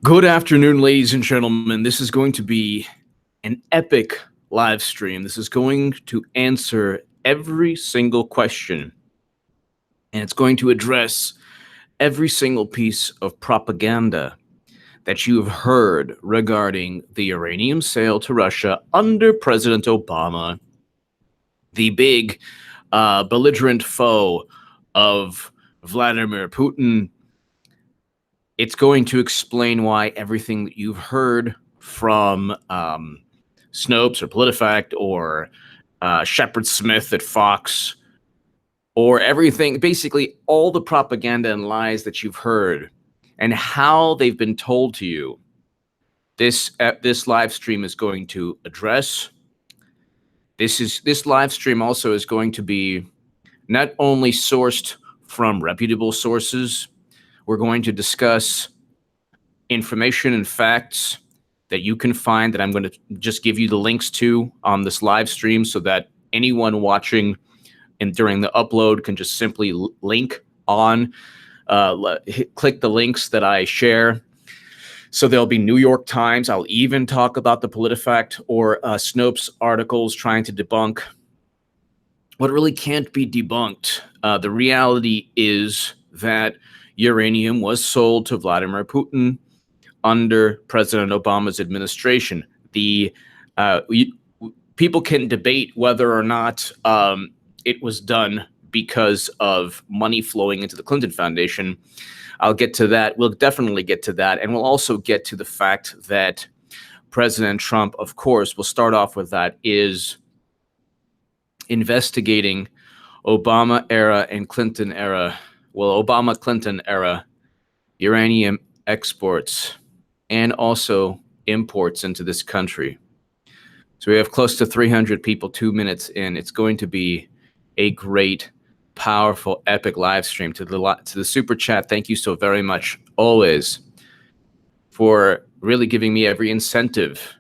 Good afternoon, ladies and gentlemen. This is going to be an epic live stream. This is going to answer every single question, and it's going to address every single piece of propaganda that you have heard regarding the uranium sale to Russia under President Obama, the big belligerent foe of Vladimir Putin. It's going to explain why everything that you've heard from Snopes or PolitiFact or Shepard Smith at Fox, or everything, basically all the propaganda and lies that you've heard and how they've been told to you, this live stream is going to address. This live stream also is going to be not only sourced from reputable sources. We're going to discuss information and facts that you can find that I'm going to just give you the links to on this live stream so that anyone watching and during the upload can just simply link on, click the links that I share. So there'll be New York Times. I'll even talk about the PolitiFact or Snopes articles trying to debunk what really can't be debunked. The reality is that uranium was sold to Vladimir Putin under President Obama's administration. People can debate whether or not it was done because of money flowing into the Clinton Foundation. I'll get to that. We'll definitely get to that. And we'll also get to the fact that President Trump, of course, we'll start off with that, is investigating Obama era and Clinton era, Obama-Clinton era uranium exports and also imports into this country. So we have close to 300 people 2 minutes in. It's going to be a great, powerful, epic live stream. To the super chat, thank you so very much always for really giving me every incentive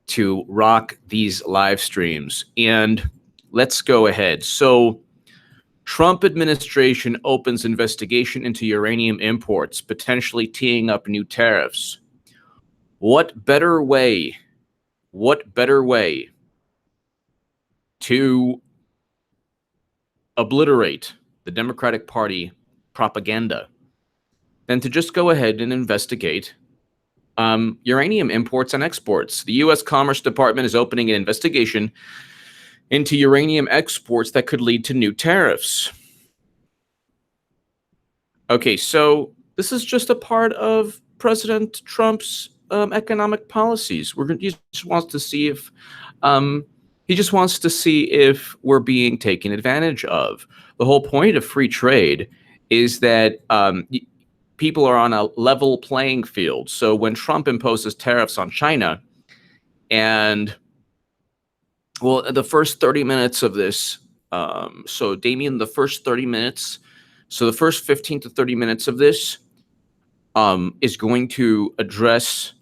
to rock these live streams. And let's go ahead. So Trump administration opens investigation into uranium imports, potentially teeing up new tariffs. What better way to obliterate the Democratic Party propaganda than to just go ahead and investigate uranium imports and exports? The U.S. Commerce Department is opening an investigation into uranium exports that could lead to new tariffs. Okay, so this is just a part of President Trump's economic policies. He just wants to see if we're being taken advantage of. The whole point of free trade is that people are on a level playing field. So when Trump imposes tariffs on China, and the first 30 minutes of this, so Damien, the first 30 minutes, so the first 15 to 30 minutes of this is going to address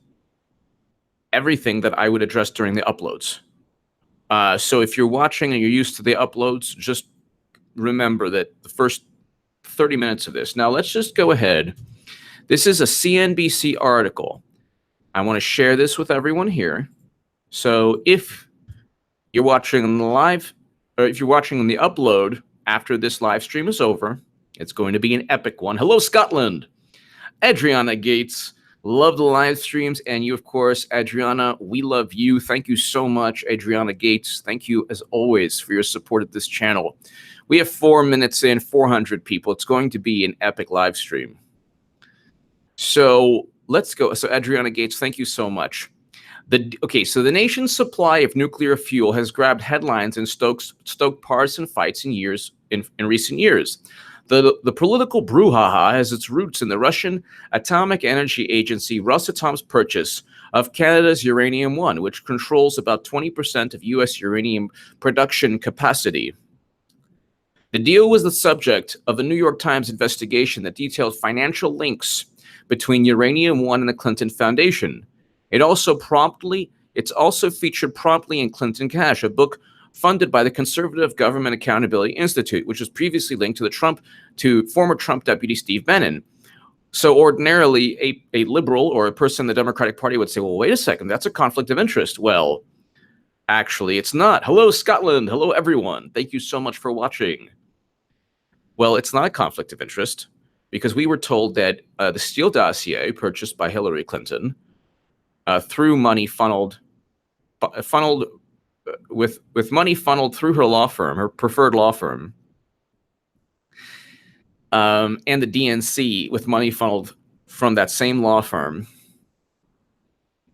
everything that I would address during the uploads. So if you're watching and you're used to the uploads, just remember that the first 30 minutes of this. Now let's just go ahead. This is a CNBC article. I want to share this with everyone here. So if you're watching on the live, or if you're watching on the upload after this live stream is over, it's going to be an epic one. Hello, Scotland. Adriana Gates, love the live streams. And you, of course, Adriana, we love you. Thank you so much, Adriana Gates. Thank you, as always, for your support of this channel. We have 4 minutes in, 400 people. It's going to be an epic live stream. So let's go. So Adriana Gates, thank you so much. So the nation's supply of nuclear fuel has grabbed headlines and stoked partisan fights in recent years. The political brouhaha has its roots in the Russian Atomic Energy Agency Rosatom's purchase of Canada's Uranium One, which controls about 20% of U.S. uranium production capacity. The deal was the subject of a New York Times investigation that detailed financial links between Uranium One and the Clinton Foundation. It's also featured promptly in Clinton Cash, a book funded by the conservative Government Accountability Institute, which was previously linked to former Trump deputy Steve Bannon. So ordinarily, a liberal or a person in the Democratic Party would say, well, wait a second, that's a conflict of interest. Well, actually, it's not. Hello, Scotland. Hello, everyone. Thank you so much for watching. Well, it's not a conflict of interest because we were told that the Steele dossier purchased by Hillary Clinton through money funneled with money funneled through her law firm, her preferred law firm, and the DNC with money funneled from that same law firm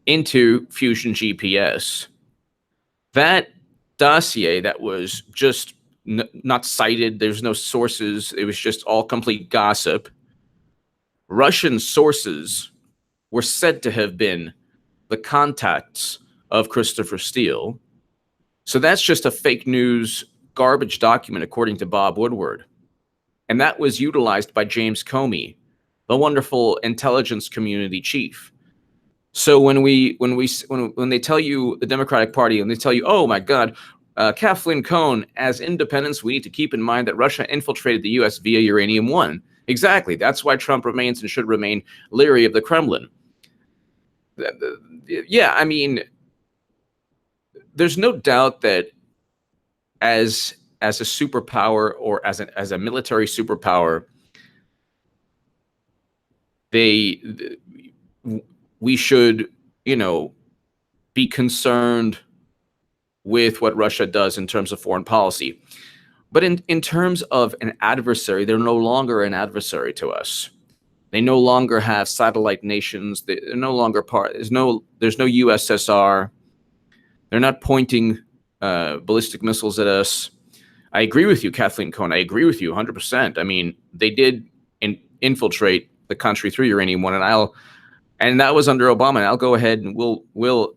into Fusion GPS. That dossier that was just not cited, there's no sources, it was just all complete gossip. Russian sources were said to have been the contacts of Christopher Steele. So that's just a fake news garbage document, according to Bob Woodward. And that was utilized by James Comey, the wonderful intelligence community chief. So when they tell you, the Democratic Party, and they tell you, oh my God, Kathleen Cohn, as independents, we need to keep in mind that Russia infiltrated the U.S. via Uranium 1. Exactly. That's why Trump remains and should remain leery of the Kremlin. Yeah, I mean, there's no doubt that as a superpower or as a military superpower, we should, be concerned with what Russia does in terms of foreign policy. But in terms of an adversary, they're no longer an adversary to us. They no longer have satellite nations. They're no longer part. There's no USSR. They're not pointing ballistic missiles at us. I agree with you, Kathleen Cohn. I agree with you 100%. I mean, they did infiltrate the country through Uranium 1, and that was under Obama. And I'll go ahead and we'll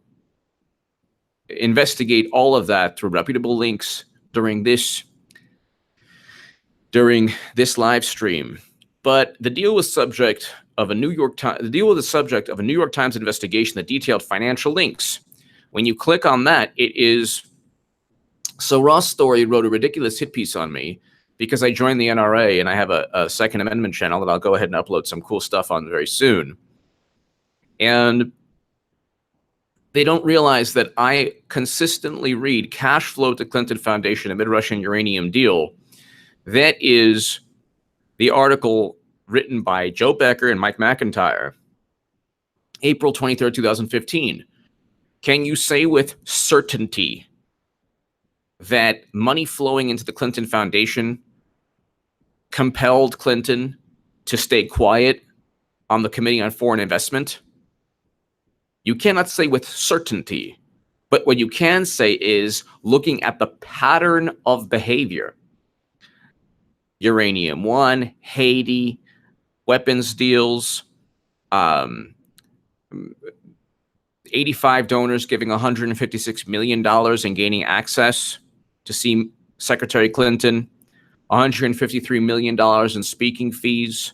investigate all of that through reputable links during this live stream. But the deal was subject of a New York Times. The deal was the subject of a New York Times investigation that detailed financial links. When you click on that, it is. So Ross Story wrote a ridiculous hit piece on me because I joined the NRA and I have a Second Amendment channel that I'll go ahead and upload some cool stuff on very soon. And they don't realize that I consistently read Cash Flow to Clinton Foundation, a Mid-Russian Uranium Deal. That is the article written by Joe Becker and Mike McIntyre, April 23rd, 2015. Can you say with certainty that money flowing into the Clinton Foundation compelled Clinton to stay quiet on the Committee on Foreign Investment? You cannot say with certainty, but what you can say is looking at the pattern of behavior. Uranium 1, Haiti, weapons deals, 85 donors giving $156 million and gaining access to see Secretary Clinton, $153 million in speaking fees,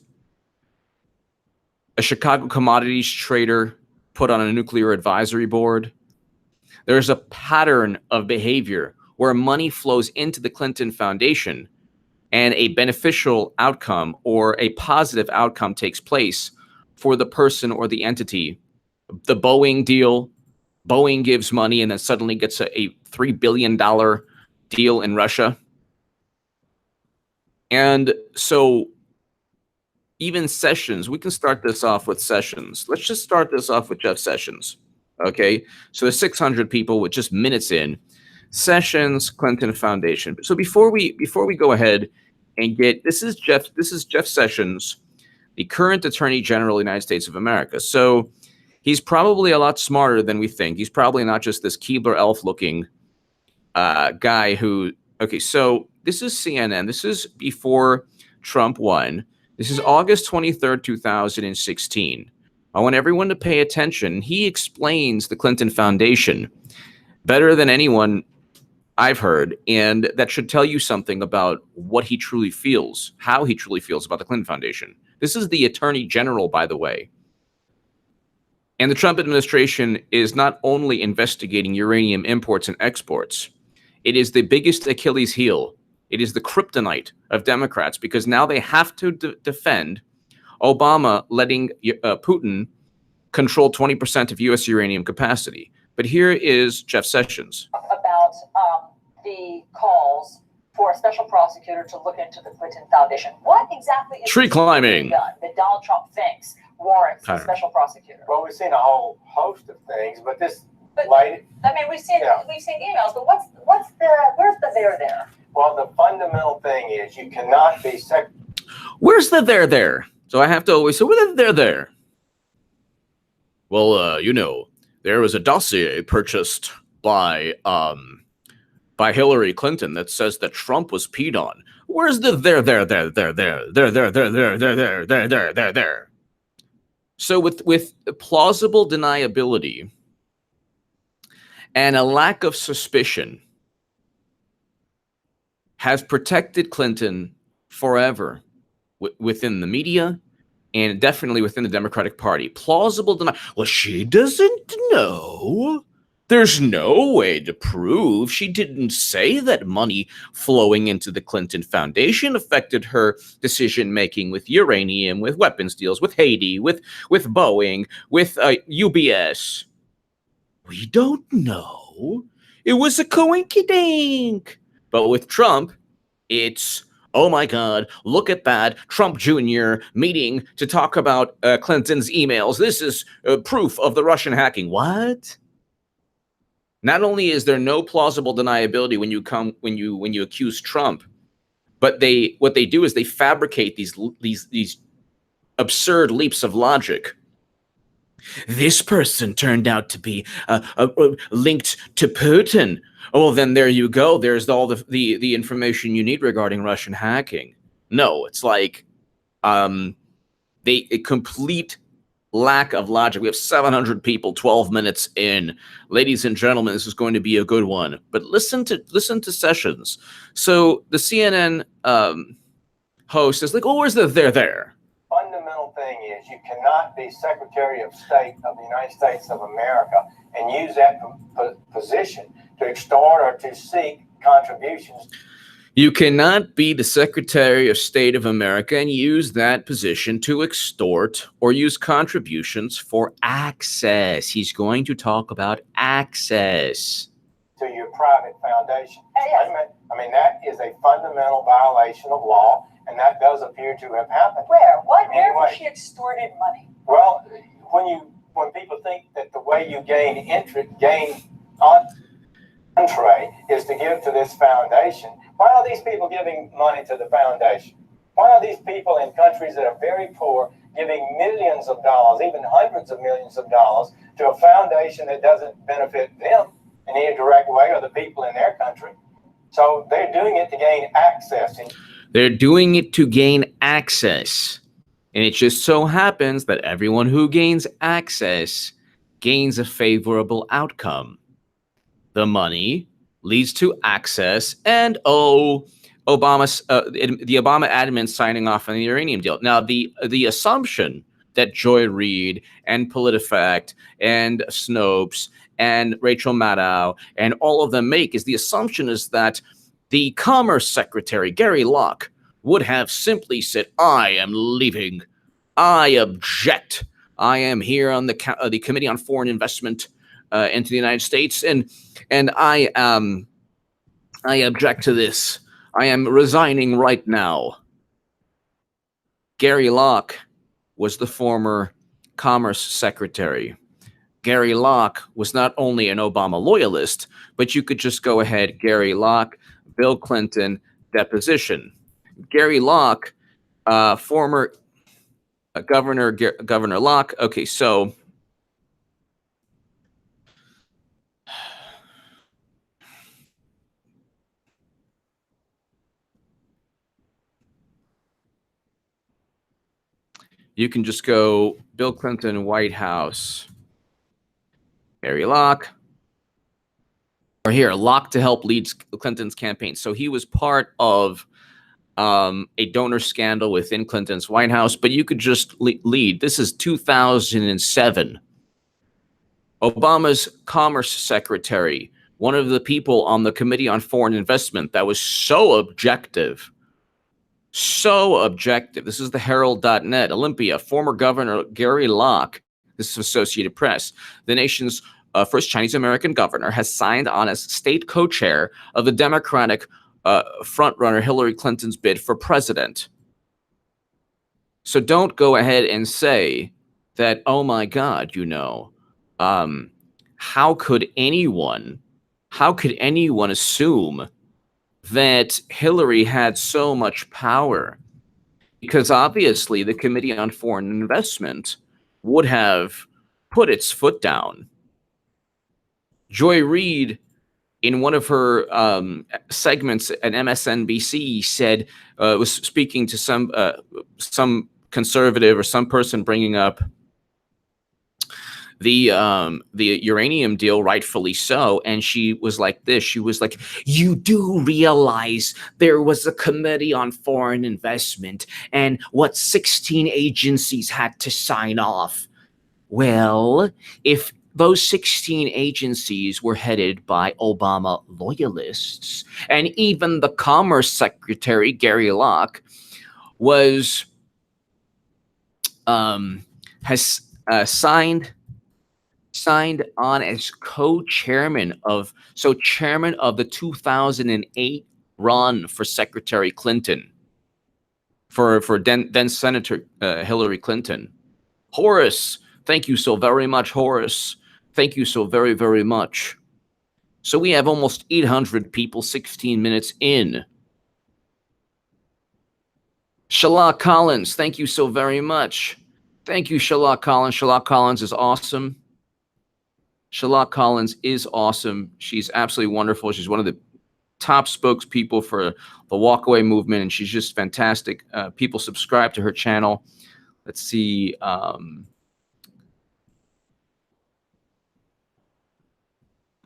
a Chicago commodities trader put on a nuclear advisory board. There's a pattern of behavior where money flows into the Clinton Foundation and a beneficial outcome or a positive outcome takes place for the person or the entity. The Boeing deal, Boeing gives money and then suddenly gets a $3 billion deal in Russia. And so even Sessions, we can start this off with Sessions. Let's just start this off with Jeff Sessions. Okay, so there's 600 people with just minutes in. Sessions, Clinton Foundation. So before we go ahead and get this is Jeff Sessions, the current Attorney General of the United States of America. So he's probably a lot smarter than we think. He's probably not just this Keebler elf looking guy who. Okay, so this is CNN. This is before Trump won. This is August 23rd, 2016. I want everyone to pay attention. He explains the Clinton Foundation better than anyone I've heard, and that should tell you something about what he truly feels, how he truly feels about the Clinton Foundation. This is the Attorney General, by the way. And the Trump administration is not only investigating uranium imports and exports, it is the biggest Achilles heel. It is the kryptonite of Democrats because now they have to defend Obama letting Putin control 20% of U.S. uranium capacity. But here is Jeff Sessions. About the calls for a special prosecutor to look into the Clinton Foundation. What exactly is tree climbing done that Donald Trump thinks warrants a special prosecutor? Well, we've seen a whole host of things, but this we've seen emails, but where's the there? Well, the fundamental thing is you cannot be Where's the there? So I have to always say, where's the there? Well, there was a dossier purchased by Hillary Clinton that says that Trump was peed on. Where's the there? So with plausible deniability and a lack of suspicion has protected Clinton forever within the media and definitely within the Democratic Party. Plausible denial. Well, she doesn't know. There's no way to prove. She didn't say that money flowing into the Clinton Foundation affected her decision-making with uranium, with weapons deals, with Haiti, with Boeing, with UBS. We don't know. It was a coinkydink. But with Trump, it's, oh my God, look at that. Trump Jr. meeting to talk about Clinton's emails. This is proof of the Russian hacking. What? Not only is there no plausible deniability when you accuse Trump, but what they do is they fabricate these absurd leaps of logic. This person turned out to be linked to Putin. Oh, well, then there you go. There's all the information you need regarding Russian hacking. No, it's like a complete lack of logic. We have 700 people, 12 minutes in. Ladies and gentlemen, this is going to be a good one. But listen to Sessions. So the CNN host is like, oh, where's the there? Fundamental thing is you cannot be Secretary of State of the United States of America and use that position to extort or to seek contributions. You cannot be the Secretary of State of America and use that position to extort or use contributions for access. He's going to talk about access to your private foundation. I mean, that is a fundamental violation of law, and that does appear to have happened. Where? Where has she extorted money? Well, when people think that the way you gain entree is to give to this foundation, why are these people giving money to the foundation? Why are these people in countries that are very poor giving millions of dollars, even hundreds of millions of dollars, to a foundation that doesn't benefit them in any direct way or the people in their country? So they're doing it to gain access. They're doing it to gain access. And it just so happens that everyone who gains access gains a favorable outcome. The money leads to access, and the Obama admin signing off on the uranium deal. Now, the assumption that Joy Reid and PolitiFact and Snopes and Rachel Maddow and all of them make is the assumption is that the Commerce Secretary, Gary Locke, would have simply said, I am leaving. I object. I am here on the Committee on Foreign Investment into the United States, and I object to this. I am resigning right now. Gary Locke was the former Commerce Secretary. Gary Locke was not only an Obama loyalist, but you could just go ahead, Gary Locke, Bill Clinton, deposition. Gary Locke, former Governor Locke. Okay, so you can just go Bill Clinton, White House, Gary Locke, or here, Locke to help lead Clinton's campaign. So he was part of a donor scandal within Clinton's White House, but you could just lead. This is 2007. Obama's Commerce Secretary, one of the people on the Committee on Foreign Investment that was so objective So objective. This is the Herald.net. Olympia, former Governor Gary Locke, this is Associated Press, the nation's first Chinese-American governor, has signed on as state co-chair of the Democratic frontrunner Hillary Clinton's bid for president. So don't go ahead and say that, oh my God, how could anyone assume that Hillary had so much power? Because obviously the Committee on Foreign Investment would have put its foot down. Joy Reid, in one of her segments at MSNBC, said was speaking to some conservative or some person bringing up the uranium deal, rightfully so, and she was like this. She was like, "You do realize there was a Committee on Foreign Investment, and what 16 agencies had to sign off? Well, if those 16 agencies were headed by Obama loyalists, and even the Commerce Secretary, Gary Locke, has signed on as co-chairman of the 2008 run for Secretary Clinton, for then Senator Hillary Clinton. Horace, thank you so very much, Horace. Thank you so very, very much. So we have almost 800 people 16 minutes in. Shalak Collins, thank you so very much. Thank you, Shalak Collins. Shalak Collins is awesome. Shalak Collins is awesome. She's absolutely wonderful. She's one of the top spokespeople for the walkaway movement, and she's just fantastic. People subscribe to her channel. Let's see.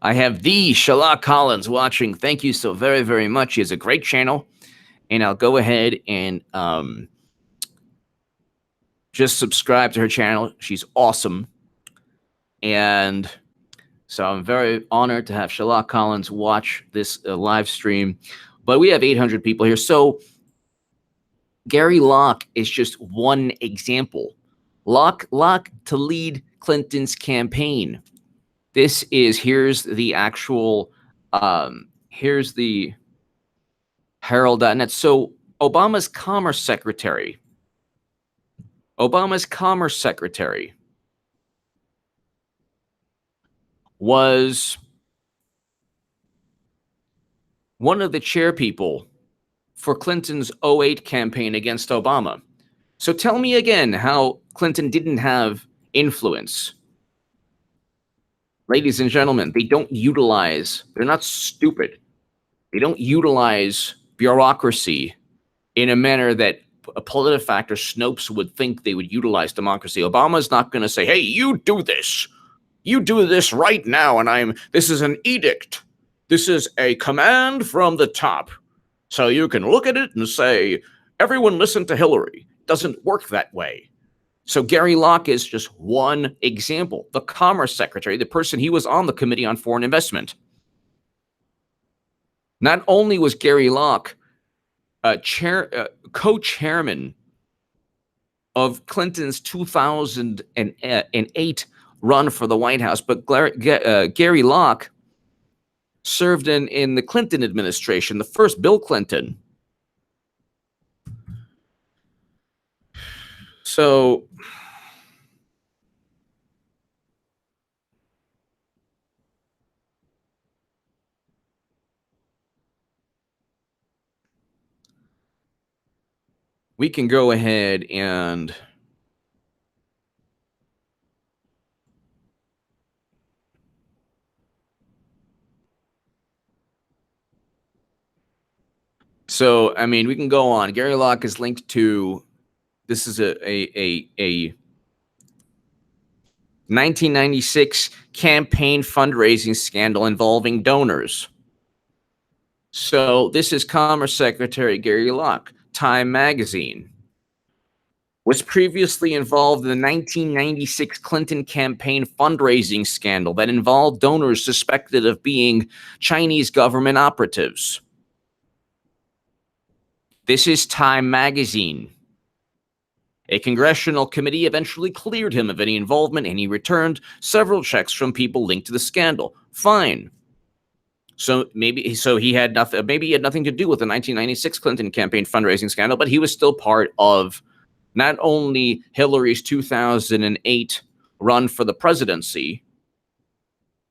I have the Shalak Collins watching. Thank you so very, very much. She has a great channel, and I'll go ahead and just subscribe to her channel. She's awesome. And so I'm very honored to have Shalak Collins watch this live stream. But we have 800 people here. So Gary Locke is just one example. Locke to lead Clinton's campaign. Here's the actual, here's the Herald.net. So Obama's Commerce Secretary was one of the chairpeople for Clinton's 2008 campaign against Obama. So tell me again how Clinton didn't have influence. Ladies and gentlemen, they're not stupid. They don't utilize bureaucracy in a manner that a PolitiFact or Snopes would think they would utilize democracy. Obama's not going to say, hey, you do this. You do this right now, and this is an edict. This is a command from the top. So you can look at it and say, everyone listen to Hillary. It doesn't work that way. So Gary Locke is just one example. The Commerce Secretary, the person, he was on the Committee on Foreign Investment. Not only was Gary Locke co-chairman of Clinton's 2008 run for the White House, but Gary Locke served in the Clinton administration, the first Bill Clinton. So we can go ahead and so, I mean, we can go on. Gary Locke is linked to, this is a 1996 campaign fundraising scandal involving donors. So this is Commerce Secretary Gary Locke. Time magazine was previously involved in the 1996 Clinton campaign fundraising scandal that involved donors suspected of being Chinese government operatives. This is Time magazine. A congressional committee eventually cleared him of any involvement, and he returned several checks from people linked to the scandal. Fine. So he had nothing. Maybe he had nothing to do with the 1996 Clinton campaign fundraising scandal, but he was still part of not only Hillary's 2008 run for the presidency,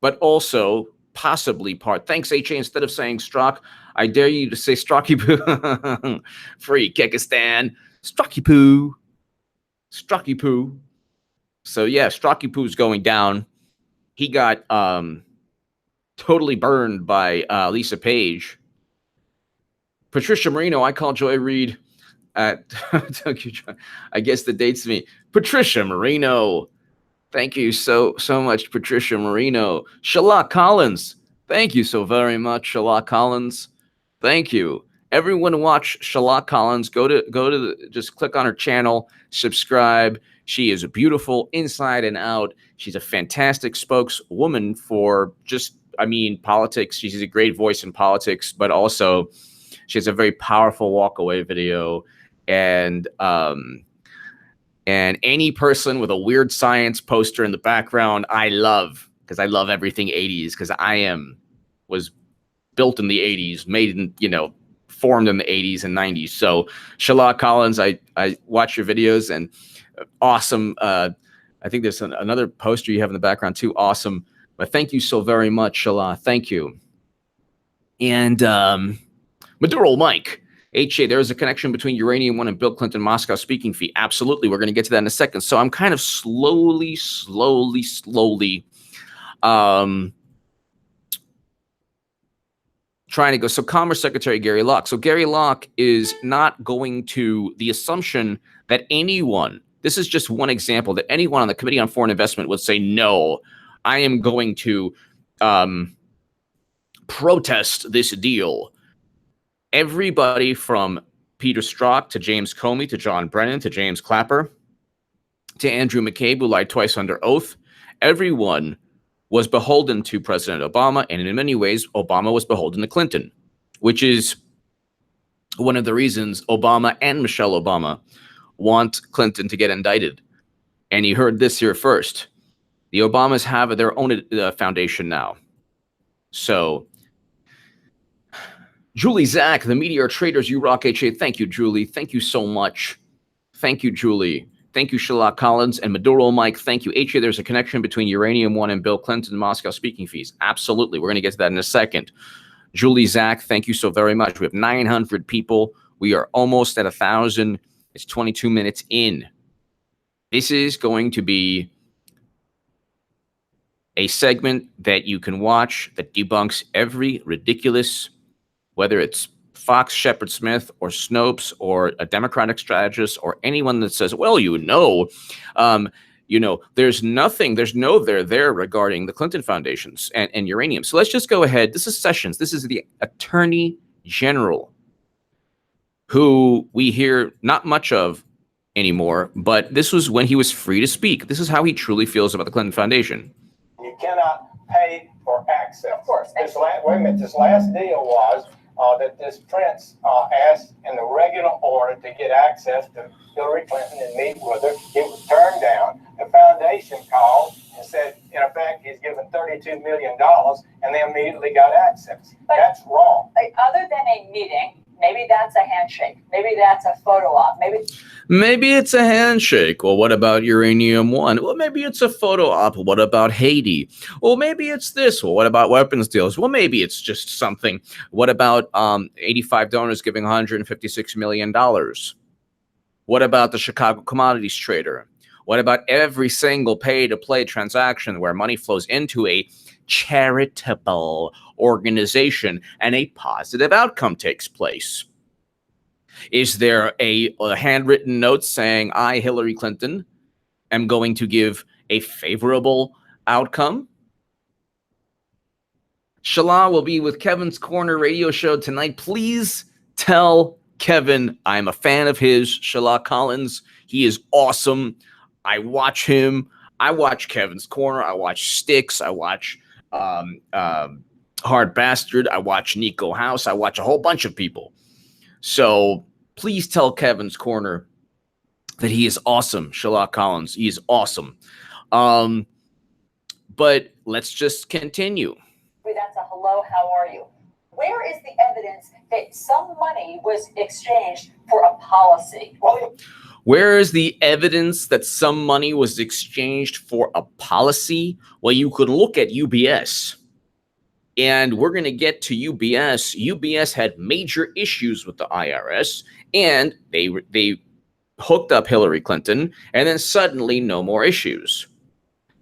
but also possibly part. Thanks, HA. Instead of saying Strzok, I dare you to say Strocky Poo. Free Kyrgyzstan. Strocky Poo. Strocky Poo. So yeah, Strocky Poo's going down. He got totally burned by Lisa Page. Patricia Marino, I call Joy Reid at I guess the date's me. Patricia Marino. Thank you so much, Patricia Marino. Shalak Collins. Thank you so very much, Shalak Collins. Thank you. Everyone watch Shalak Collins. Just click on her channel, subscribe. She is beautiful inside and out. She's a fantastic spokeswoman for politics. She's a great voice in politics, but also she has a very powerful walkaway video. And any person with a weird science poster in the background, I love, because I love everything 80s, because was built in the 80s, made in, formed in the 80s and 90s. So Shalak Collins, I watch your videos, and awesome. I think there's another poster you have in the background too. Awesome. But thank you so very much, Shalak. Thank you. And Maduro Mike. HA, there is a connection between Uranium 1 and Bill Clinton Moscow speaking fee. Absolutely. We're going to get to that in a second. So I'm kind of slowly trying to go. So Commerce Secretary Gary Locke. So Gary Locke is not going to, the assumption that anyone, this is just one example, that anyone on the Committee on Foreign Investment would say, no, I am going to protest this deal. Everybody from Peter Strzok to James Comey to John Brennan to James Clapper to Andrew McCabe, who lied twice under oath, everyone was beholden to President Obama, and in many ways, Obama was beholden to Clinton, which is one of the reasons Obama and Michelle Obama want Clinton to get indicted. And you heard this here first. The Obamas have their own foundation now. So Julie Zach, the Meteor Traders, you rock, HA. Thank you, Julie. Thank you so much. Thank you, Julie. Thank you, Shalak Collins. And Maduro Mike, thank you. HA, there's a connection between Uranium 1 and Bill Clinton Moscow speaking fees. Absolutely. We're going to get to that in a second. Julie Zach, thank you so very much. We have 900 people. We are almost at 1,000. It's 22 minutes in. This is going to be a segment that you can watch that debunks every ridiculous, whether it's Fox, Shepard Smith, or Snopes, or a Democratic strategist, or anyone that says, well, there's nothing, there's no there regarding the Clinton foundations and uranium. So let's just go ahead. This is Sessions. This is the Attorney General, who we hear not much of anymore, but this was when he was free to speak. This is how he truly feels about the Clinton Foundation. You cannot pay for access. Of course. This last deal was that this prince asked in the regular order to get access to Hillary Clinton and meet with her. It was turned down. The foundation called and said, in effect, he's given $32 million, and they immediately got access. But that's wrong. Other than a meeting, maybe that's a handshake. Maybe that's a photo op. Maybe it's a handshake. Well, what about Uranium 1? Well, maybe it's a photo op. What about Haiti? Well, maybe it's this. Well, what about weapons deals? Well, maybe it's just something. What about 85 donors giving $156 million? What about the Chicago commodities trader? What about every single pay-to-play transaction where money flows into a charitable organization and a positive outcome takes place? Is there a handwritten note saying, I, Hillary Clinton, am going to give a favorable outcome? Shala will be with Kevin's Corner radio show tonight. Please tell Kevin I'm a fan of his, Shala Collins. He is awesome. I watch him. I watch Kevin's Corner. I watch Sticks. I watch Hard Bastard. I watch Nico House. I watch a whole bunch of people. So Please tell Kevin's Corner that he is awesome. Sherlock Collins, he is awesome. But let's just continue. That's a hello, how are you? Where is the evidence that some money was exchanged for a policy? Well, Where is the evidence that some money was exchanged for a policy? Well, you could look at UBS. And we're going to get to UBS. UBS had major issues with the IRS, and they hooked up Hillary Clinton, and then suddenly no more issues.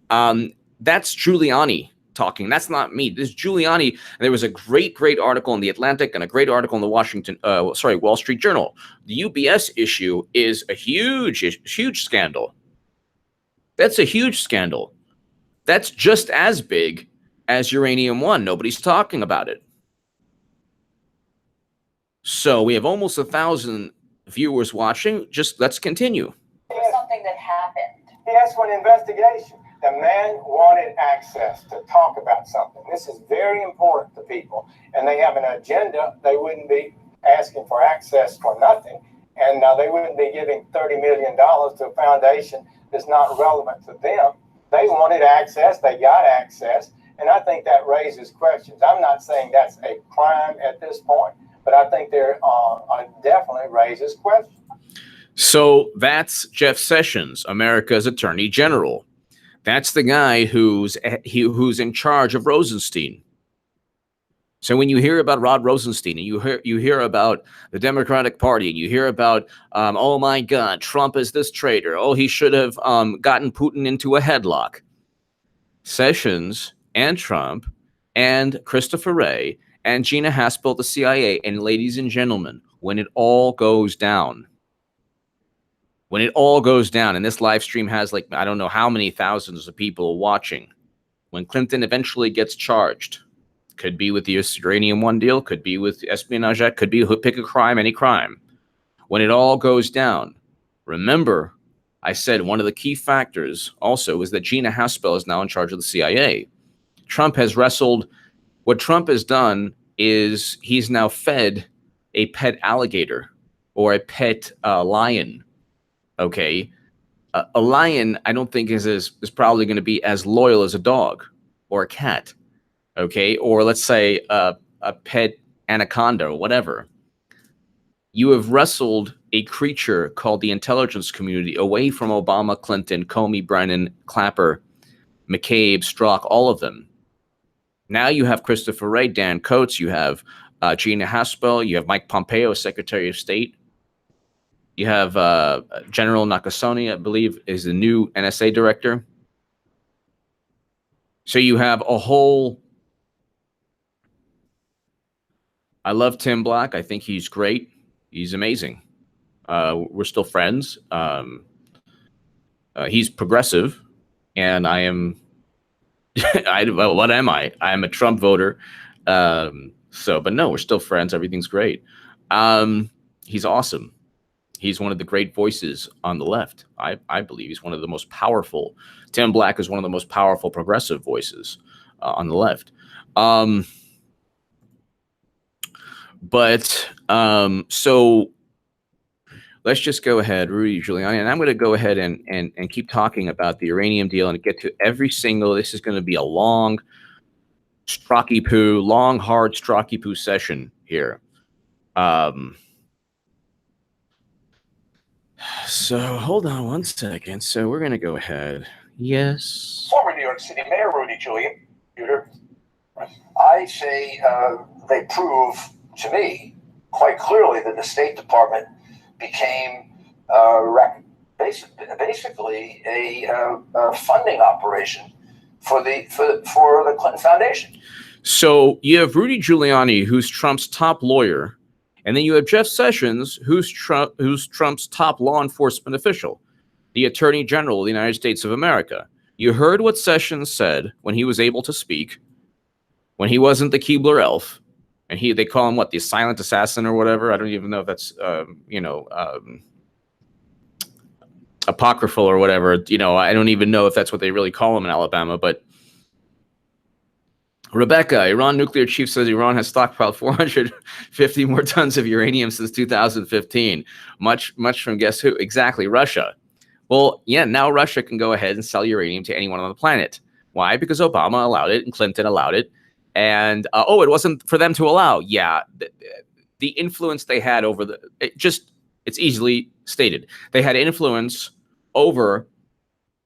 That's Giuliani talking. That's not me. This is Giuliani. And there was a great article in The Atlantic and a great article in the Wall Street Journal. The UBS issue is a huge scandal. That's a huge scandal. That's just as big as Uranium One. Nobody's talking about it. So we have almost 1,000 viewers watching. Just let's continue. Something that happened. he asked for an investigation. The man wanted access to talk about something. This is very important to people. And they have an agenda. They wouldn't be asking for access for nothing. And they wouldn't be giving $30 million to a foundation that's not relevant to them. They wanted access. They got access. And I think that raises questions. I'm not saying that's a crime at this point, but I think there definitely raises questions. So that's Jeff Sessions, America's Attorney General. That's the guy who's in charge of Rosenstein. So when you hear about Rod Rosenstein and you hear about the Democratic Party and you hear about, oh my God, Trump is this traitor. Oh, he should have gotten Putin into a headlock. Sessions and Trump and Christopher Wray and Gina Haspel, the CIA, and ladies and gentlemen, when it all goes down, and this live stream has like, I don't know how many thousands of people watching, when Clinton eventually gets charged, could be with the Uranium One deal, could be with Espionage Act, could be pick a crime, any crime. When it all goes down, remember, I said one of the key factors also is that Gina Haspel is now in charge of the CIA. Trump has wrestled. What Trump has done is he's now fed a pet alligator or a pet lion. Okay, a lion I don't think is probably going to be as loyal as a dog or a cat. Okay, or let's say a pet anaconda or whatever. You have wrestled a creature called the intelligence community away from Obama, Clinton, Comey, Brennan, Clapper, McCabe, Strzok, all of them. Now you have Christopher Wray, Dan Coates, you have Gina Haspel, you have Mike Pompeo, Secretary of State. You have General Nakasone, I believe, is the new NSA director. So you have a whole... I love Tim Black. I think he's great. He's amazing. We're still friends. He's progressive, and I am... well, what am I? I'm a Trump voter. But no, we're still friends. Everything's great. He's awesome. He's one of the great voices on the left. I believe he's one of the most powerful. Tim Black is one of the most powerful progressive voices on the left. So let's just go ahead, Rudy Giuliani, and I'm going to go ahead and keep talking about the uranium deal and get to every single. This is going to be a long, hard Strocky Poo session here. So hold on one second. So we're going to go ahead. Yes. Former New York City Mayor Rudy Giuliani. I say they prove to me quite clearly that the State Department became basically a funding operation for the Clinton Foundation. So you have Rudy Giuliani, who's Trump's top lawyer, and then you have Jeff Sessions, who's Trump's top law enforcement official, the Attorney General of the United States of America. You heard what Sessions said when he was able to speak, when he wasn't the Keebler elf, and they call him what, the silent assassin or whatever. I don't even know if that's apocryphal or whatever. I don't even know if that's what they really call him in Alabama, but Rebecca, Iran nuclear chief says Iran has stockpiled 450 more tons of uranium since 2015. Much from guess who? Exactly, Russia. Well, yeah, now Russia can go ahead and sell uranium to anyone on the planet. Why? Because Obama allowed it and Clinton allowed it. And, it wasn't for them to allow. Yeah, the influence they had over it's easily stated. They had influence over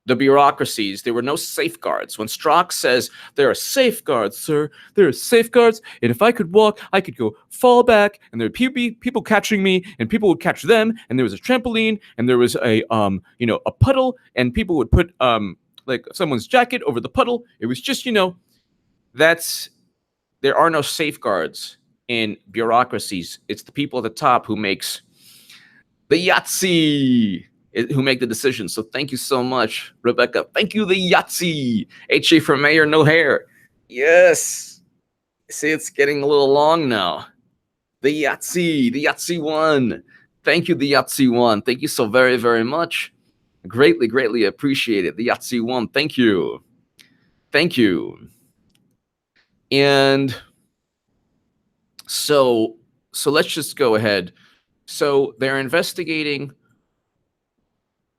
the bureaucracies. There were no safeguards. When Strzok says, there are safeguards, sir, there are safeguards, and if I could walk, I could go fall back, and there would be people catching me, and people would catch them, and there was a trampoline, and there was a puddle, and people would put like someone's jacket over the puddle. It was just, there are no safeguards in bureaucracies. It's the people at the top who makes the Yahtzee, who make the decisions. So thank you so much, Rebecca. Thank you, the Yahtzee. HA for mayor, no hair. Yes. See, it's getting a little long now. The Yahtzee one. Thank you, the Yahtzee one. Thank you so very, very much. Greatly appreciate it. The Yahtzee one. Thank you. Thank you. And so let's just go ahead. So they're investigating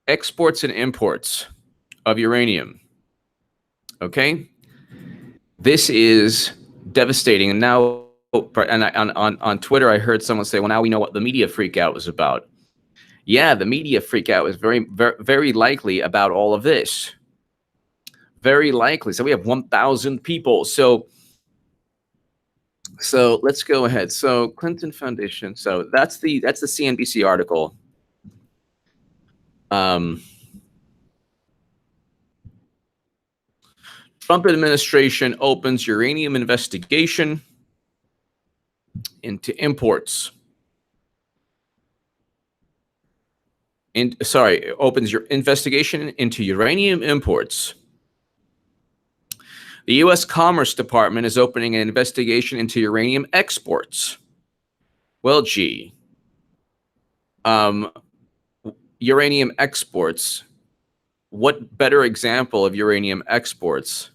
exports and imports of uranium. Okay, this is devastating. And now, on Twitter, I heard someone say, "Well, now we know what the media freakout was about." Yeah, the media freakout was very likely about all of this. Very likely. So we have 1,000 people. So let's go ahead. So Clinton Foundation. So that's the CNBC article. Trump administration opens uranium investigation into imports. Opens your investigation into uranium imports. The U.S. Commerce Department is opening an investigation into uranium exports. Well, gee. Uranium exports. What better example of uranium exports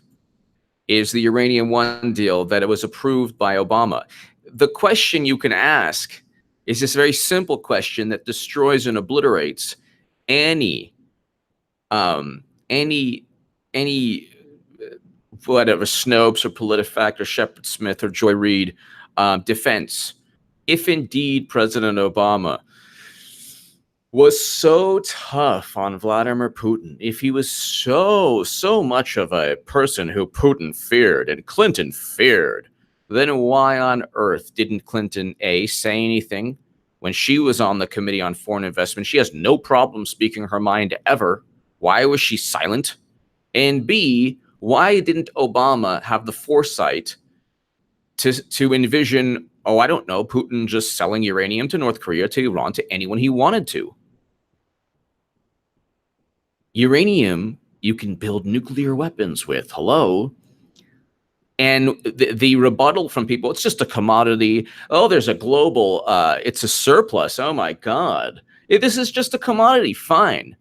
is the Uranium One deal that it was approved by Obama? The question you can ask is this very simple question that destroys and obliterates any whatever Snopes or PolitiFact or Shepard Smith or Joy Reid defense. If indeed President Obama was so tough on Vladimir Putin, if he was so much of a person who Putin feared and Clinton feared, then why on earth didn't Clinton, A, say anything when she was on the Committee on Foreign Investment? She has no problem speaking her mind ever. Why was she silent? And B, why didn't Obama have the foresight to envision, I don't know, Putin just selling uranium to North Korea, to Iran, to anyone he wanted to? Uranium, you can build nuclear weapons with. Hello? And the rebuttal from people, it's just a commodity. Oh, there's a global, it's a surplus. Oh my God. If this is just a commodity, fine.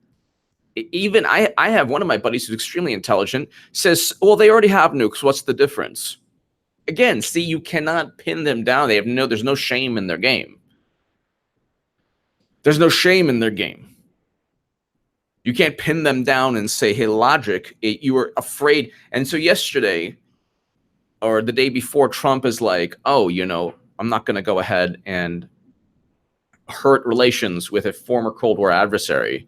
Even I have one of my buddies who's extremely intelligent, says, well, they already have nukes. What's the difference? Again, see, you cannot pin them down. There's no shame in their game. There's no shame in their game. You can't pin them down and say, hey, logic, you were afraid. And so yesterday or the day before, Trump is like, I'm not going to go ahead and hurt relations with a former Cold War adversary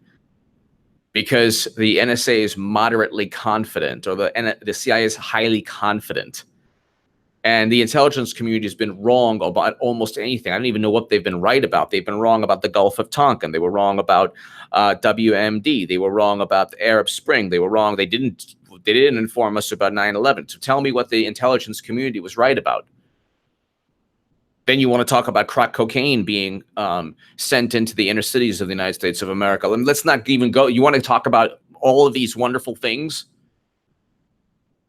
because the NSA is moderately confident, or the CIA is highly confident. And the intelligence community has been wrong about almost anything. I don't even know what they've been right about. They've been wrong about the Gulf of Tonkin. They were wrong about WMD. They were wrong about the Arab Spring. They were wrong. They didn't inform us about 9/11. So tell me what the intelligence community was right about. Then you want to talk about crack cocaine being sent into the inner cities of the United States of America. And let's not even go. You want to talk about all of these wonderful things?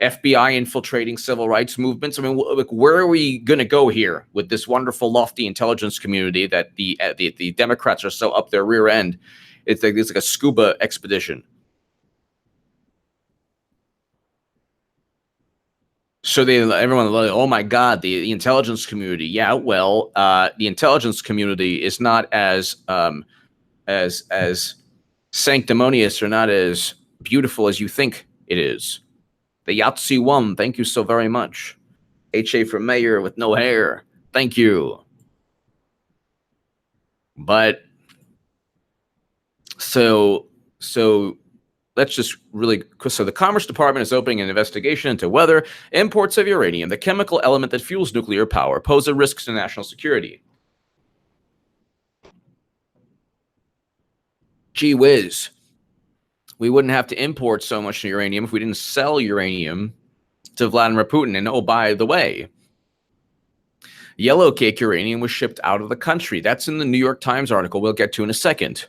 FBI infiltrating civil rights movements. I mean, where are we going to go here with this wonderful, lofty intelligence community that the Democrats are so up their rear end? It's like a scuba expedition. So everyone, oh my God, the intelligence community. Yeah, well, the intelligence community is not as sanctimonious or not as beautiful as you think it is. The Yahtzee won. Thank you so very much. HA for mayor with no hair. Thank you. But so let's just really, so the Commerce Department is opening an investigation into whether imports of uranium, the chemical element that fuels nuclear power, pose a risk to national security. Gee whiz. We wouldn't have to import so much uranium if we didn't sell uranium to Vladimir Putin. And oh, by the way, Yellowcake uranium was shipped out of the country. That's in the New York Times article we'll get to in a second.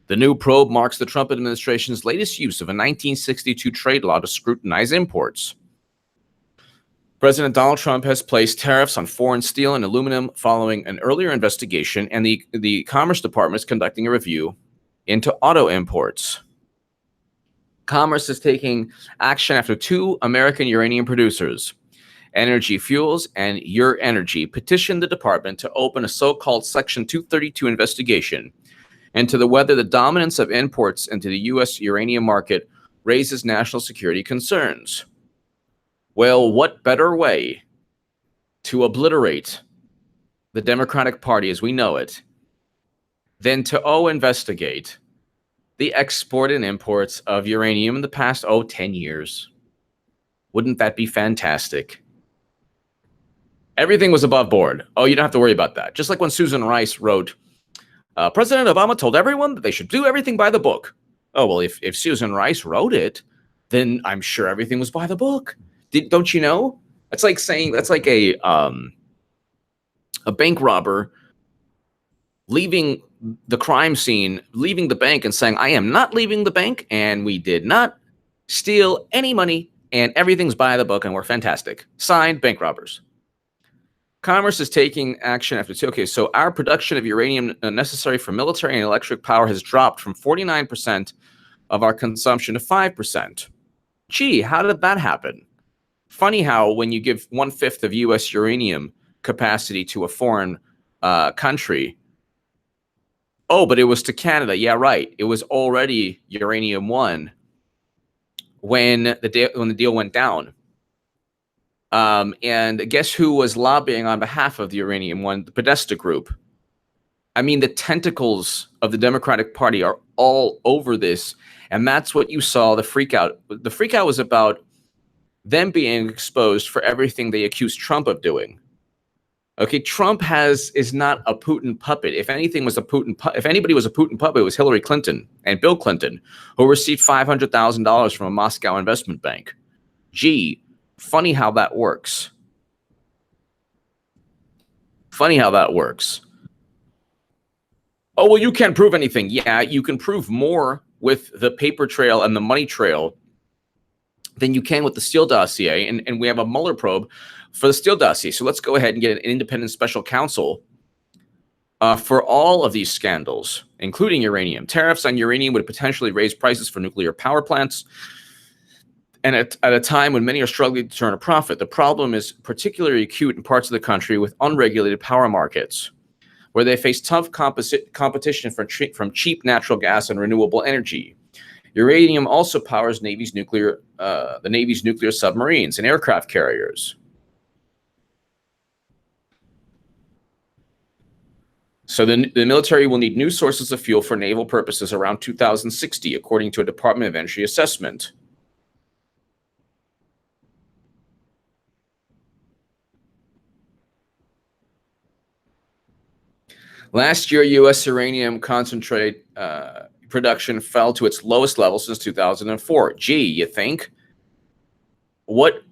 The new probe marks the Trump administration's latest use of a 1962 trade law to scrutinize imports. President Donald Trump has placed tariffs on foreign steel and aluminum following an earlier investigation, and the Commerce Department is conducting a review into auto imports. Commerce is taking action after two American uranium producers, Energy Fuels and Your Energy, petitioned the department to open a so-called Section 232 investigation into whether the dominance of imports into the U.S. uranium market raises national security concerns. Well, what better way to obliterate the Democratic Party as we know it than to investigate the export and imports of uranium in the past 10 years. Wouldn't that be fantastic? Everything was above board. You don't have to worry about that. Just like when Susan Rice wrote, President Obama told everyone that they should do everything by the book. Oh, well, if Susan Rice wrote it, then I'm sure everything was by the book. Don't you know? That's like saying, that's like a bank robber leaving the crime scene, leaving the bank and saying, I am not leaving the bank, and we did not steal any money, and everything's by the book, and we're fantastic. Signed, bank robbers. Commerce is taking action after so our production of uranium necessary for military and electric power has dropped from 49% of our consumption to 5%. Gee, how did that happen? Funny how when you give 1/5 of U.S. uranium capacity to a foreign country, but it was to Canada. Yeah, right. It was already Uranium 1 when the deal went down. And guess who was lobbying on behalf of the Uranium 1? The Podesta Group. I mean, the tentacles of the Democratic Party are all over this. And that's what you saw, the freak out. The freak out was about them being exposed for everything they accused Trump of doing. Okay, Trump is not a Putin puppet. If anything was if anybody was a Putin puppet, it was Hillary Clinton and Bill Clinton, who received $500,000 from a Moscow investment bank. Gee, funny how that works. Funny how that works. Oh, well, you can't prove anything. Yeah, you can prove more with the paper trail and the money trail than you can with the Steele dossier. And we have a Mueller probe for the Steele dossier. So let's go ahead and get an independent special counsel for all of these scandals, including uranium. Tariffs on uranium would potentially raise prices for nuclear power plants, and at a time when many are struggling to turn a profit. The problem is particularly acute in parts of the country with unregulated power markets, where they face tough competition from cheap natural gas and renewable energy. Uranium also powers the Navy's nuclear submarines and aircraft carriers. So the military will need new sources of fuel for naval purposes around 2060, according to a Department of Energy assessment. Last year, U.S. uranium concentrate production fell to its lowest level since 2004. Gee, you think? What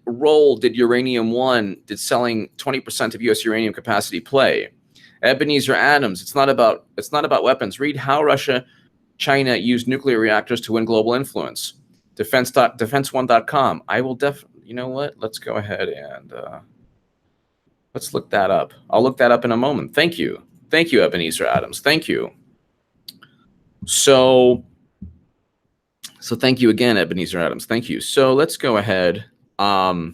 role did Uranium 1, did selling 20% of U.S. uranium capacity play? Ebenezer Adams, it's not about weapons. Read how Russia, China used nuclear reactors to win global influence. Defense1.com. I will you know what? Let's go ahead and let's look that up. I'll look that up in a moment. Thank you. Thank you, Ebenezer Adams. Thank you. So thank you again, Ebenezer Adams. Thank you. So let's go ahead All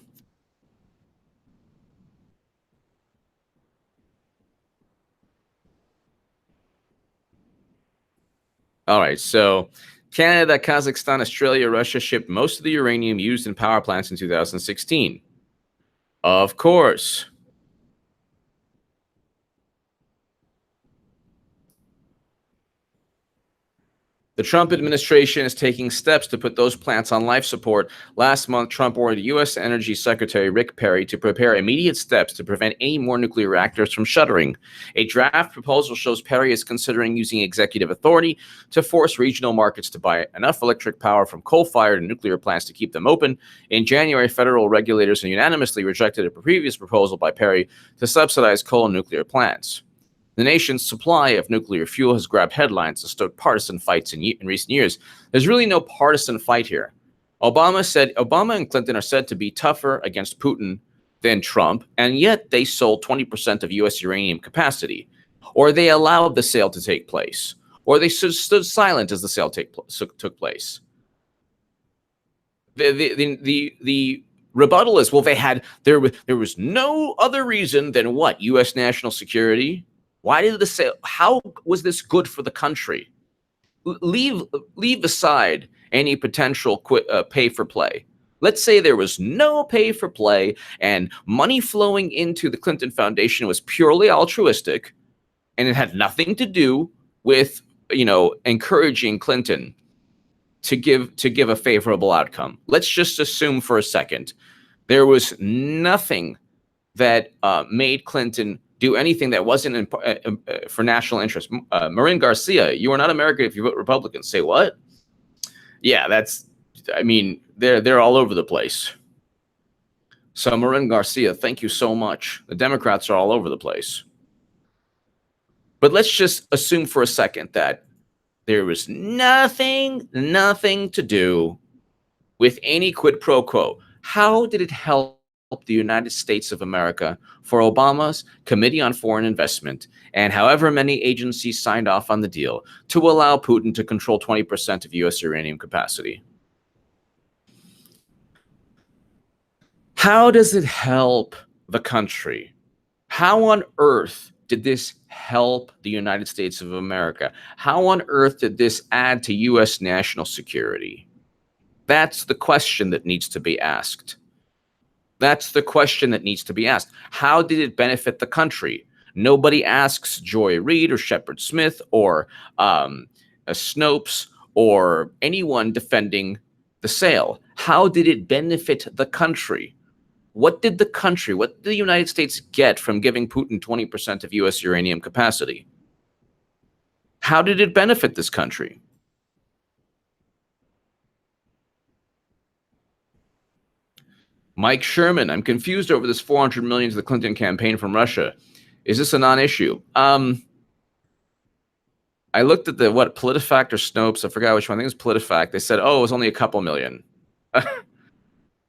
right, so Canada, Kazakhstan, Australia, Russia shipped most of the uranium used in power plants in 2016. Of course. The Trump administration is taking steps to put those plants on life support. Last month, Trump ordered U.S. Energy Secretary Rick Perry to prepare immediate steps to prevent any more nuclear reactors from shuttering. A draft proposal shows Perry is considering using executive authority to force regional markets to buy enough electric power from coal-fired and nuclear plants to keep them open. In January, federal regulators unanimously rejected a previous proposal by Perry to subsidize coal and nuclear plants. The nation's supply of nuclear fuel has grabbed headlines and stoked partisan fights in recent years. There's really no partisan fight here. Obama and Clinton are said to be tougher against Putin than Trump, and yet they sold 20% of U.S. uranium capacity, or they allowed the sale to take place, or they stood silent as the sale took place. The rebuttal is, well, there was no other reason than what? U.S. national security. Why did the sale? How was this good for the country? Leave aside any potential pay for play. Let's say there was no pay for play and money flowing into the Clinton Foundation was purely altruistic, and it had nothing to do with encouraging Clinton to give a favorable outcome. Let's just assume for a second there was nothing that made Clinton do anything that wasn't for national interest. Marin Garcia, you are not American if you vote Republican. Say what? Yeah, they're all over the place. So Marin Garcia, thank you so much. The Democrats are all over the place. But let's just assume for a second that there was nothing to do with any quid pro quo. How did it help the United States of America for Obama's Committee on Foreign Investment and however many agencies signed off on the deal to allow Putin to control 20% of U.S. uranium capacity? How does it help the country? How on earth did this help the United States of America? How on earth did this add to U.S. national security? That's the question that needs to be asked. That's the question that needs to be asked. How did it benefit the country? Nobody asks Joy Reid or Shepard Smith or Snopes or anyone defending the sale. How did it benefit the country? What did the United States get from giving Putin 20% of U.S. uranium capacity? How did it benefit this country? Mike Sherman, I'm confused over this $400 million to the Clinton campaign from Russia. Is this a non-issue? I looked at PolitiFact or Snopes. I forgot which one. I think it was PolitiFact. They said, oh, it was only a couple million.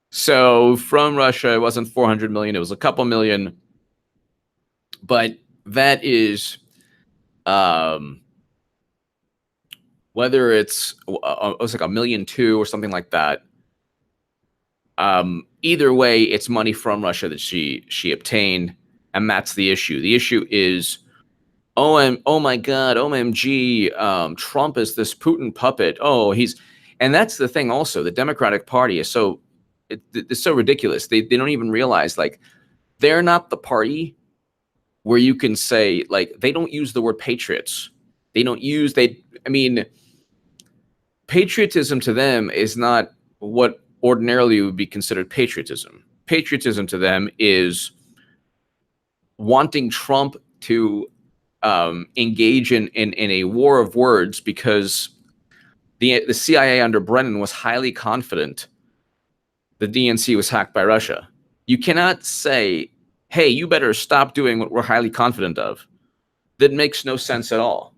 So from Russia, it wasn't 400 million. It was a couple million. But that is, whether it was like $1.2 million or something like that. Either way, it's money from Russia that she obtained, and that's the issue. The issue is, oh my God, OMG, Trump is this Putin puppet. And that's the thing. Also, the Democratic Party is it's so ridiculous. They don't even realize, like, they're not the party where you can say, like, they don't use the word patriots. Patriotism to them is not what ordinarily would be considered patriotism. Patriotism to them is wanting Trump to engage in a war of words because the CIA under Brennan was highly confident the DNC was hacked by Russia. You cannot say, hey, you better stop doing what we're highly confident of. That makes no sense at all.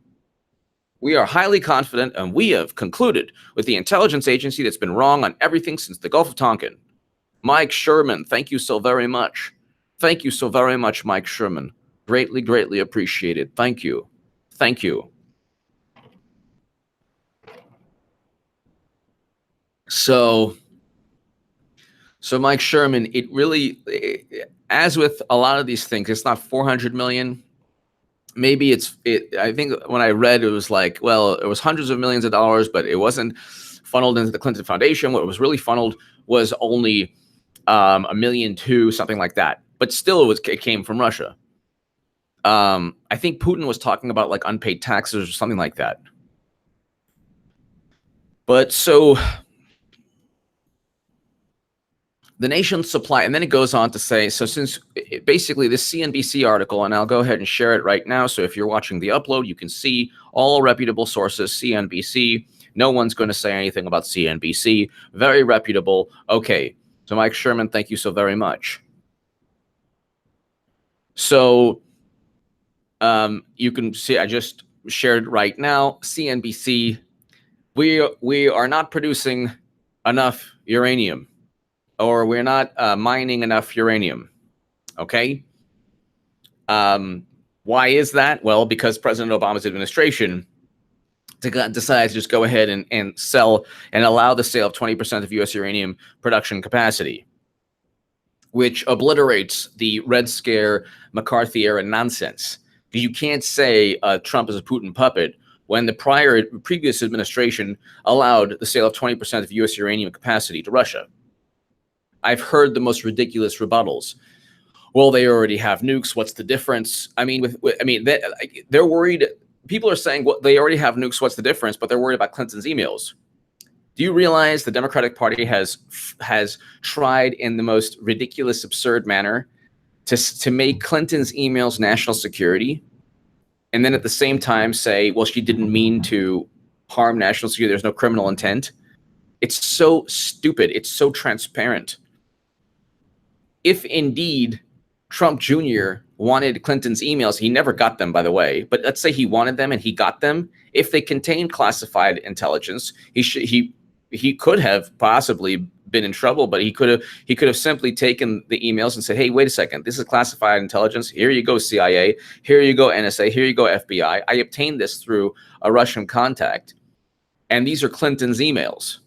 We are highly confident, and we have concluded with the intelligence agency that's been wrong on everything since the Gulf of Tonkin. Mike Sherman, thank you so very much. Thank you so very much, Mike Sherman. Greatly, greatly appreciated. Thank you. Thank you. So So Mike Sherman, it really, as with a lot of these things, it's not 400 million. Maybe I think when I read, it was like, well, it was hundreds of millions of dollars, but it wasn't funneled into the Clinton Foundation. What was really funneled was only $1.2 million, something like that. But still, it came from Russia. I think Putin was talking about like unpaid taxes or something like that. But so the nation's supply, and then it goes on to say, so since basically this CNBC article, and I'll go ahead and share it right now. So if you're watching the upload, you can see all reputable sources, CNBC. No one's going to say anything about CNBC. Very reputable. Okay. So Mike Sherman, thank you so very much. So you can see, I just shared it right now. CNBC, we are not producing enough uranium, or we're not mining enough uranium. Okay. Why is that? Well, because President Obama's administration decides to just go ahead and sell and allow the sale of 20% of U.S. uranium production capacity, which obliterates the Red Scare, McCarthy era nonsense. You can't say Trump is a Putin puppet when the previous administration allowed the sale of 20% of U.S. uranium capacity to Russia. I've heard the most ridiculous rebuttals. Well, they already have nukes. What's the difference? I mean, they're worried. People are saying, well, they already have nukes. What's the difference? But they're worried about Clinton's emails. Do you realize the Democratic Party has tried in the most ridiculous, absurd manner to make Clinton's emails national security, and then at the same time say, well, she didn't mean to harm national security. There's no criminal intent. It's so stupid. It's so transparent. If indeed Trump Jr. wanted Clinton's emails, he never got them, by the way, but let's say he wanted them and he got them. If they contained classified intelligence, he could have possibly been in trouble, but he could have simply taken the emails and said, hey, wait a second, this is classified intelligence. Here you go, CIA. Here you go, NSA. Here you go, FBI. I obtained this through a Russian contact, and these are Clinton's emails.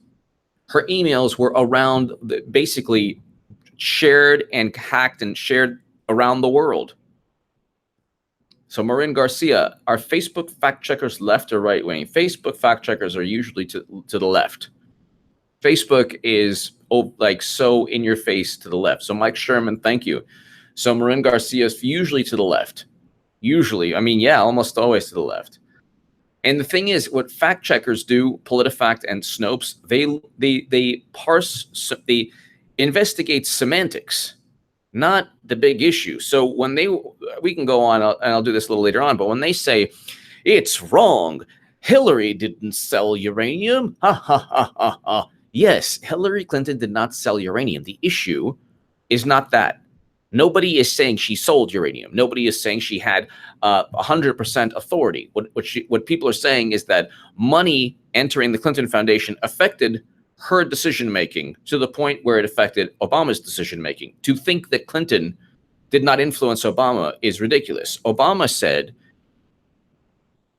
Her emails were around, basically shared and hacked and shared around the world. So Marin Garcia, are Facebook fact checkers left or right wing? Facebook fact checkers are usually to the left. Facebook is like so in your face to the left. So Mike Sherman, thank you. So Marin Garcia is usually to the left. Usually, I mean, yeah, almost always to the left. And the thing is, what fact checkers do, PolitiFact and Snopes, they parse, they investigate semantics, not the big issue. So when we can go on, and I'll do this a little later on, but when they say it's wrong, Hillary didn't sell uranium, ha ha ha ha ha. Yes, Hillary Clinton did not sell uranium. The issue is not that. Nobody is saying she sold uranium. Nobody is saying she had 100% authority. What people are saying is that money entering the Clinton Foundation affected her decision-making to the point where it affected Obama's decision-making. To think that Clinton did not influence Obama is ridiculous. Obama said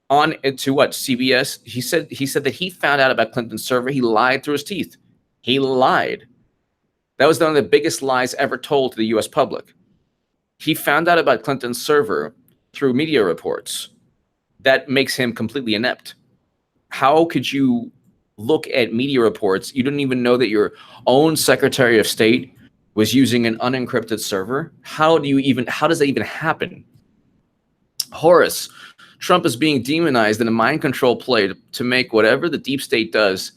on to what, CBS, he said that he found out about Clinton's server. He lied through his teeth. He lied. That was one of the biggest lies ever told to the U.S. public. He found out about Clinton's server through media reports. That makes him completely inept. How could you look at media reports? You didn't even know that your own Secretary of State was using an unencrypted server. How does that even happen? Horace, Trump is being demonized in a mind control play to make whatever the deep state does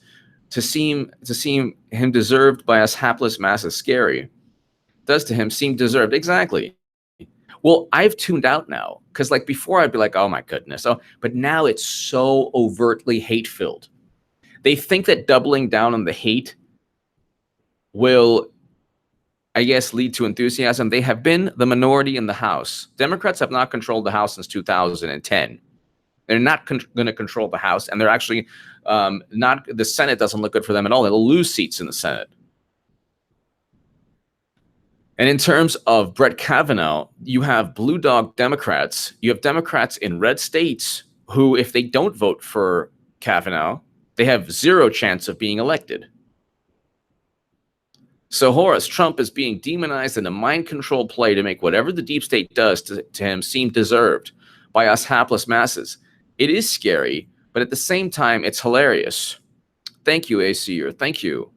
to seem him deserved by us hapless masses scary. Does to him seem deserved. Exactly. Well, I've tuned out now, because like before I'd be like, oh my goodness. Oh, but now it's so overtly hate-filled. They think that doubling down on the hate will, I guess, lead to enthusiasm. They have been the minority in the House. Democrats have not controlled the House since 2010. They're not going to control the House, and they're actually not. The Senate doesn't look good for them at all. They'll lose seats in the Senate. And in terms of Brett Kavanaugh, you have blue dog Democrats. You have Democrats in red states who, if they don't vote for Kavanaugh, they have zero chance of being elected. So Horace, Trump is being demonized in a mind control play to make whatever the deep state does to him seem deserved by us hapless masses. It is scary, but at the same time, it's hilarious. Thank you, ACer. Thank you.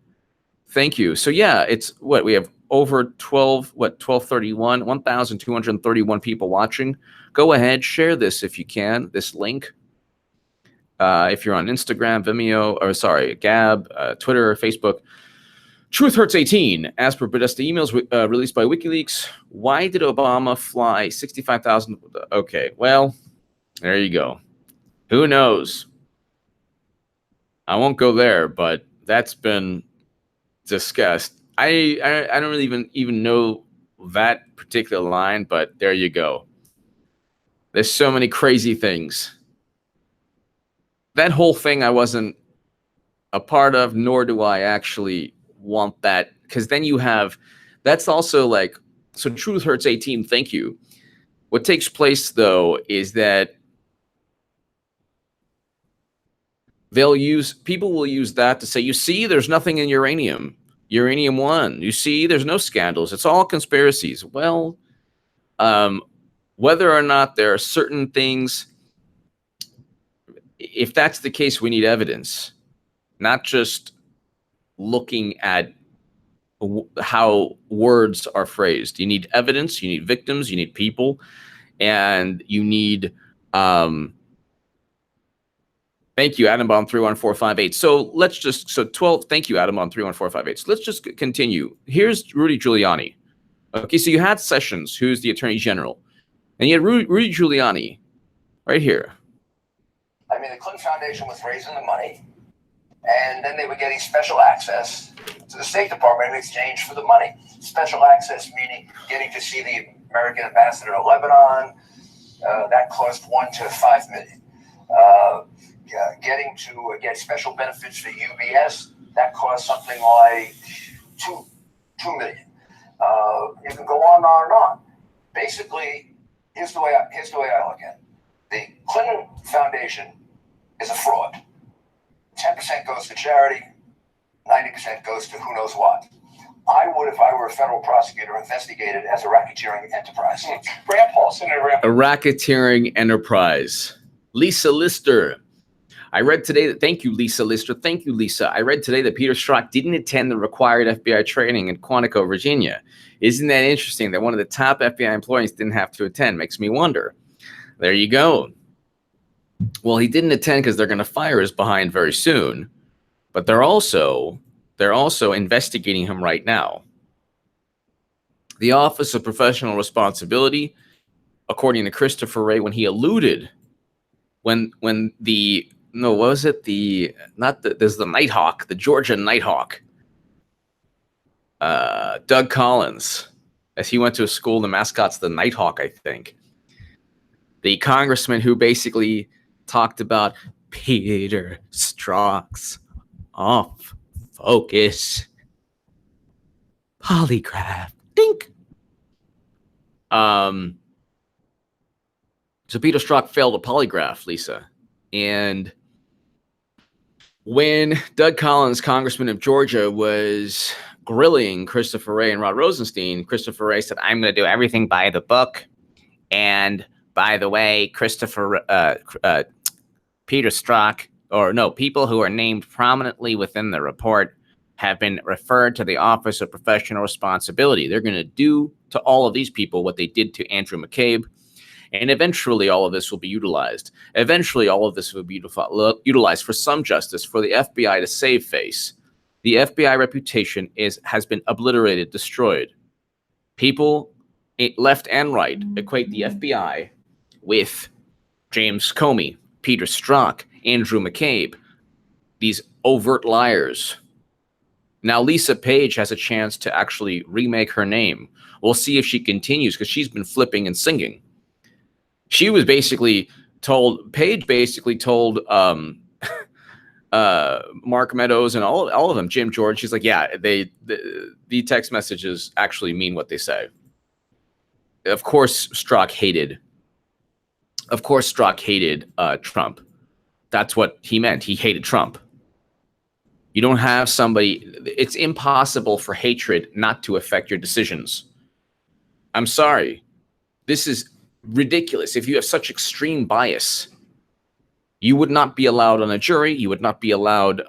Thank you. So yeah, it's what we have over 1231, 1,231 people watching. Go ahead, share this if you can, this link. If you're on Instagram, Vimeo, or sorry, Gab, Twitter, Facebook. Truth Hurts 18, as per Podesta emails released by WikiLeaks. Why did Obama fly 65,000? Okay, well, there you go. Who knows? I won't go there, but that's been discussed. I don't really even know that particular line, but there you go. There's so many crazy things. That whole thing I wasn't a part of, nor do I actually want that, because then you have, that's also like, so Truth Hurts 18, thank you. What takes place though is that people will use that to say, you see, there's nothing in uranium 1. You see, there's no scandals. It's all conspiracies. Well, whether or not there are certain things, if that's the case, we need evidence, not just looking at how words are phrased. You need evidence, you need victims, you need people, and you need thank you, Adam Bomb 31458. So let's just 12. Thank you, Adam Bomb 31458. So let's just continue. Here's Rudy Giuliani. Okay, so you had Sessions, who's the Attorney General, and you had Rudy Giuliani right here. I mean, the Clinton Foundation was raising the money, and then they were getting special access to the State Department in exchange for the money. Special access meaning getting to see the American ambassador to Lebanon. That cost $1 to $5 million. Getting to get special benefits for UBS, that cost something like $2 million. You can go on and on and on. Basically, here's the way I look at it. The Clinton Foundation is a fraud. 10% goes to charity, 90% goes to who knows what. I would, if I were a federal prosecutor, investigate it as a racketeering enterprise. Graham Paulson and a racketeering enterprise. Lisa Lister. I read today that, thank you, Lisa Lister. Thank you, Lisa. I read today that Peter Strzok didn't attend the required FBI training in Quantico, Virginia. Isn't that interesting that one of the top FBI employees didn't have to attend? Makes me wonder. There you go. Well, he didn't attend because they're going to fire his behind very soon, but they're also investigating him right now. The Office of Professional Responsibility, according to Christopher Wray, when he alluded, there's the Nighthawk, the Georgia Nighthawk, Doug Collins, as he went to a school, the mascot's the Nighthawk, I think. The congressman who basically talked about Peter Strzok's off focus polygraph. Dink. So Peter Strzok failed a polygraph, Lisa. And when Doug Collins, congressman of Georgia, was grilling Christopher Wray and Rod Rosenstein, Christopher Wray said, I'm going to do everything by the book. And by the way, Peter Strzok, people who are named prominently within the report have been referred to the Office of Professional Responsibility. They're going to do to all of these people what they did to Andrew McCabe. And eventually all of this will be utilized. Eventually all of this will be utilized for some justice for the FBI to save face. The FBI reputation has been obliterated, destroyed. People left and right equate the FBI with James Comey, Peter Strzok, Andrew McCabe, these overt liars. Now Lisa Page has a chance to actually remake her name. We'll see if she continues, because she's been flipping and singing. She was basically told, Page basically told Mark Meadows and all of them, Jim George, she's like, yeah, the text messages actually mean what they say. Of course, Strzok hated Trump. That's what he meant. He hated Trump. You don't have somebody. It's impossible for hatred not to affect your decisions. I'm sorry. This is ridiculous. If you have such extreme bias, you would not be allowed on a jury. You would not be allowed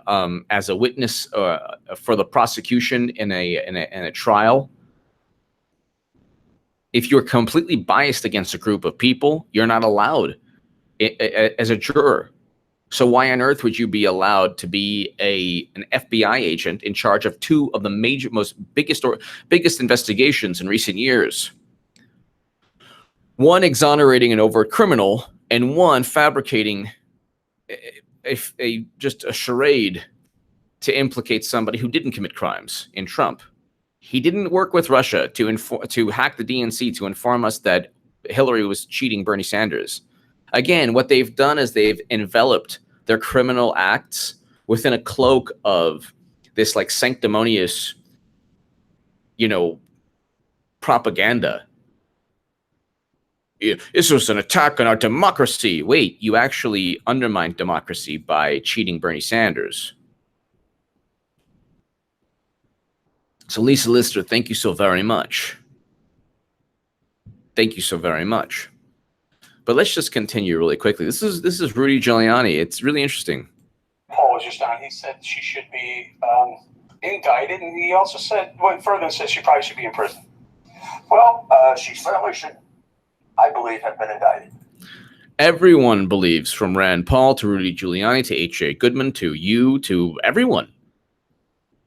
as a witness for the prosecution in a trial. If you're completely biased against a group of people, you're not allowed as a juror. So why on earth would you be allowed to be an FBI agent in charge of two of the biggest investigations in recent years? One exonerating an overt criminal, and one fabricating just a charade to implicate somebody who didn't commit crimes in Trump. He didn't work with Russia to hack the DNC to inform us that Hillary was cheating Bernie Sanders. Again, what they've done is they've enveloped their criminal acts within a cloak of this like sanctimonious, propaganda. This was an attack on our democracy. Wait, you actually undermined democracy by cheating Bernie Sanders. So Lisa Lister, thank you so very much. Thank you so very much. But let's just continue really quickly. This is Rudy Giuliani. It's really interesting. Paul was just on. He said she should be indicted, and he also went further and said she probably should be in prison. Well, she certainly should, I believe, have been indicted. Everyone believes, from Rand Paul to Rudy Giuliani to H.J. Goodman to you to everyone,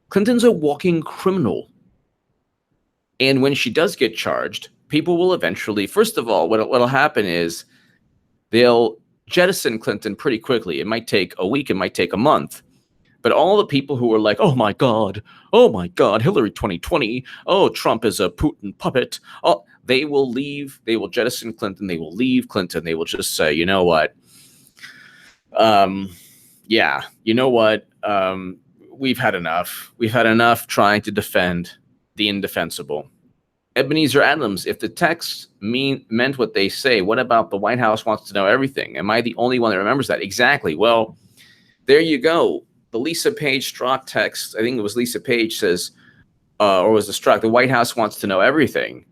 Clinton's a walking criminal. And when she does get charged, people will eventually, first of all, what'll happen is they'll jettison Clinton pretty quickly. It might take a week, it might take a month. But all the people who are like, oh my God, Hillary 2020, oh, Trump is a Putin puppet, oh, they will leave, they will jettison Clinton, they will leave Clinton, they will just say, you know what, we've had enough. We've had enough trying to defend the indefensible. Ebenezer Adams, if the text meant what they say, what about the White House wants to know everything? Am I the only one that remembers that? Exactly. Well, there you go. The Lisa Page Strzok text, I think it was Lisa Page says, or was it Strzok, the White House wants to know everything.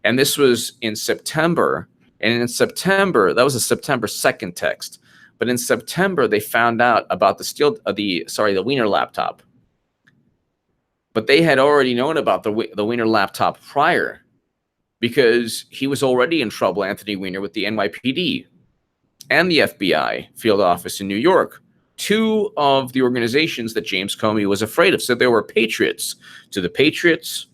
And this was in September. And in September, that was a September 2nd text. But in September, they found out about the Wiener laptop. But they had already known about the Wiener laptop prior, because he was already in trouble, Anthony Weiner, with the NYPD and the FBI field office in New York, two of the organizations that James Comey was afraid of. So there were patriots. To the patriots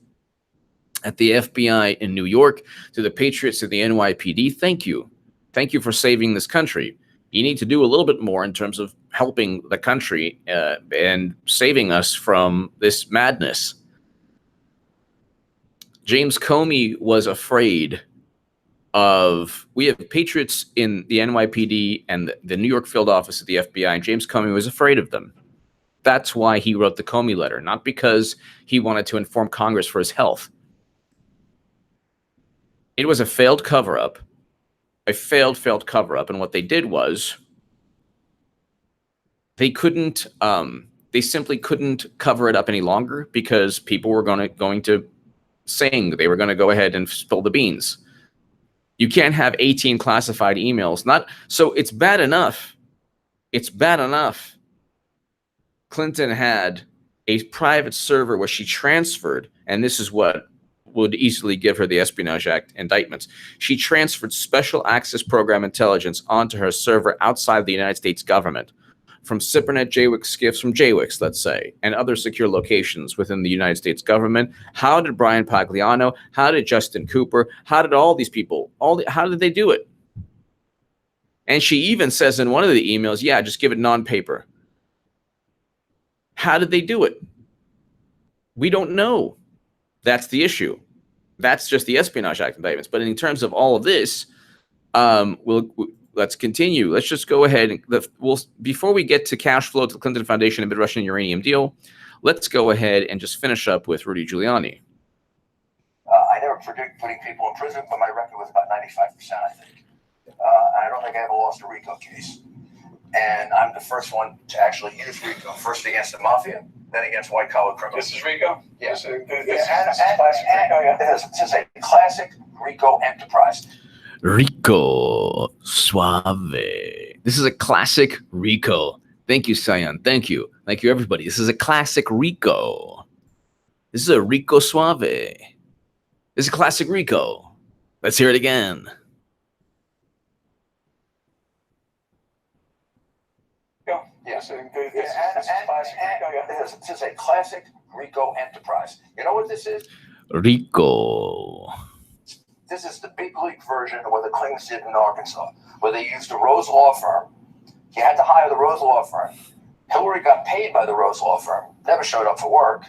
at the FBI in New York, to the patriots at the NYPD, thank you. Thank you for saving this country. You need to do a little bit more in terms of helping the country and saving us from this madness. James Comey was afraid of, we have patriots in the NYPD and the New York field office of the FBI, and James Comey was afraid of them. That's why he wrote the Comey letter, not because he wanted to inform Congress for his health. It was a failed cover-up. A failed cover-up, and what they did was they simply couldn't cover it up any longer, because people were going to sing. They were going to go ahead and spill the beans. You can't have 18 classified emails. So it's bad enough. It's bad enough. Clinton had a private server where she transferred, and this is what would easily give her the Espionage Act indictments. She transferred special access program intelligence onto her server outside the United States government, from SIPRNet JWICS skiffs from JWICS, let's say, and other secure locations within the United States government. How did Brian Pagliano, how did Justin Cooper, how did all these people, how did they do it? And she even says in one of the emails, yeah, just give it non-paper. How did they do it? We don't know. That's the issue. That's just the Espionage Act indictments. But in terms of all of this, let's continue. Let's just go ahead and before we get to cash flow to the Clinton Foundation and Mid-Russian uranium deal, let's go ahead and just finish up with Rudy Giuliani. I never predict putting people in prison, but my record was about 95%, I think. I don't think I ever lost a RICO case. and I'm the first one to actually use RICO. First against the mafia, then against white-collar criminals. This is RICO? Yeah. This is classic RICO, yeah. This is a classic RICO enterprise. Rico Suave. This is a classic Rico. Thank you, Cyan. Thank you. Thank you, everybody. This is a classic Rico. This is a Rico Suave. This is a classic Rico. Let's hear it again. Yes, this is a classic RICO enterprise. You know what this is? Rico. This is the big league version of what the Clintons did in Arkansas, where they used the Rose Law Firm. You had to hire the Rose Law Firm. Hillary got paid by the Rose Law Firm, never showed up for work.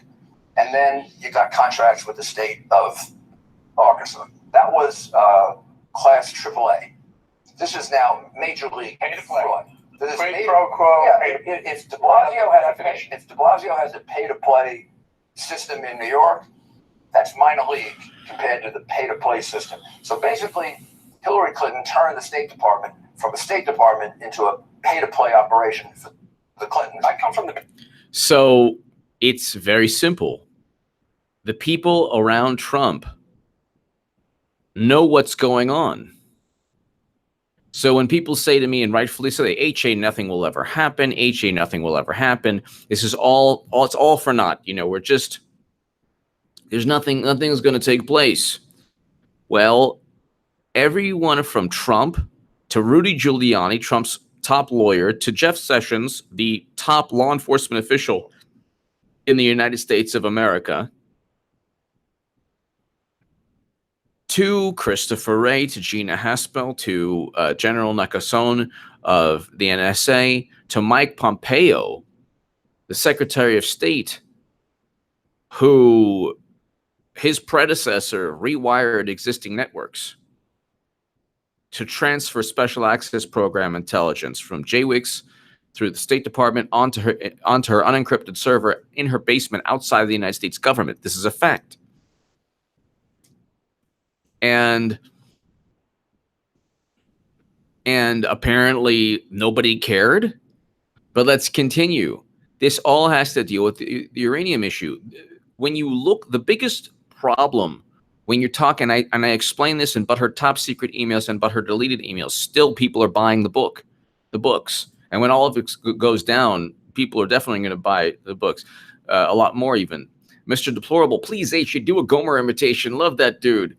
And then you got contracts with the state of Arkansas. That was class AAA. This is now major league fraud. This is Quid pro quo. Yeah, if De Blasio has a pay-to-play system in New York, that's minor league compared to the pay-to-play system. So basically, Hillary Clinton turned the State Department from a State Department into a pay-to-play operation for the Clintons. I come from the... So it's very simple. The people around Trump know what's going on. So when people say to me, and rightfully so, HA, nothing will ever happen. HA, nothing will ever happen. This is it's all for naught. You know, we're just, nothing's going to take place. Well, everyone from Trump to Rudy Giuliani, Trump's top lawyer, to Jeff Sessions, the top law enforcement official in the United States of America, to Christopher Wray, to Gina Haspel, to General Nakasone of the NSA, to Mike Pompeo, the Secretary of State, who his predecessor rewired existing networks to transfer special access program intelligence from JWICS through the State Department onto her unencrypted server in her basement outside of the United States government. This is a fact. And apparently nobody cared. But let's continue. This all has to deal with the uranium issue. When you look, the biggest problem when you're talking, I explain this in Butthurt top secret emails and Butthurt deleted emails, still people are buying the books. And when all of it goes down, people are definitely going to buy the books, a lot more even. Mr. Deplorable, please, H, you do a Gomer imitation. Love that dude.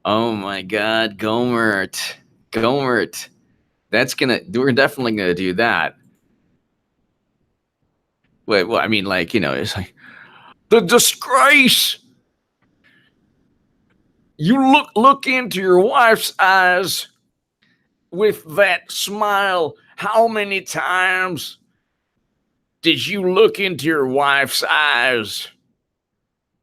Oh my God, GOHMERT. We're definitely gonna do that. Wait, well, I mean, like, you know, it's like the disgrace. You look into your wife's eyes with that smile. How many times did you look into your wife's eyes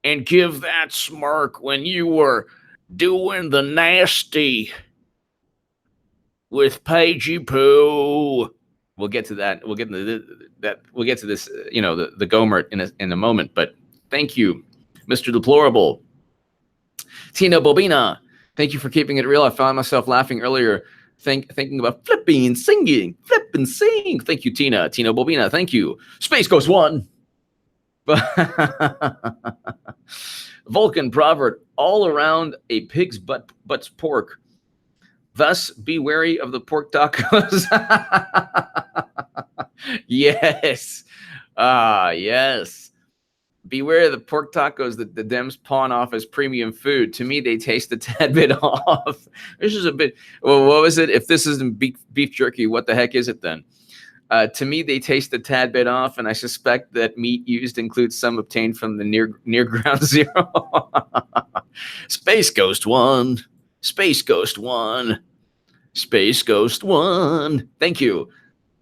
and give that smirk when you were doing the nasty with Pagey Poo? We'll get to that. We'll get to that. We'll get to this. You know, the GOHMERT in a moment. But thank you, Mr. Deplorable. Tina Bobina, thank you for keeping it real. I found myself laughing earlier, thinking about flipping, singing, flip and sing. Thank you, Tina. Tina Bobina, thank you. Space Ghost 1. Vulcan proverb, all around a pig's butt's pork. Thus, be wary of the pork tacos. Yes. Yes. Beware of the pork tacos that the Dems pawn off as premium food. To me, they taste a tad bit off. This is a bit, well, what was it? If this isn't beef jerky, what the heck is it then? To me, they taste a tad bit off, and I suspect that meat used includes some obtained from the near ground zero. Space Ghost 1. Space Ghost 1. Space Ghost 1. Thank you.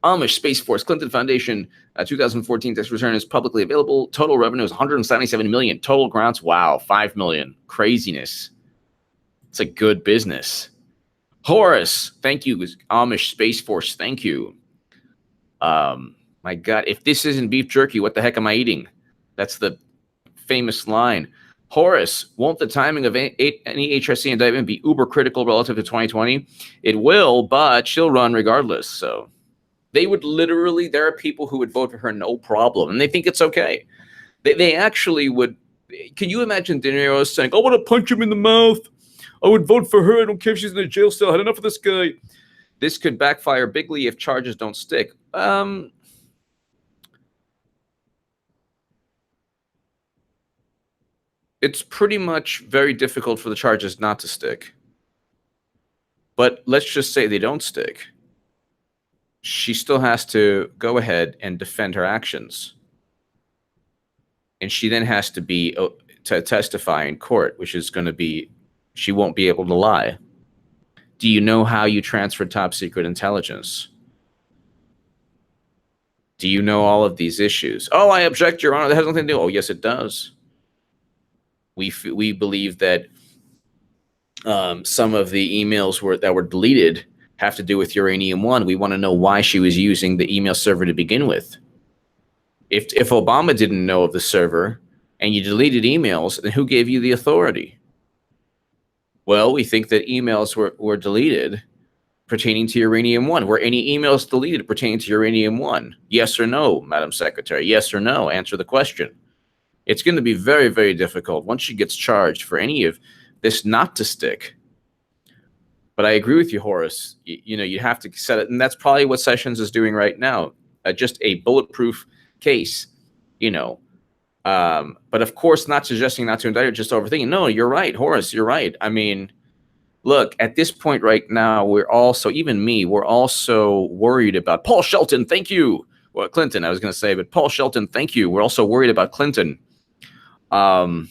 Amish Space Force Clinton Foundation 2014 tax return is publicly available. Total revenue is 177 million. Total grants, wow, 5 million. Craziness. It's a good business. Horace, thank you. Amish Space Force, thank you. My God, if this isn't beef jerky, what the heck am I eating? That's the famous line. Horace, won't the timing of any HRC indictment be uber critical relative to 2020? It will, but she'll run regardless. So They would literally, there are people who would vote for her no problem, and they think it's okay. They actually would. Can you imagine De Niro saying, I want to punch him in the mouth. I would vote for her. I don't care if she's in a jail cell. I had enough of this guy. This could backfire bigly if charges don't stick. It's pretty much very difficult for the charges not to stick. But let's just say they don't stick. She still has to go ahead and defend her actions. And she then has to be to testify in court, which is going to be, she won't be able to lie. Do you know how you transfer top secret intelligence? Do you know all of these issues? Oh, I object, Your Honor. That has nothing to do. Oh, yes, it does. We believe that some of the emails that were deleted have to do with Uranium 1. We want to know why she was using the email server to begin with. If Obama didn't know of the server and you deleted emails, then who gave you the authority? Well, we think that emails were deleted pertaining to Uranium 1. Were any emails deleted pertaining to Uranium 1? Yes or no, Madam Secretary? Yes or no? Answer the question. It's going to be very, very difficult once she gets charged for any of this not to stick. But I agree with you, Horace. You know, you have to set it, and that's probably what Sessions is doing right now. Just a bulletproof case, you know. But of course, not suggesting not to indict her, just overthinking. No, you're right, Horace, you're right. I mean, look, at this point right now, we're also, even me, we're also worried about Paul Shelton, thank you. Well, Clinton, I was going to say, but Paul Shelton, thank you. We're also worried about Clinton. We're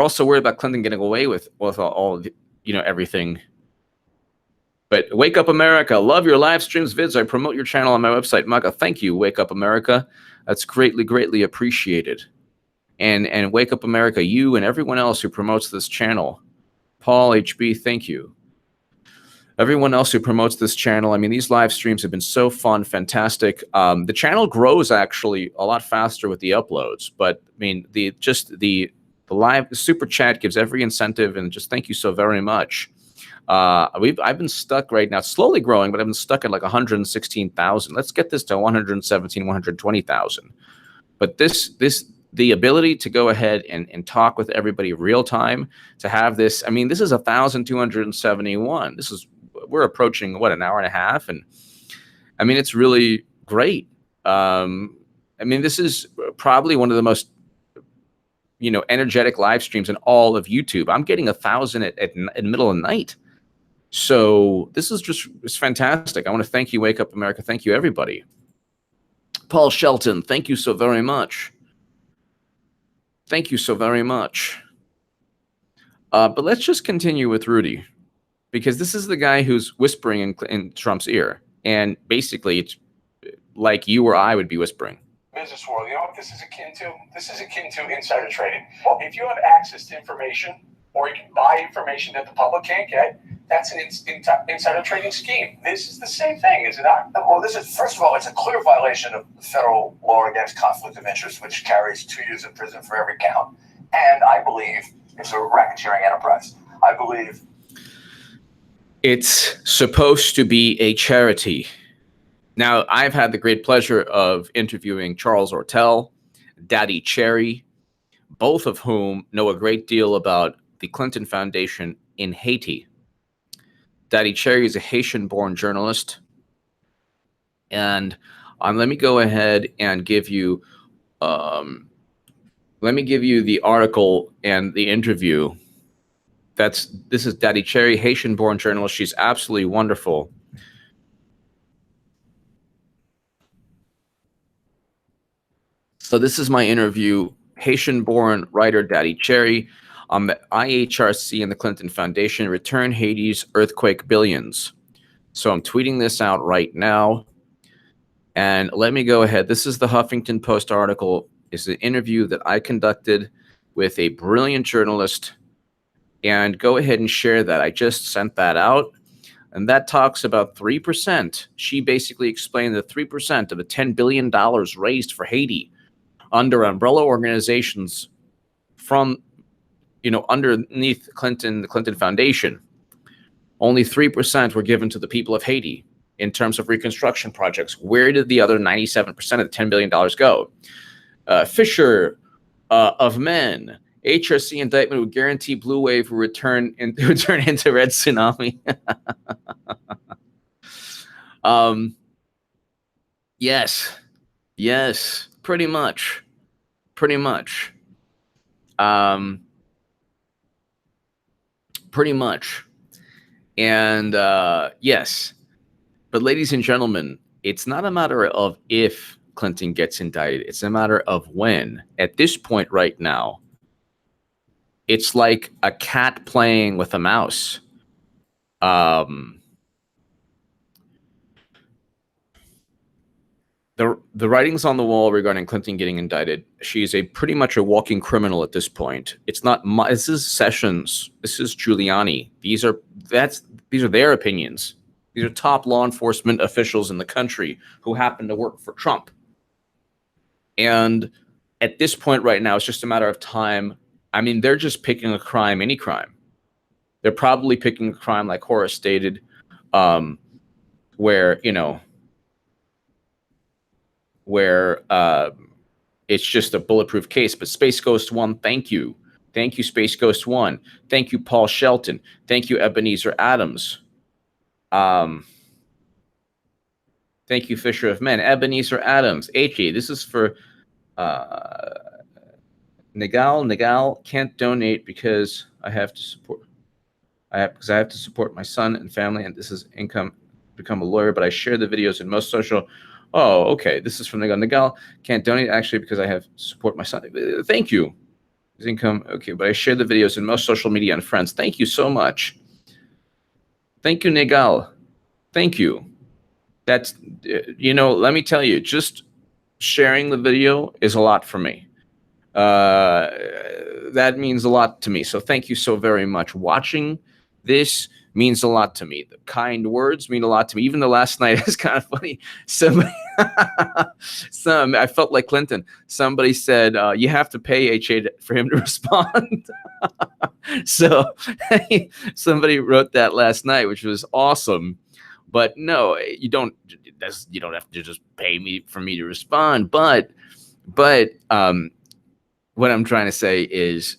also worried about Clinton getting away with all the, you know, everything. But Wake Up America, love your live streams, vids. I promote your channel on my website, MAGA. Thank you, Wake Up America. That's greatly, greatly appreciated. And Wake Up America, you and everyone else who promotes this channel. Paul HB, thank you. Everyone else who promotes this channel. I mean, these live streams have been so fun, fantastic. The channel grows actually a lot faster with the uploads, but I mean, the live super chat gives every incentive, and just thank you so very much. I've been stuck right now, slowly growing, but I've been stuck at like 116,000. Let's get this to 117, 120,000. But the ability to go ahead and talk with everybody real time, to have this, I mean, this is 1,271. We're approaching what, an hour and a half, and I mean, it's really great. I mean, this is probably one of the most, you know, energetic live streams in all of YouTube. I'm getting 1,000 at the middle of the night. So this is it's fantastic. I want to thank you, Wake Up America. Thank you, everybody. Paul Shelton, thank you so very much. Thank you so very much. But let's just continue with Rudy, because this is the guy who's whispering in Trump's ear. And basically, it's like you or I would be whispering. Business world, you know what this is akin to? This is akin to insider trading. If you have access to information, or you can buy information that the public can't get, that's an insider trading scheme. This is the same thing, is it not? Well, first of all, it's a clear violation of federal law against conflict of interest, which carries 2 years in prison for every count. And I believe it's a racketeering enterprise. I believe it's supposed to be a charity. Now, I've had the great pleasure of interviewing Charles Ortel, Daddy Cherry, both of whom know a great deal about the Clinton Foundation in Haiti. Daddy Cherry is a Haitian-born journalist. And let me go ahead and give you, the article and the interview. This is Daddy Cherry, Haitian-born journalist. She's absolutely wonderful. So this is my interview, Haitian-born writer Daddy Cherry, on the IHRC and the Clinton Foundation, return Haiti's earthquake billions. So I'm tweeting this out right now. And let me go ahead. This is the Huffington Post article. It's an interview that I conducted with a brilliant journalist. And go ahead and share that. I just sent that out. And that talks about 3%. She basically explained that 3% of the $10 billion raised for Haiti under umbrella organizations from, you know, underneath the Clinton Foundation, only 3% were given to the people of Haiti. in terms of reconstruction projects. Where did the other 97% of the $10 billion go? Fisher of Men, HRC indictment would guarantee Blue Wave will turn into Red Tsunami. Yes, pretty much. Pretty much. And yes. But ladies and gentlemen, it's not a matter of if Clinton gets indicted. It's a matter of when. At this point right now, it's like a cat playing with a mouse. The writings on the wall regarding Clinton getting indicted, she is pretty much a walking criminal at this point. It's not this is Sessions, this is Giuliani. These are their opinions. These are top law enforcement officials in the country who happen to work for Trump. And at this point right now, it's just a matter of time. I mean, they're just picking a crime, any crime. They're probably picking a crime like Horace stated, where, you know, where it's just a bulletproof case. But Space Ghost 1, thank you. Thank you, Space Ghost 1. Thank you, Paul Shelton. Thank you, Ebenezer Adams. Thank you, Fisher of Men. Ebenezer Adams. HE, this is for Nagal can't donate because I have to support my son and family, and this is income become a lawyer, but I share the videos in most social. Oh, okay. This is from Nagal can't donate actually because I have to support my son. Thank you. His income, okay, but I share the videos in most social media and friends. Thank you so much. Thank you, Nagal. Thank you. That's, you know, let me tell you, just sharing the video is a lot for me. That means a lot to me. So thank you so very much. Watching this means a lot to me. The kind words mean a lot to me. Even though last night is kind of funny. Somebody, I felt like Clinton. Somebody said, you have to pay HA for him to respond. So somebody wrote that last night, which was awesome. But no, you don't have to just pay me for me to respond. But what I'm trying to say is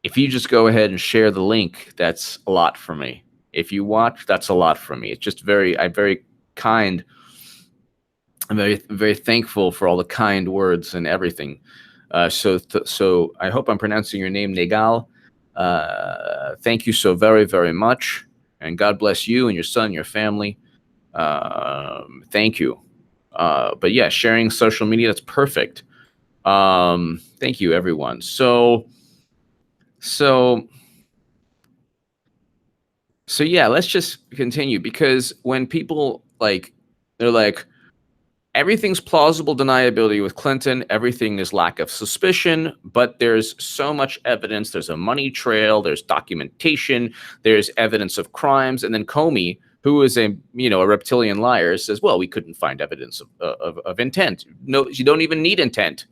if you just go ahead and share the link, that's a lot for me. If you watch, that's a lot for me. It's just I'm very kind. I'm very thankful for all the kind words and everything. So I hope I'm pronouncing your name, Nagal. Thank you so very, very much. And God bless you and your son, and your family. Thank you. But yeah, sharing social media, that's perfect. Thank you, everyone. So yeah, let's just continue, because when people they're like, everything's plausible deniability with Clinton, everything is lack of suspicion, but there's so much evidence. There's a money trail, there's documentation, there's evidence of crimes. And then Comey, who is a reptilian liar, says, well, we couldn't find evidence of intent. No, you don't even need intent.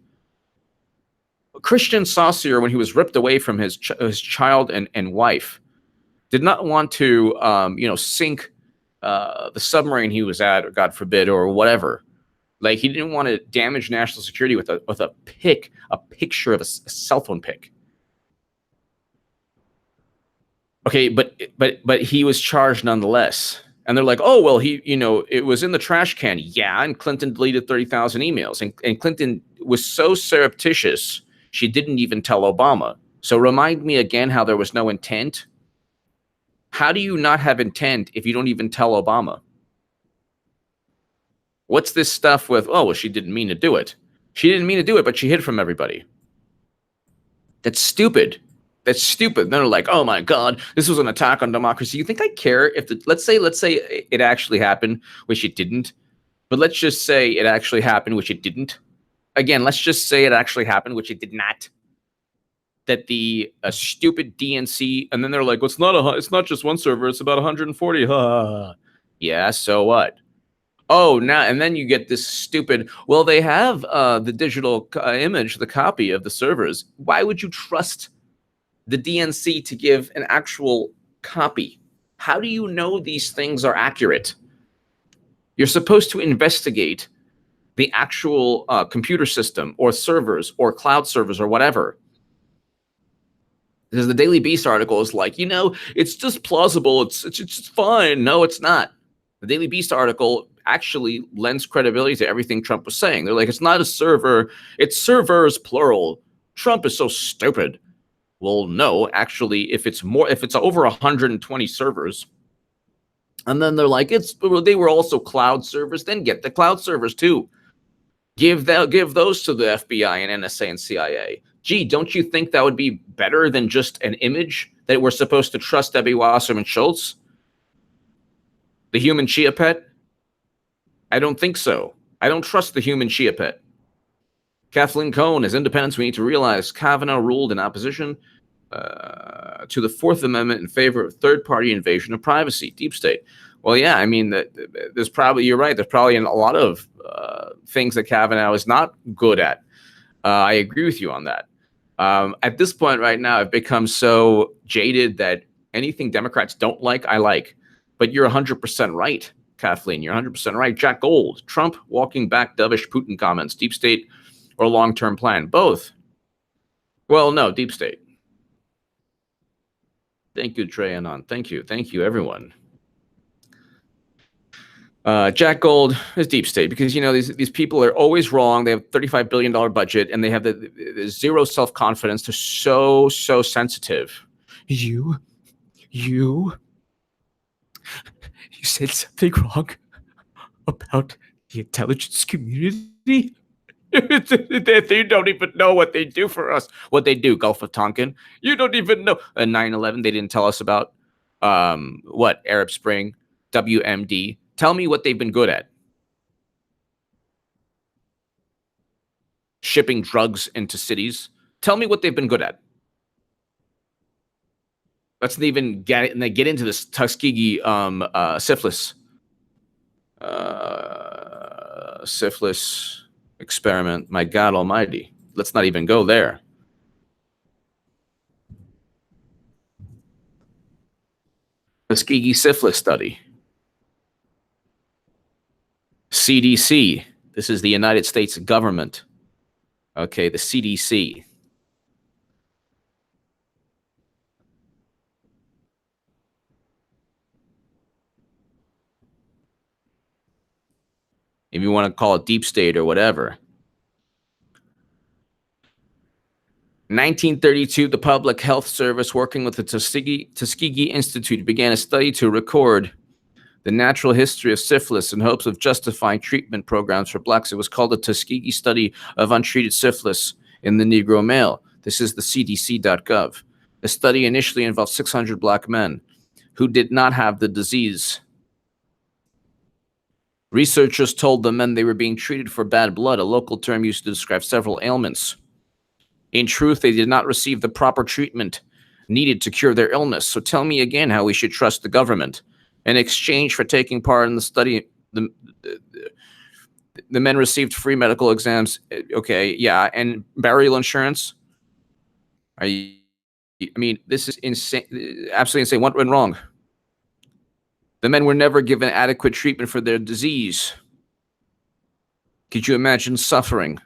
Christian Saucier, when he was ripped away from his child and wife, did not want to, sink the submarine he was at, or God forbid, or whatever. Like, he didn't want to damage national security with a picture of a cell phone pic. Okay, but he was charged nonetheless. And they're like, oh, well, it was in the trash can. Yeah, and Clinton deleted 30,000 emails. And Clinton was so surreptitious, she didn't even tell Obama. So remind me again how there was no intent. How do you not have intent if you don't even tell Obama? What's this stuff with, oh, well, she didn't mean to do it. She didn't mean to do it, but she hid from everybody. That's stupid. That's stupid. They're like, oh my God, this was an attack on democracy. You think I care if let's say it actually happened, which it didn't. But let's just say it actually happened, which it didn't. Again, let's just say it actually happened, which it did not. That the stupid DNC, and then they're like, well, it's not just one server, it's about 140. Yeah, so what? Oh, now, and then you get this stupid, well, they have the digital image, the copy of the servers. Why would you trust the DNC to give an actual copy. How do you know these things are accurate? You're supposed to investigate the actual computer system or servers or cloud servers or whatever. Because the Daily Beast article is like, it's just plausible. It's fine. No, it's not. The Daily Beast article actually lends credibility to everything Trump was saying. They're like, it's not a server. It's servers, plural. Trump is so stupid. Well, no, actually, if it's over 120 servers, and then they're like, they were also cloud servers, then get the cloud servers too. Give those to the FBI and NSA and CIA. Gee, don't you think that would be better than just an image that we're supposed to trust Debbie Wasserman Schultz? The human chia pet? I don't think so. I don't trust the human chia pet. Kathleen Cohn, as independents, we need to realize Kavanaugh ruled in opposition to the Fourth Amendment in favor of third-party invasion of privacy, deep state. Well, yeah, I mean, you're right. There's probably a lot of things that Kavanaugh is not good at. I agree with you on that. At this point right now, I've become so jaded that anything Democrats don't like, I like. But you're 100% right, Kathleen. You're 100% right. Jack Gold, Trump walking back dovish Putin comments, deep state or long-term plan? Both. Well, no, deep state. Thank you, Trey Anon. Thank you. Thank you, everyone. Jack Gold is deep state because, these people are always wrong. They have $35 billion budget and they have the zero self-confidence. They're so sensitive. You said something wrong about the intelligence community? They don't even know what they do for us. What they do, Gulf of Tonkin. You don't even know. 9/11, they didn't tell us about. What? Arab Spring, WMD. Tell me what they've been good at. Shipping drugs into cities. Tell me what they've been good at. Let's even get into this Tuskegee syphilis. Syphilis experiment. My God Almighty. Let's not even go there. Tuskegee syphilis study. CDC. This is the United States government. Okay, the CDC. If you want to call it deep state or whatever. 1932, the Public Health Service, working with the Tuskegee Institute, began a study to record the natural history of syphilis in hopes of justifying treatment programs for blacks. It was called the Tuskegee Study of Untreated Syphilis in the Negro Male. This is the cdc.gov. The study initially involved 600 black men who did not have the disease. Researchers told the men they were being treated for bad blood, a local term used to describe several ailments. In truth, they did not receive the proper treatment needed to cure their illness. So tell me again how we should trust the government. In exchange for taking part in the study, the men received free medical exams. Okay, yeah, and burial insurance. I mean, this is insane, absolutely insane. What went wrong? The men were never given adequate treatment for their disease. Could you imagine suffering?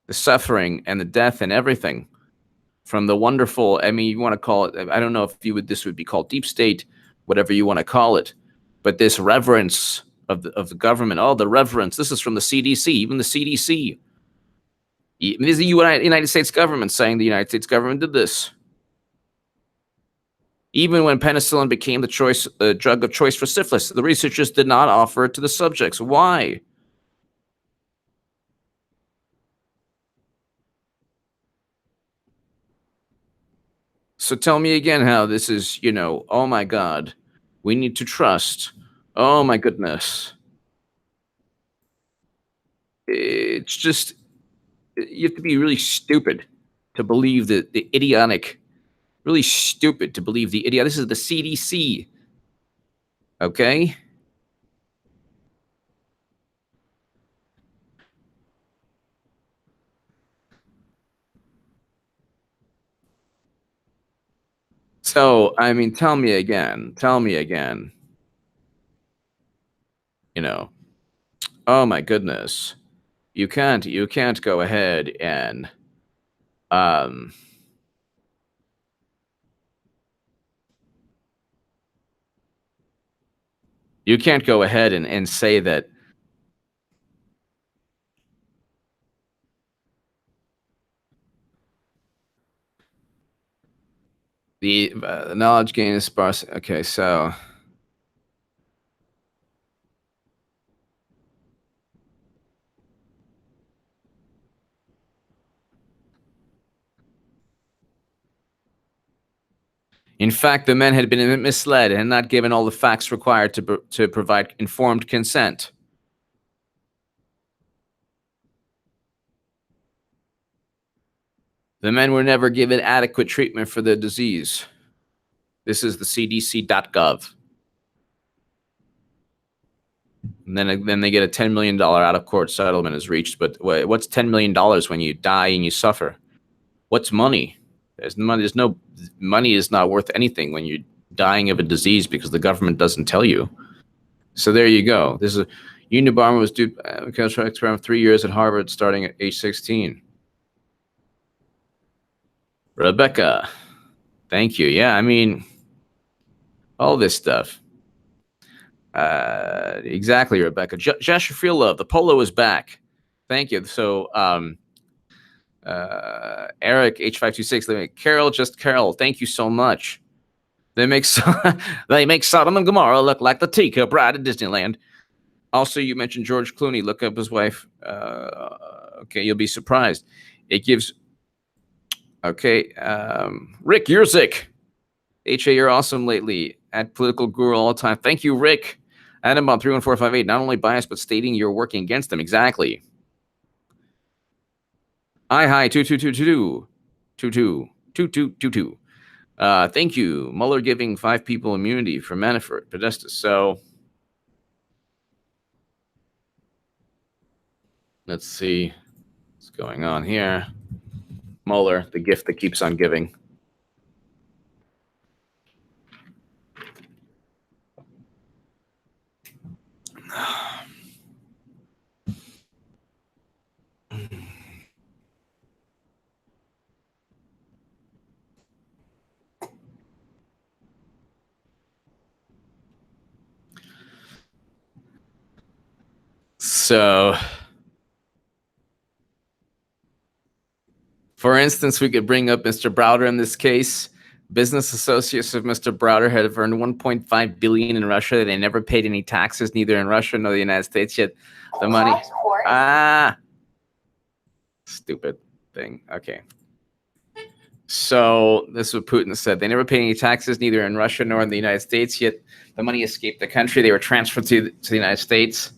The suffering and the death and everything from the wonderful, I mean, you want to call it, I don't know if this would be called deep state, whatever you want to call it, but this reverence of the government, the reverence, this is from the CDC, even the CDC. This is the United States government saying the United States government did this. Even when penicillin became the drug of choice for syphilis, the researchers did not offer it to the subjects. Why? So tell me again how this is, oh my God, we need to trust. Oh my goodness. It's just, you have to be really stupid to believe that the idiotic, really stupid to believe the idiot. This is the CDC. Okay? So, I mean, tell me again. You know, oh my goodness. You can't go ahead and you can't go ahead and say that the knowledge gain is sparse. Okay, so in fact, the men had been misled and not given all the facts required to provide informed consent. The men were never given adequate treatment for the disease. This is the CDC.gov. And then they get a $10 million out-of-court settlement is reached. But what's $10 million when you die and you suffer? What's money? There's no money is not worth anything when you're dying of a disease because the government doesn't tell you. So there you go. This is Unabomber was due experiment 3 years at Harvard starting at age 16. Rebecca, thank you. Yeah, I mean, all this stuff. Exactly, Rebecca. Joshua Freelove, the polo is back. Thank you. So, Eric H526, Carol, thank you so much. They make Sodom and Gomorrah look like the teacup ride at Disneyland. Also, you mentioned George Clooney. Look up his wife. Okay, you'll be surprised. It gives. Okay, Rick Yurzik. HA, you're awesome lately. At Political Guru all the time. Thank you, Rick. Adam on 31458. Not only biased, but stating you're working against them. Exactly. Hi, 2222. 2222. Thank you. Mueller giving 5 people immunity for Manafort, Podesta. So let's see what's going on here. Mueller, the gift that keeps on giving. So, for instance, we could bring up Mr. Browder in this case. Business associates of Mr. Browder had earned $1.5 billion in Russia. They never paid any taxes, neither in Russia nor the United States. Yet the money. Stupid thing. Okay. So this is what Putin said. They never paid any taxes, neither in Russia nor in the United States. Yet the money escaped the country. They were transferred to the United States.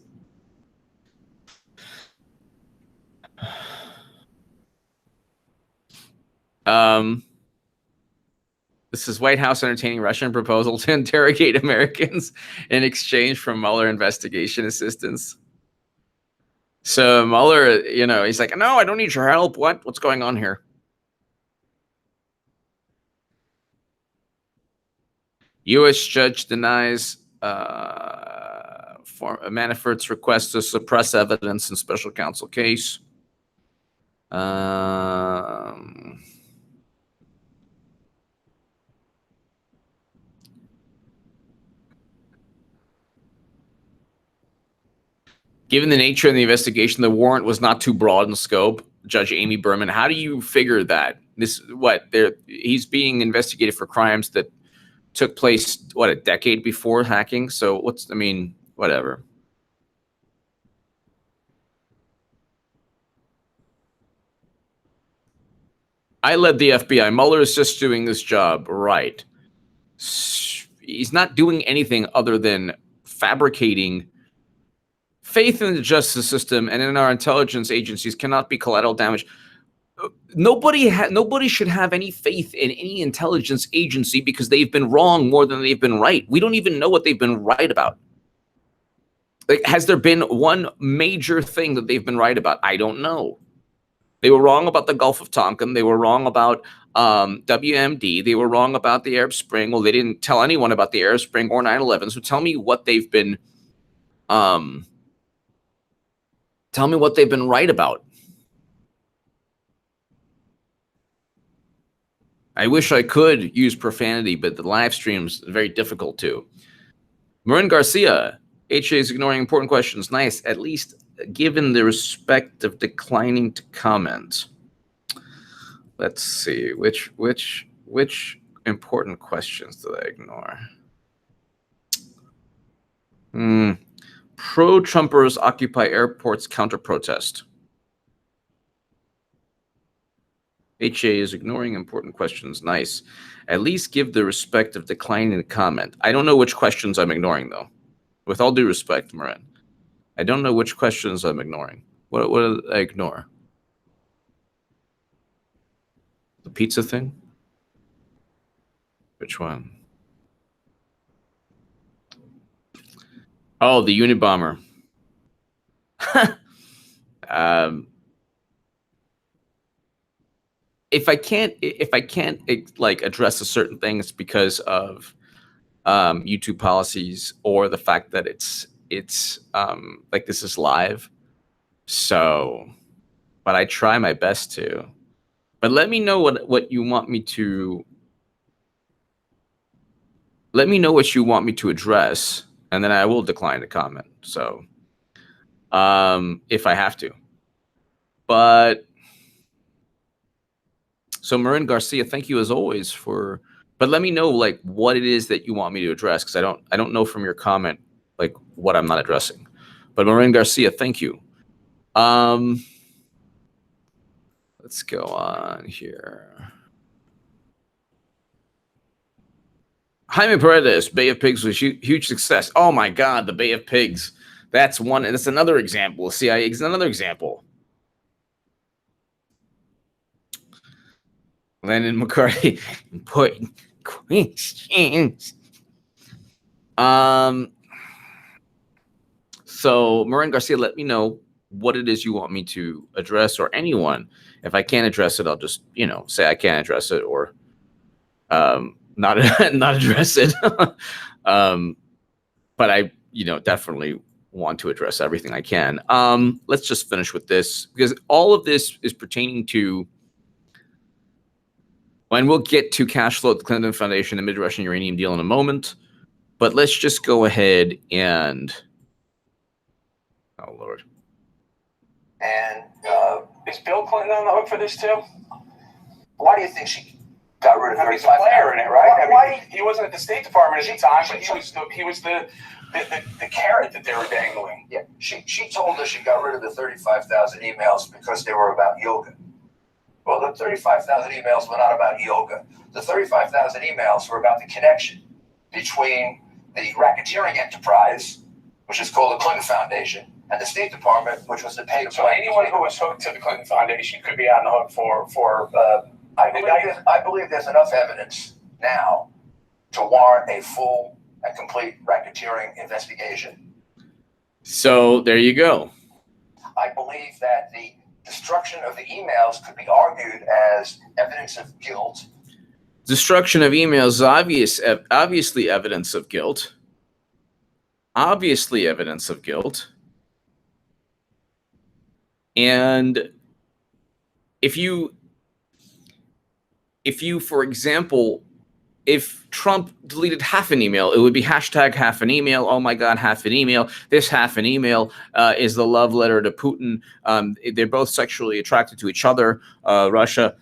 This is White House entertaining Russian proposal to interrogate Americans in exchange for Mueller investigation assistance. So Mueller, he's like, no, I don't need your help. What's going on here? U.S. judge denies Manafort's request to suppress evidence in special counsel case. Given the nature of the investigation, the warrant was not too broad in scope. Judge Amy Berman, how do you figure that? He's being investigated for crimes that took place, a decade before hacking? So whatever. I led the FBI. Mueller is just doing this job right. He's not doing anything other than fabricating. Faith in the justice system and in our intelligence agencies cannot be collateral damage. Nobody should have any faith in any intelligence agency because they've been wrong more than they've been right. We don't even know what they've been right about. Has there been one major thing that they've been right about? I don't know. They were wrong about the Gulf of Tonkin. They were wrong about WMD. They were wrong about the Arab Spring. Well, they didn't tell anyone about the Arab Spring or 9/11. So tell me what they've been right about. I wish I could use profanity, but the live stream's very difficult to. Marin Garcia, HA is ignoring important questions. Nice, at least given the respect of declining to comment. Let's see, which important questions did I ignore? Pro-Trumpers occupy airports counter-protest. HA is ignoring important questions. Nice. At least give the respect of declining to comment. I don't know which questions I'm ignoring, though. With all due respect, Marin. I don't know which questions I'm ignoring. What did I ignore? The pizza thing? Which one? Oh, the Unabomber. If I can't like address a certain thing, it's because of YouTube policies or the fact that it's like this is live. So, but I try my best to. But let me know what you want me to. Let me know what you want me to address, and then I will decline to comment. So, if I have to. But so Marin Garcia, thank you as always for. But let me know like what it is that you want me to address, because I don't know from your comment like what I'm not addressing. But Marin Garcia, thank you. Let's go on here. Jaime Paredes, Bay of Pigs was huge success. Oh my God, the Bay of Pigs. That's one. And that's another example. CIA is another example. Landon McCarthy, important questions. So Marin Garcia, let me know what it is you want me to address, or anyone. If I can't address it, I'll just, say I can't address it, or not address it. But I, definitely want to address everything I can. Let's just finish with this, because all of this is pertaining to, and we'll get to cash flow at the Clinton Foundation and Mid-Russian uranium deal in a moment. But let's just go ahead and, oh Lord. And is Bill Clinton on the hook for this too? Why do you think she got rid of He's a player in it, right? He wasn't at the State Department at the time, but he was the carrot that they were dangling. Yeah, she told us she got rid of the 35,000 emails because they were about yoga. Well, the 35,000 emails were not about yoga. The 35,000 emails were about the connection between the racketeering enterprise, which is called the Clinton Foundation, and the State Department, which was the pay to So anyone who was hooked to the Clinton Foundation could be on the hook for I believe there's enough evidence now to warrant a full and complete racketeering investigation. So there you go. I believe that the destruction of the emails could be argued as evidence of guilt. Destruction of emails is obviously evidence of guilt. Obviously evidence of guilt. And if you, for example, if Trump deleted half an email, it would be hashtag half an email. Oh my God, half an email. This half an email is the love letter to Putin. They're both sexually attracted to each other. Russia,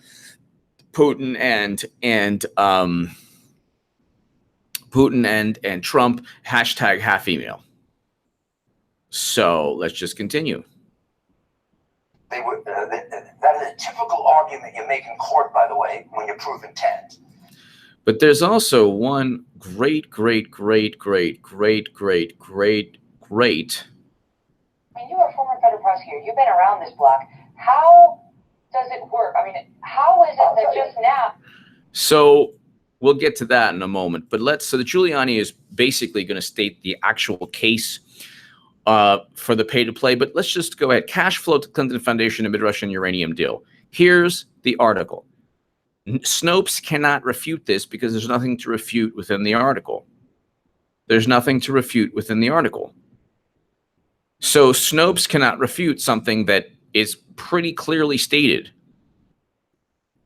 Putin, and Trump. Hashtag half email. So let's just continue. That is a typical argument you make in court, by the way, when you prove intent. But there's also one great. I mean, you're a former federal prosecutor. You've been around this block. How does it work? I mean, how is it that just now? So we'll get to that in a moment. But so the Giuliani is basically going to state the actual case for the pay-to-play, but let's just go ahead. Cash flow to Clinton Foundation amid Russian uranium deal. Here's the article. Snopes cannot refute this because there's nothing to refute within the article. There's nothing to refute within the article. So Snopes cannot refute something that is pretty clearly stated.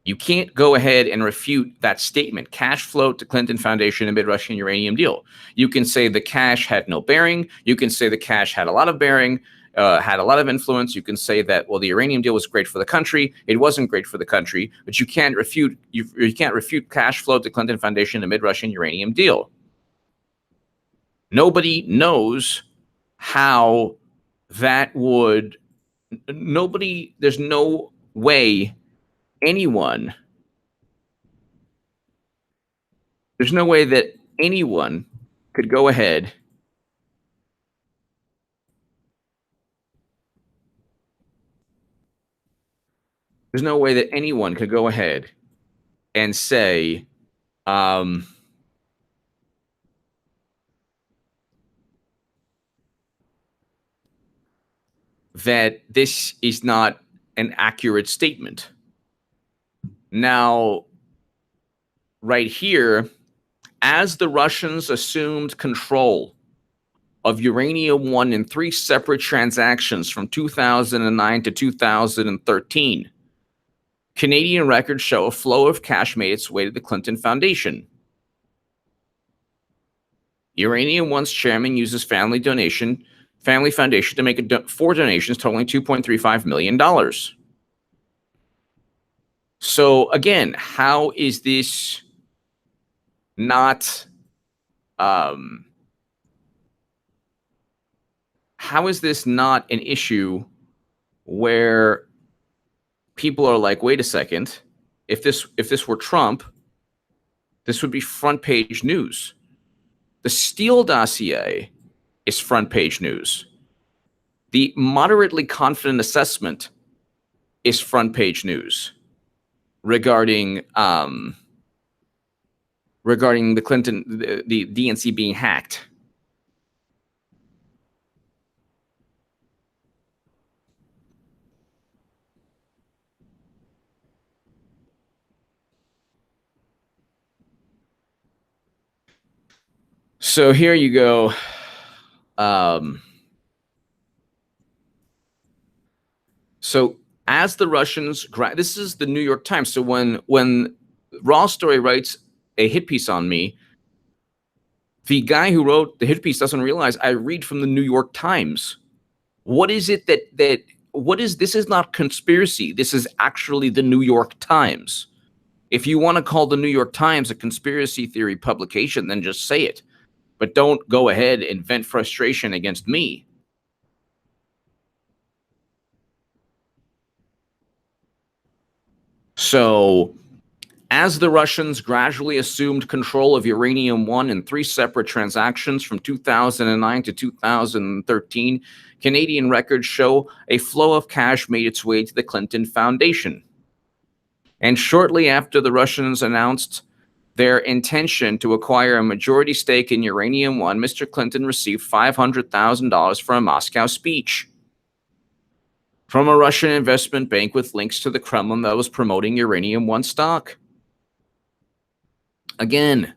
You can't go ahead and refute that statement. Cash flow to Clinton Foundation amid Russian uranium deal. You can say the cash had no bearing. You can say the cash had a lot of bearing, had a lot of influence. You can say that, well, the uranium deal was great for the country. It wasn't great for the country, but you can't refute cash flow to Clinton Foundation amid Russian uranium deal. Nobody knows how that would. There's no way. There's no way that anyone could go ahead and say that this is not an accurate statement. Now, right here, as the Russians assumed control of Uranium 1 in 3 separate transactions from 2009 to 2013, Canadian records show a flow of cash made its way to the Clinton Foundation. Uranium 1's chairman uses family foundation to make 4 donations totaling $2.35 million. So again, how is this not an issue where people are like, wait a second, if this were Trump, this would be front page news. The Steele dossier is front page news. The moderately confident assessment is front page news regarding the Clinton, the DNC being hacked. So here you go. So as the Russians, this is the New York Times. So when Raw Story writes a hit piece on me, the guy who wrote the hit piece doesn't realize I read from the New York Times. What is it this is not conspiracy. This is actually the New York Times. If you want to call the New York Times a conspiracy theory publication, then just say it. But don't go ahead and vent frustration against me. So, as the Russians gradually assumed control of Uranium 1 in 3 separate transactions from 2009 to 2013, Canadian records show a flow of cash made its way to the Clinton Foundation. And shortly after the Russians announced their intention to acquire a majority stake in Uranium 1, Mr. Clinton received $500,000 for a Moscow speech from a Russian investment bank with links to the Kremlin that was promoting Uranium 1 stock. Again,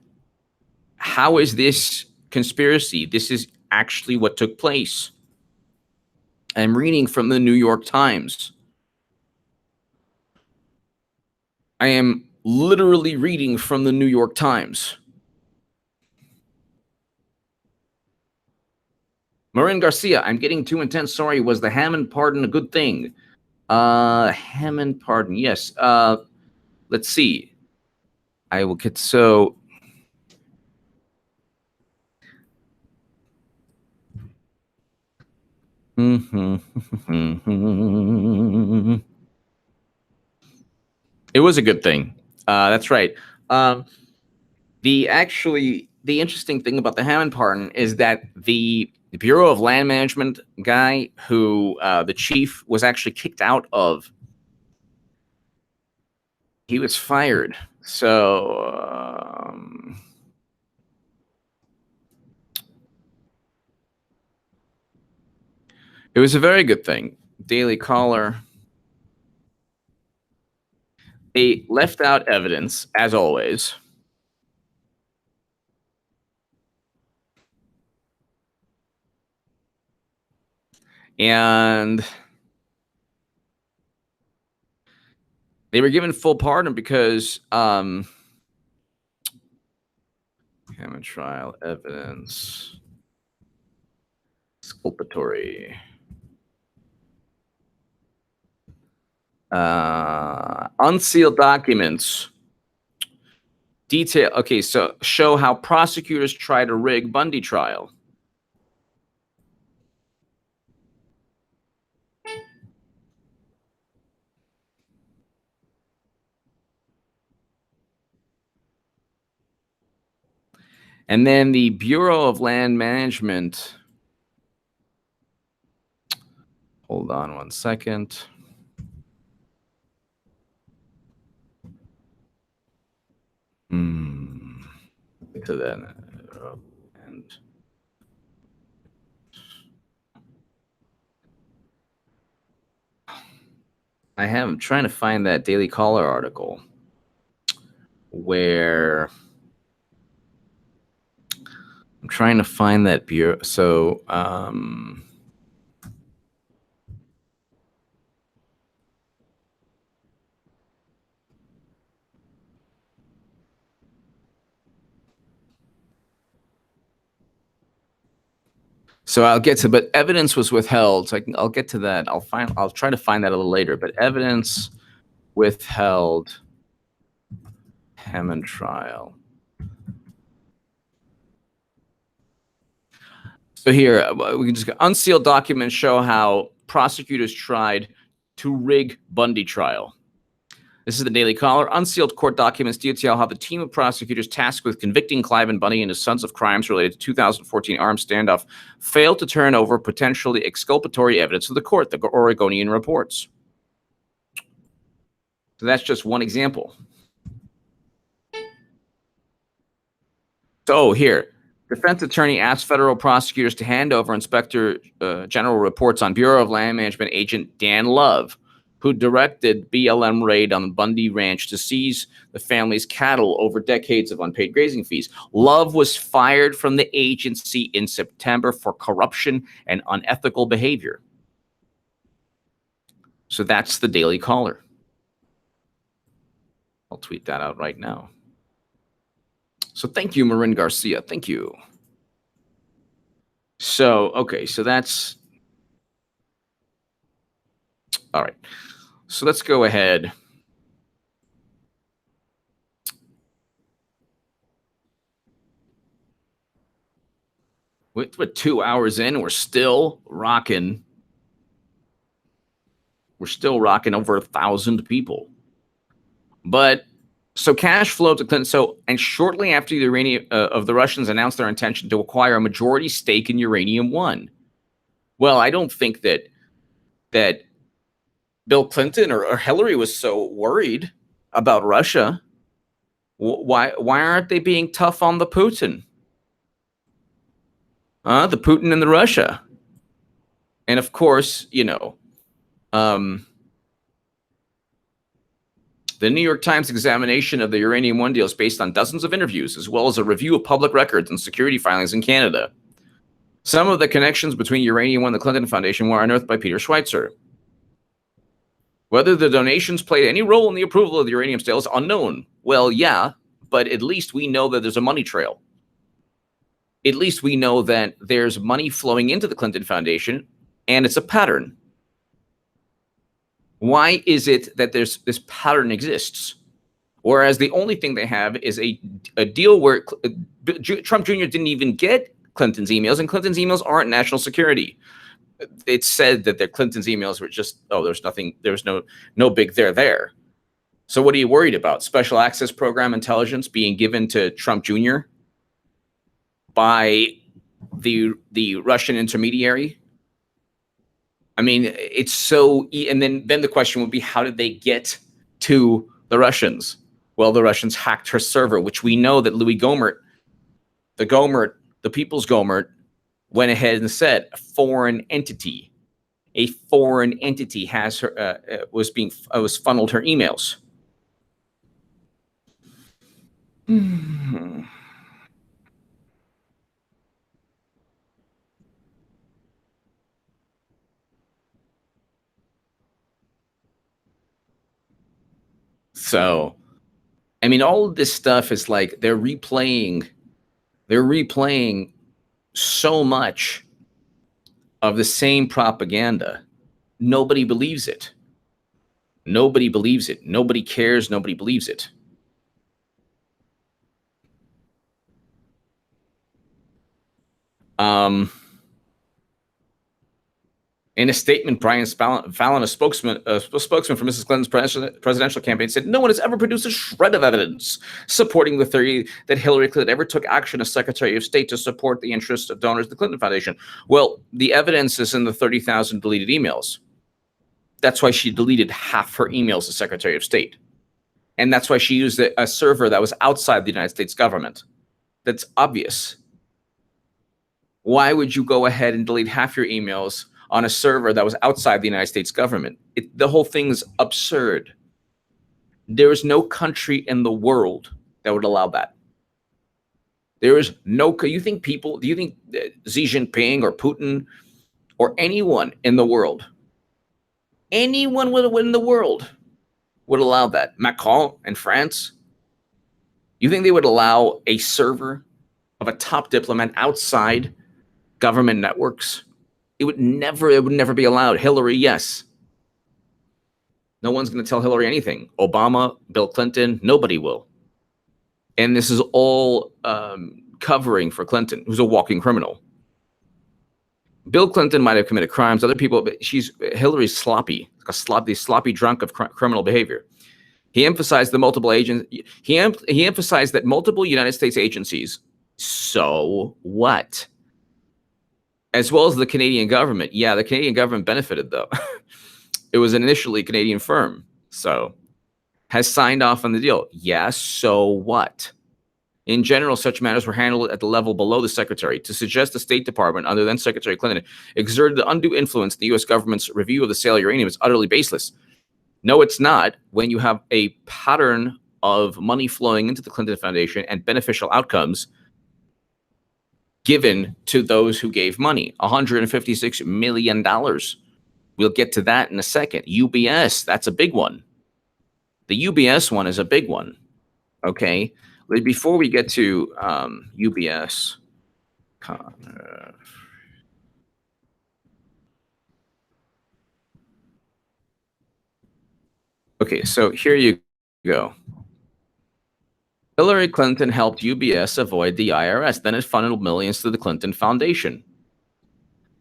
how is this conspiracy? This is actually what took place. I'm reading from the New York Times. I am literally reading from the New York Times. Marin Garcia, I'm getting too intense. Sorry, was the Hammond pardon a good thing? Hammond pardon, yes. Let's see. I will get so. It was a good thing. That's right. The interesting thing about the Hammond pardon is that the Bureau of Land Management guy who the chief was actually kicked out of, he was fired. So It was a very good thing. Daily Caller. They left out evidence, as always. And they were given full pardon because Hammond trial evidence, exculpatory, unsealed documents, detail. Okay, so show how prosecutors try to rig Bundy trial. And then the Bureau of Land Management. Hold on one second. To that. And I'm trying to find that Daily Caller article where I'm trying to find that bureau. So, I'll get to, but evidence was withheld. So I'll get to that. I'll try to find that a little later, but evidence withheld, Hammond trial. So here, we can just go, unsealed documents show how prosecutors tried to rig Bundy trial. This is the Daily Caller. Unsealed court documents detail how the team of prosecutors tasked with convicting Cliven Bundy and his sons of crimes related to 2014 armed standoff failed to turn over potentially exculpatory evidence to the court, the Oregonian reports. So that's just one example. So here, defense attorney asked federal prosecutors to hand over Inspector General reports on Bureau of Land Management agent Dan Love, who directed BLM raid on Bundy Ranch to seize the family's cattle over decades of unpaid grazing fees. Love was fired from the agency in September for corruption and unethical behavior. So that's the Daily Caller. I'll tweet that out right now. So thank you, Marin Garcia. Thank you. So, okay, so that's... All right. So let's go ahead. We're 2 hours in, we're still rocking. We're still rocking over 1,000 people. But so cash flow to Clinton. So, and shortly after the Uranium of the Russians announced their intention to acquire a majority stake in Uranium One. Well, I don't think that Bill Clinton or Hillary was so worried about Russia. Why aren't they being tough on the Putin? The Putin and the Russia. And of course, you know, the New York Times examination of the Uranium One deal is based on dozens of interviews, as well as a review of public records and security filings in Canada. Some of the connections between Uranium One and the Clinton Foundation were unearthed by Peter Schweitzer. Whether the donations played any role in the approval of the uranium sale is unknown. Well, yeah, but at least we know that there's a money trail. At least we know that there's money flowing into the Clinton Foundation, and it's a pattern. Why is it that this pattern exists? Whereas the only thing they have is a deal where Trump Jr. didn't even get Clinton's emails, and Clinton's emails aren't national security. It's said that the Clinton's emails were just, oh, there's nothing, there's no big there. So what are you worried about? Special access program intelligence being given to Trump Jr. by the Russian intermediary? I mean, it's so, and then the question would be, how did they get to the Russians? Well, the Russians hacked her server, which we know that Louis Gohmert, the People's Gohmert, went ahead and said a foreign entity. a foreign entity has her was funneled her emails. So, I mean, all of this stuff is like they're replaying so much of the same propaganda. Nobody believes it. Nobody believes it. Nobody cares. Nobody believes it. In a statement, Brian Fallon, a spokesman for Mrs. Clinton's presidential campaign, said no one has ever produced a shred of evidence supporting the theory that Hillary Clinton ever took action as Secretary of State to support the interests of donors of the Clinton Foundation. Well, the evidence is in the 30,000 deleted emails. That's why she deleted half her emails as Secretary of State. And that's why she used a server that was outside the United States government. That's obvious. Why would you go ahead and delete half your emails on a server that was outside the United States government? The whole thing's absurd. There is no country in the world that would allow that. There is no, do you think Xi Jinping or Putin or anyone in the world, anyone in the world would allow that? Macron in France, you think they would allow a server of a top diplomat outside government networks? It would never be allowed. Hillary, yes. No one's going to tell Hillary anything. Obama, Bill Clinton, nobody will. And this is all covering for Clinton, who's a walking criminal. Bill Clinton might have committed crimes. Other people, but Hillary's sloppy, sloppy drunk of criminal behavior. He emphasized the multiple agents. He emphasized that multiple United States agencies. So what? As well as the Canadian government. Yeah, the Canadian government benefited, though. It was initially a Canadian firm, so has signed off on the deal. Yeah, so what? In general, such matters were handled at the level below the secretary. To suggest the State Department, under then Secretary Clinton, exerted undue influence in the U.S. government's review of the sale of uranium is utterly baseless. No, it's not. When you have a pattern of money flowing into the Clinton Foundation and beneficial outcomes given to those who gave money, $156 million. We'll get to that in a second. UBS, that's a big one. The UBS one is a big one. Okay, before we get to UBS, okay, so here you go. Hillary Clinton helped UBS avoid the IRS. Then it funneled millions to the Clinton Foundation.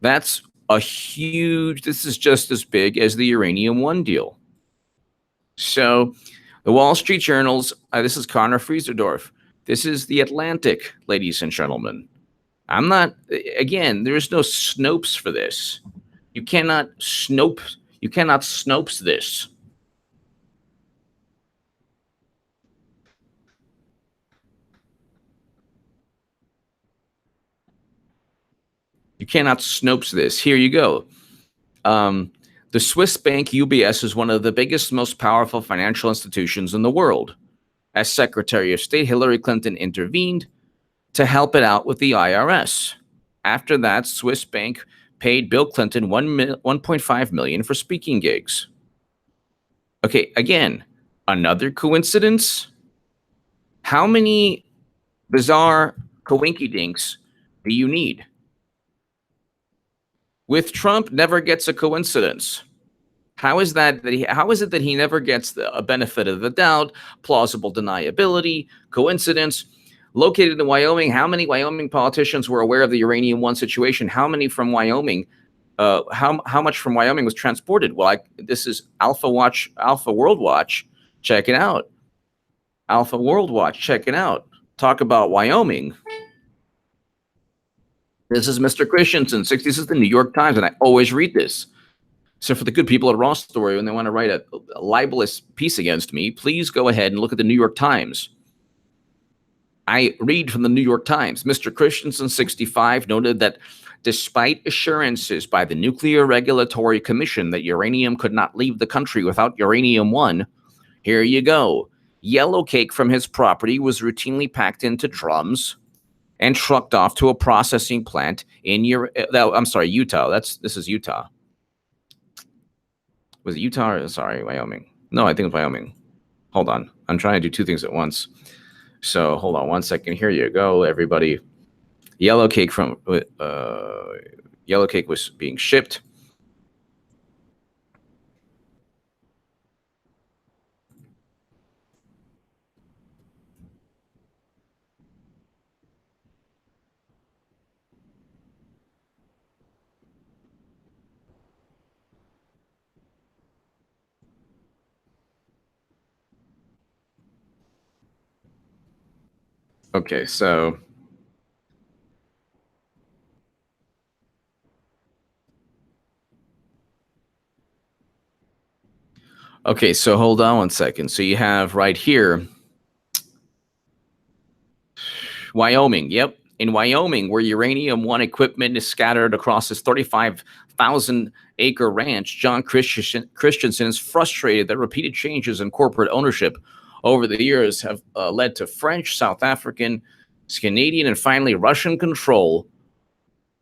That's a huge, this is just as big as the Uranium One deal. So the Wall Street Journal's, this is Connor Frieserdorf. This is the Atlantic, ladies and gentlemen. I'm not, again, there's no Snopes for this. You cannot Snopes this. You cannot Snopes this. Here you go. The Swiss bank UBS is one of the biggest, most powerful financial institutions in the world. As Secretary of State, Hillary Clinton intervened to help it out with the IRS. After that, Swiss bank paid Bill Clinton $1.5 million for speaking gigs. Okay, again, another coincidence? How many bizarre coinkydinks do you need? With Trump, never gets a coincidence. How is it that he never gets a benefit of the doubt, plausible deniability, coincidence? Located in Wyoming, how many Wyoming politicians were aware of the Uranium One situation? How many from Wyoming? How much from Wyoming was transported? Well, this is Alpha World Watch. Check it out. Alpha World Watch. Check it out. Talk about Wyoming. This is Mr. Christensen. This is the New York Times, and I always read this. So for the good people at Raw Story, when they want to write a libelous piece against me, please go ahead and look at the New York Times. I read from the New York Times. Mr. Christensen, 65, noted that despite assurances by the Nuclear Regulatory Commission that uranium could not leave the country without uranium-1, here you go. Yellowcake from his property was routinely packed into drums and trucked off to a processing plant in Utah. This is Utah. Was it Utah or, sorry, Wyoming? No, I think it's Wyoming. Hold on. I'm trying to do two things at once. So hold on one second. Here you go, everybody. Yellowcake from Yellowcake was being shipped. Okay, so hold on one second. So you have right here Wyoming. Yep. In Wyoming, where uranium-1 equipment is scattered across his 35,000-acre ranch, John Christensen is frustrated that repeated changes in corporate ownership over the years have led to French, South African, Canadian, and finally Russian control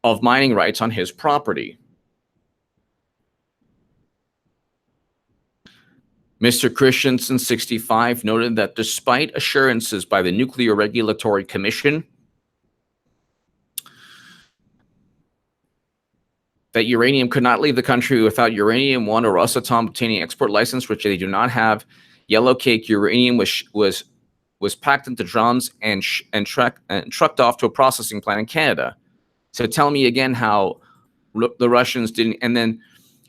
of mining rights on his property. Mr. Christensen, 65, noted that despite assurances by the Nuclear Regulatory Commission that uranium could not leave the country without uranium-1 or Rosatom obtaining export license, which they do not have, Yellowcake uranium was packed into drums and trucked off to a processing plant in Canada. So tell me again how the Russians didn't, and then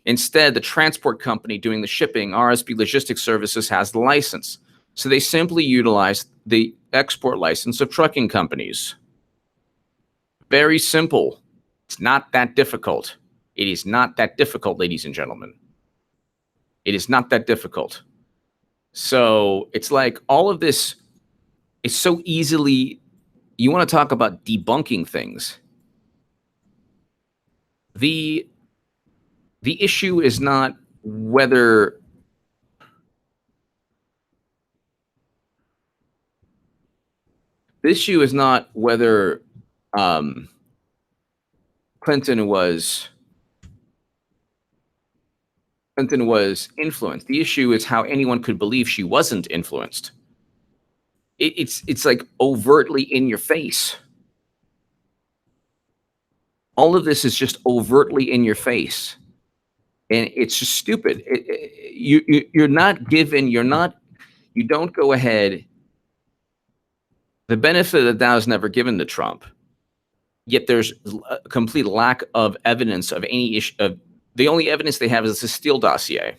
instead the transport company doing the shipping, RSB Logistics Services, has the license. So they simply utilized the export license of trucking companies. Very simple. It's not that difficult. It is not that difficult, ladies and gentlemen. It is not that difficult. So it's like all of this is so easily, you want to talk about debunking things. The issue is not whether Clinton was influenced. The issue is how anyone could believe she wasn't influenced. It's like overtly in your face. All of this is just overtly in your face. And it's just stupid. You don't go ahead. The benefit of the doubt is never given to Trump. Yet there's a complete lack of evidence of any issue. The only evidence they have is a Steele dossier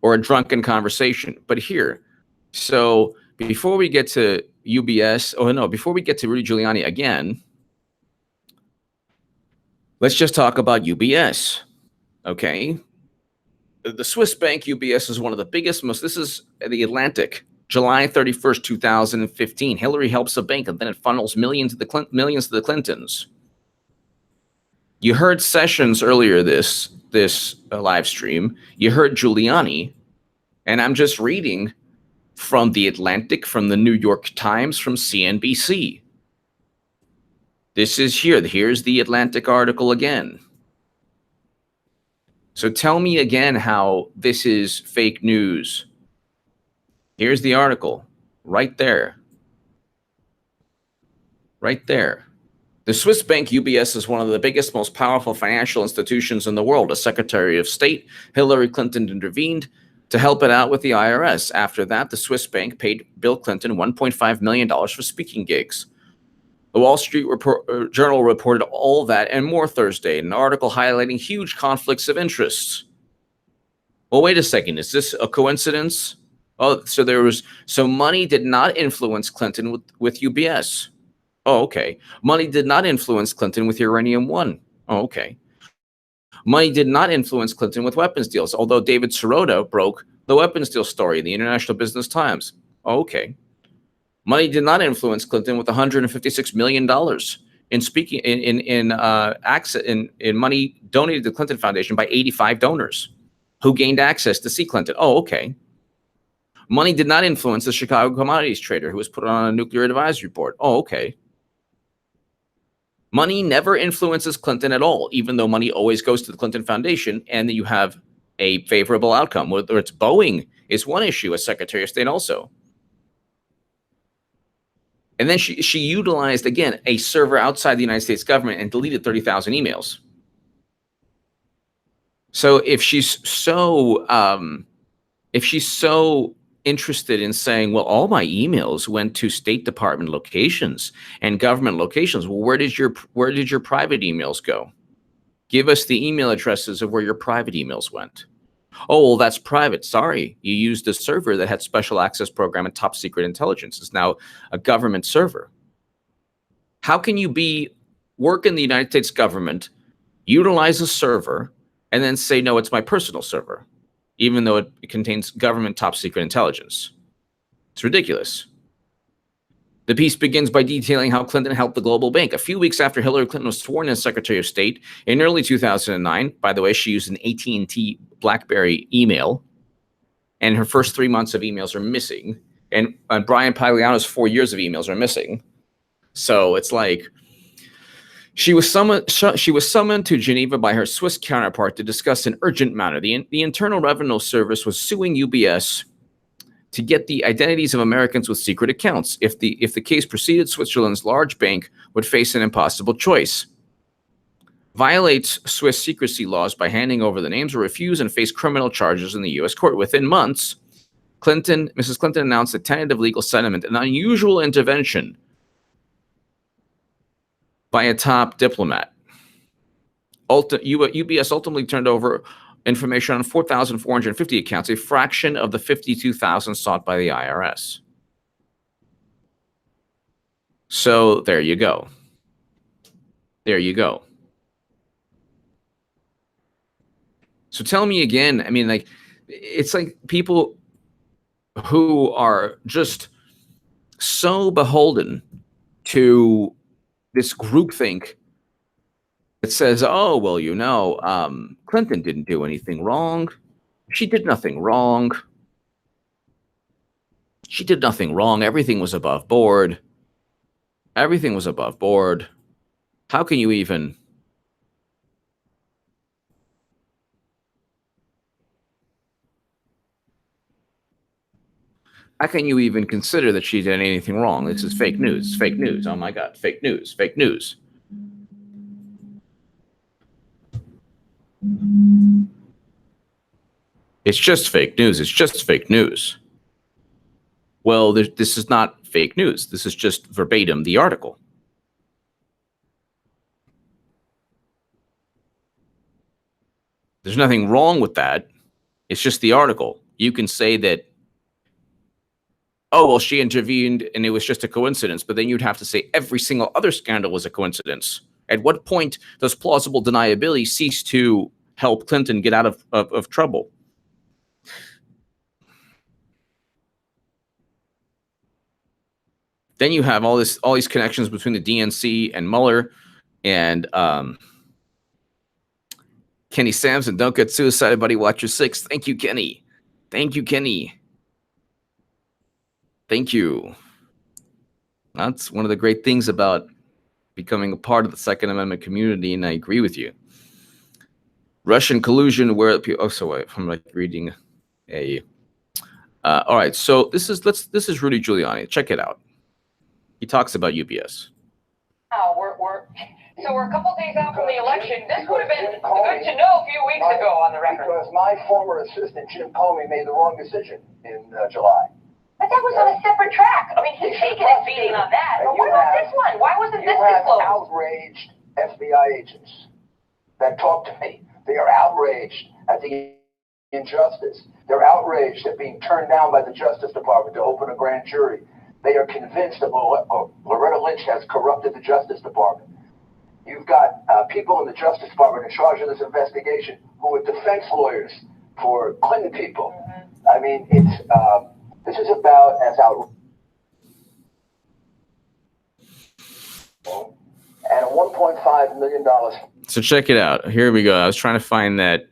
or a drunken conversation. But here, so before we get to before we get to Rudy Giuliani again, let's just talk about UBS. Okay. The Swiss bank UBS is one of the biggest, this is the Atlantic, July 31st, 2015. Hillary helps a bank and then it funnels millions to the Clintons. You heard Sessions earlier this live stream. You heard Giuliani, and I'm just reading from the Atlantic, from the New York Times, from CNBC. This is here. Here's the Atlantic article again. So tell me again how this is fake news. Here's the article right there. Right there. The Swiss bank UBS is one of the biggest, most powerful financial institutions in the world. As Secretary of State, Hillary Clinton intervened to help it out with the IRS. After that, the Swiss bank paid Bill Clinton $1.5 million for speaking gigs. The Wall Street Journal reported all that and more Thursday in an article highlighting huge conflicts of interests. Well, wait a second. Is this a coincidence? Oh, so money did not influence Clinton with UBS. Oh, okay. Money did not influence Clinton with Uranium-1. Oh, okay. Money did not influence Clinton with weapons deals, although David Sirota broke the weapons deal story in the International Business Times. Oh, okay. Money did not influence Clinton with $156 million in speaking in access in money donated to the Clinton Foundation by 85 donors who gained access to see Clinton. Oh, okay. Money did not influence the Chicago commodities trader who was put on a nuclear advisory board. Oh, okay. Money never influences Clinton at all, even though money always goes to the Clinton Foundation, and you have a favorable outcome. Whether it's Boeing is one issue as Secretary of State also. And then she utilized, again, a server outside the United States government and deleted 30,000 emails. So if she's so interested in saying, well, all my emails went to State Department locations and government locations, well, where did your private emails go? Give us the email addresses of where your private emails went. Oh, well, that's private. Sorry, you used a server that had special access program and top secret intelligence. It's now a government server. How can you work in the United States government, utilize a server, and then say, no, it's my personal server, even though it contains government top secret intelligence? It's ridiculous. The piece begins by detailing how Clinton helped the global bank. A few weeks after Hillary Clinton was sworn as Secretary of State in early 2009, by the way, she used an AT&T BlackBerry email, and her first 3 months of emails are missing, and Brian Pagliano's 4 years of emails are missing. So it's like she was summoned to Geneva by her Swiss counterpart to discuss an urgent matter. The Internal Revenue Service was suing UBS to get the identities of Americans with secret accounts. If the case proceeded, Switzerland's large bank would face an impossible choice: violates Swiss secrecy laws by handing over the names, or refuse and face criminal charges in the U.S. court. Within months, Mrs. Clinton announced a tentative legal settlement, an unusual intervention by a top diplomat. UBS ultimately turned over information on 4,450 accounts, a fraction of the 52,000 sought by the IRS. So there you go. There you go. So tell me again, I mean, like, it's like people who are just so beholden to this groupthink that says, oh, well, you know, Clinton didn't do anything wrong. She did nothing wrong. She did nothing wrong. Everything was above board. Everything was above board. How can you even... How can you even consider that she did anything wrong? This is fake news. It's fake news. Oh my God. Fake news. Fake news. It's just fake news. It's just fake news. Well, this is not fake news. This is just verbatim the article. There's nothing wrong with that. It's just the article. You can say that, oh, well, she intervened and it was just a coincidence, but then you'd have to say every single other scandal was a coincidence. At what point does plausible deniability cease to help Clinton get out of trouble? Then you have all these connections between the DNC and Mueller and Kenny Sampson. Don't get suicided, buddy. Watch your six. Thank you, Kenny. Thank you, Kenny. Thank you. That's one of the great things about becoming a part of the Second Amendment community, and I agree with you. Russian collusion, where oh, so wait, I'm like reading a. All right, so this is Rudy Giuliani. Check it out. He talks about UBS. So we're a couple days out from the election. This would have been good to know a few weeks ago on the record. Because my former assistant, Jim Comey, made the wrong decision in July. But that was on a separate track. I mean, he's taken a beating on that. But what about this one? Why wasn't this disclosed? Outraged FBI agents that talk to me. They are outraged at the injustice. They're outraged at being turned down by the Justice Department to open a grand jury. They are convinced that Loretta Lynch has corrupted the Justice Department. You've got people in the Justice Department in charge of this investigation who are defense lawyers for Clinton people. I mean, it's this is about as outrageous and a $1.5 million. So check it out. Here we go. I was trying to find that.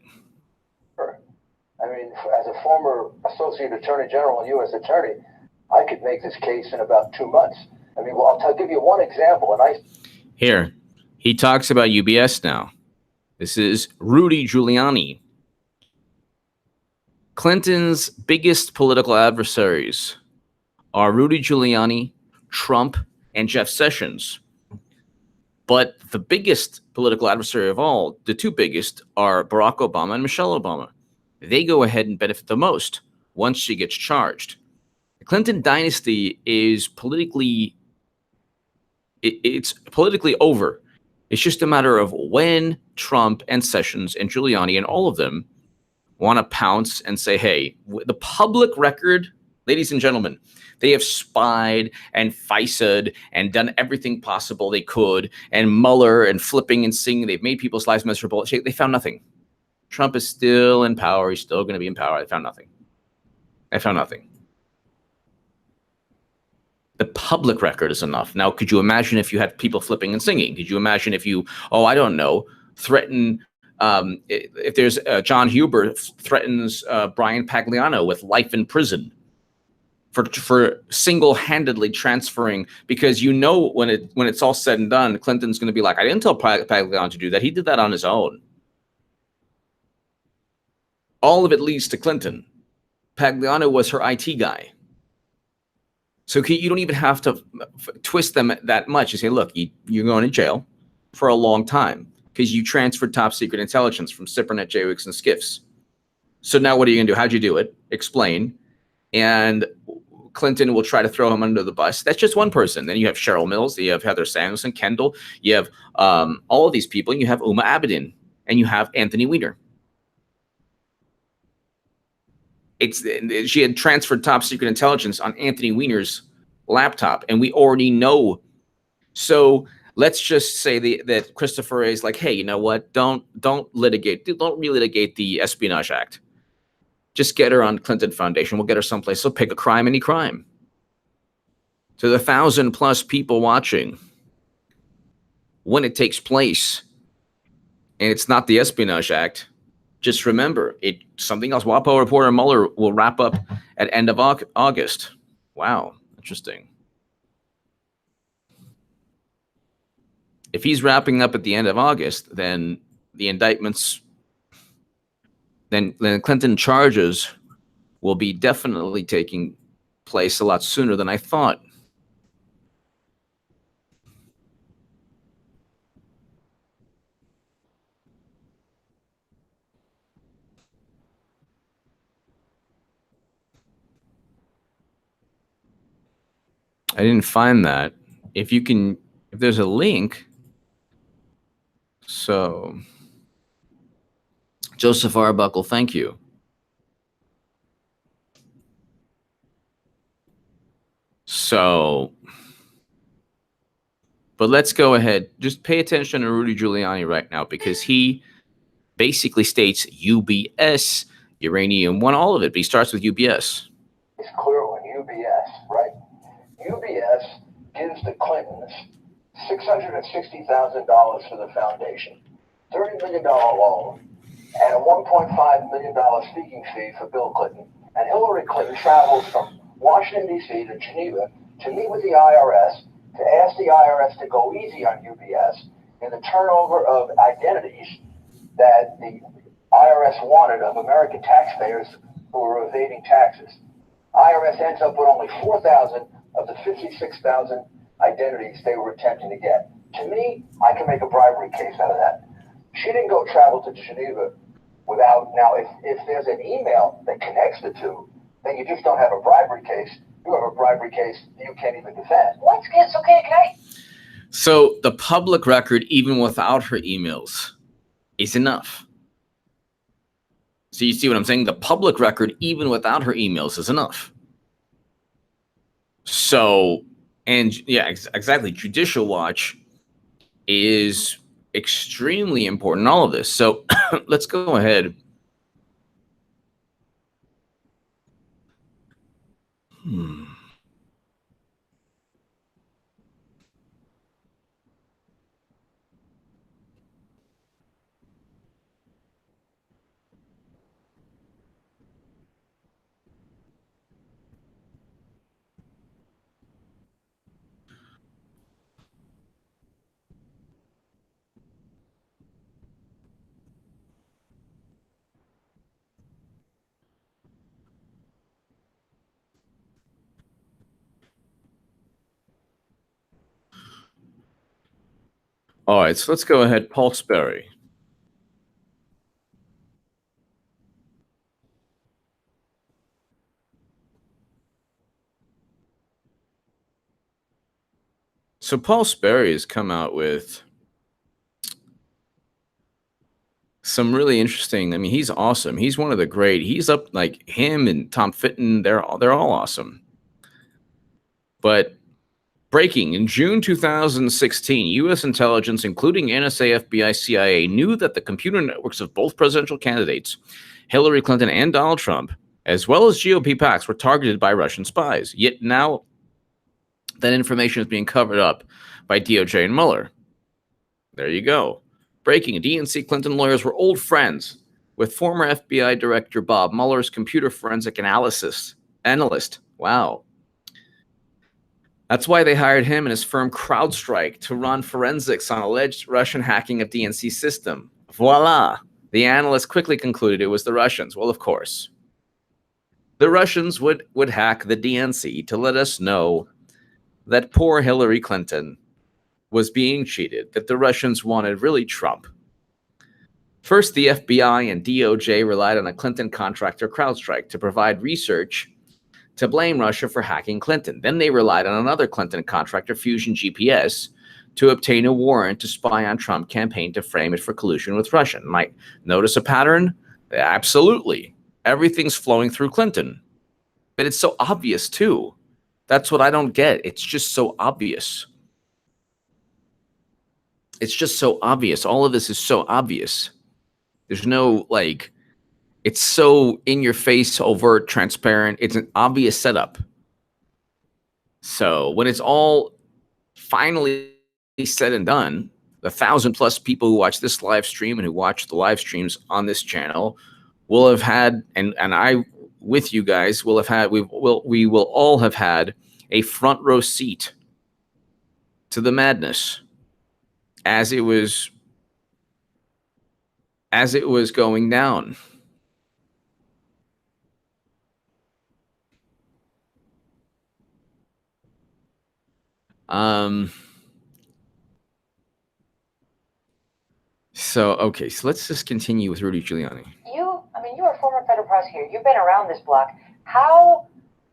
I mean, as a former Associate Attorney General and U.S. Attorney, I could make this case in about 2 months. I mean, well, I'll give you one example. Here, he talks about UBS now. This is Rudy Giuliani. Clinton's biggest political adversaries are Rudy Giuliani, Trump, and Jeff Sessions. But the biggest political adversary of all, the two biggest, are Barack Obama and Michelle Obama. They go ahead and benefit the most once she gets charged. The Clinton dynasty is politically, it's politically over. It's just a matter of when Trump and Sessions and Giuliani and all of them want to pounce and say, hey, the public record, ladies and gentlemen, they have spied and FISA'd and done everything possible they could, and Mueller and flipping and singing. They've made people's lives miserable. They found nothing. Trump is still in power. He's still going to be in power. They found nothing. They found nothing. The public record is enough. Now, could you imagine if you had people flipping and singing? Could you imagine if you, I don't know, threaten, if there's John Huber threatens Brian Pagliano with life in prison for single-handedly transferring, because you know when it's all said and done, Clinton's going to be like, I didn't tell Pagliano to do that. He did that on his own. All of it leads to Clinton. Pagliano was her IT guy. So you don't even have to twist them that much. You say, look, you're going to jail for a long time because you transferred top secret intelligence from SIPRNet, JWICs, and SCIFs. So now what are you going to do? How'd you do it? Explain. And Clinton will try to throw him under the bus. That's just one person. Then you have Cheryl Mills, you have Heather Samuelson, Kendall, you have all of these people. You have Uma Abedin, and you have Anthony Weiner. She had transferred top secret intelligence on Anthony Weiner's laptop, and we already know. So let's just say that Christopher is like, hey, you know what? Don't relitigate the Espionage Act. Just get her on Clinton Foundation. We'll get her someplace. So pick a crime, any crime. To the 1,000+ people watching, when it takes place, and it's not the Espionage Act, just remember, something else. WAPO reporter Mueller will wrap up at end of August. Wow, interesting. If he's wrapping up at the end of August, then the indictments, then Clinton charges will be definitely taking place a lot sooner than I thought. I didn't find that. If there's a link. So, Joseph Arbuckle, thank you. So, but let's go ahead. Just pay attention to Rudy Giuliani right now, because he basically states UBS, Uranium, all of it. But he starts with UBS. It's clear on UBS, right? UBS gives the Clintons $660,000 for the foundation, $30 million loan, and a $1.5 million speaking fee for Bill Clinton. And Hillary Clinton travels from Washington, D.C. to Geneva to meet with the IRS, to ask the IRS to go easy on UBS in the turnover of identities that the IRS wanted of American taxpayers who were evading taxes. IRS ends up with only 4,000 of the 56,000 identities they were attempting to get. To me, I can make a bribery case out of that. She didn't go travel to Geneva without. Now, if there's an email that connects the two, then you just don't have a bribery case. You have a bribery case you can't even defend. So the public record, even without her emails, is enough. So you see what I'm saying? The public record, even without her emails, is enough. So, and yeah, exactly. Judicial Watch is extremely important in all of this. So let's go ahead. All right, so let's go ahead. Paul Sperry. So Paul Sperry has come out with some really interesting. I mean, he's awesome. He's one of the great. He's up like him and Tom Fitton. They're all awesome. But breaking in June 2016, U.S. intelligence, including NSA, FBI, CIA, knew that the computer networks of both presidential candidates, Hillary Clinton and Donald Trump, as well as GOP PACs, were targeted by Russian spies. Yet now that information is being covered up by DOJ and Mueller. There you go. Breaking. DNC Clinton lawyers were old friends with former FBI Director Bob Mueller's computer forensic analyst. Wow. That's why they hired him and his firm CrowdStrike to run forensics on alleged Russian hacking of DNC system. Voila. The analyst quickly concluded it was the Russians. Well, of course. The Russians would hack the DNC to let us know that poor Hillary Clinton was being cheated, that the Russians wanted really Trump. First, the FBI and DOJ relied on a Clinton contractor, CrowdStrike, to provide research to blame Russia for hacking Clinton. Then they relied on another Clinton contractor, Fusion GPS, to obtain a warrant to spy on Trump campaign to frame it for collusion with Russia. Might notice a pattern? Absolutely. Everything's flowing through Clinton. But it's so obvious, too. That's what I don't get. It's just so obvious. It's just so obvious. All of this is so obvious. There's no, like, it's so in your face, overt, transparent. It's an obvious setup. So when it's all finally said and done, the 1,000+ people who watch this live stream and who watch the live streams on this channel will have had, and I with you guys will have had, we will all have had a front row seat to the madness as it was going down. Okay, so let's just continue with Rudy Giuliani. You are a former federal prosecutor. You've been around this block. How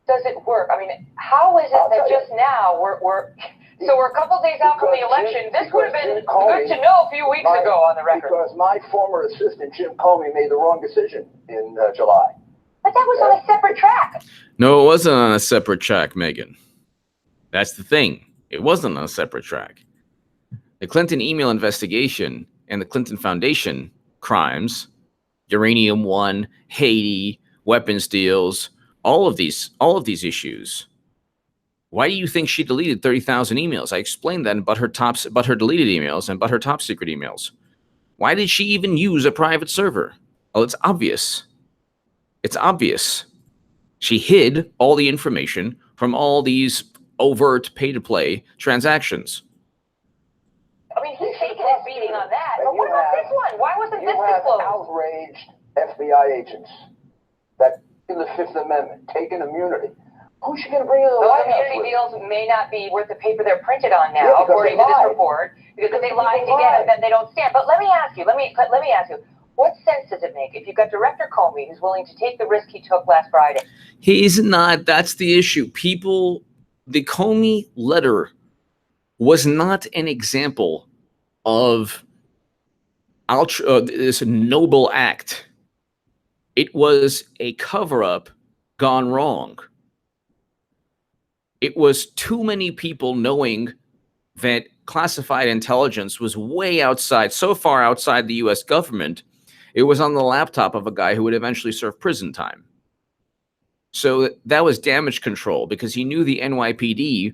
does it work? I mean, how is it that just now we're a couple days out from the election? This would have been good to know a few weeks ago on the record. Because my former assistant, Jim Comey, made the wrong decision in July. But that was on a separate track. No, it wasn't on a separate track, Megan. That's the thing. It wasn't on a separate track. The Clinton email investigation and the Clinton Foundation crimes, Uranium 1, Haiti, weapons deals, all of these issues. Why do you think she deleted 30,000 emails? I explained that about her deleted emails and about her top secret emails. Why did she even use a private server? Well, it's obvious. It's obvious. She hid all the information from all these overt pay-to-play transactions. I mean, he's taking a beating on that. But what about this one? Why wasn't this disclosed? Outraged FBI agents that in the Fifth Amendment taking immunity. Who's she going to bring in the Those White House immunity with? deals may not be worth the paper they're printed on now, according to this report, because they lied to get them, then they don't stand. But let me ask you, what sense does it make if you've got Director Comey who's willing to take the risk he took last Friday? He's not. That's the issue. The Comey letter was not an example of this noble act. It was a cover-up gone wrong. It was too many people knowing that classified intelligence was way outside, so far outside the U.S. government, it was on the laptop of a guy who would eventually serve prison time. So that was damage control because he knew the NYPD,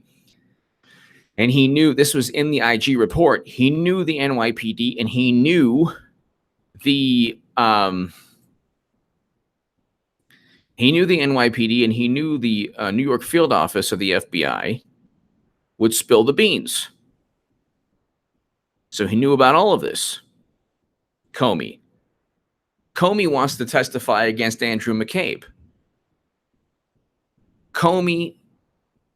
and he knew this was in the IG report. He knew the NYPD, and he knew the NYPD, and he knew the New York field office of the FBI would spill the beans. So he knew about all of this. Comey wants to testify against Andrew McCabe. Comey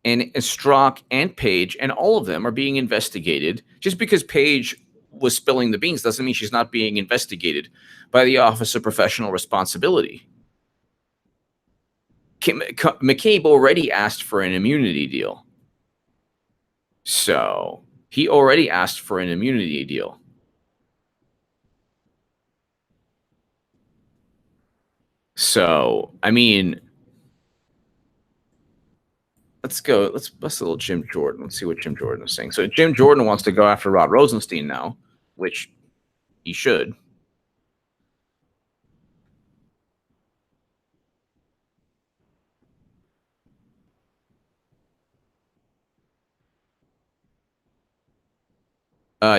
and Strzok and Page and all of them are being investigated just because Page was spilling the beans doesn't mean she's not being investigated by the Office of Professional Responsibility. McCabe already asked for an immunity deal. So he already asked for an immunity deal. So, I mean, let's bust a little Jim Jordan. Let's see what Jim Jordan is saying. So Jim Jordan wants to go after Rod Rosenstein now, which he should.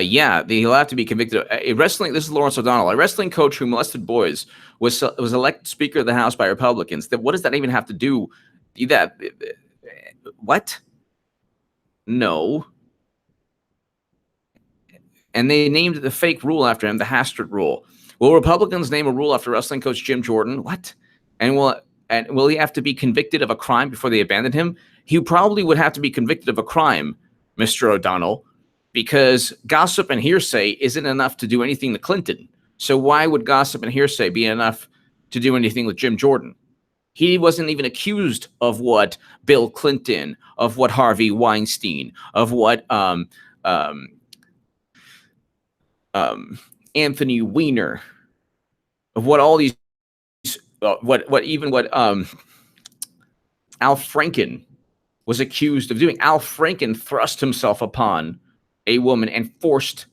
Yeah, he'll have to be convicted. A wrestling. This is Lawrence O'Donnell, a wrestling coach who molested boys, was elected Speaker of the House by Republicans. What does that even have to do? That what? No. And they named the fake rule after him, the Hastert rule. Will Republicans name a rule after wrestling coach Jim Jordan? What? And will he have to be convicted of a crime before they abandon him? He probably would have to be convicted of a crime, Mr. O'Donnell, because gossip and hearsay isn't enough to do anything to Clinton. So why would gossip and hearsay be enough to do anything with Jim Jordan? He wasn't even accused of what Bill Clinton, of what Harvey Weinstein, of what Anthony Weiner, of what all these, what Al Franken was accused of doing. Al Franken thrust himself upon a woman and forced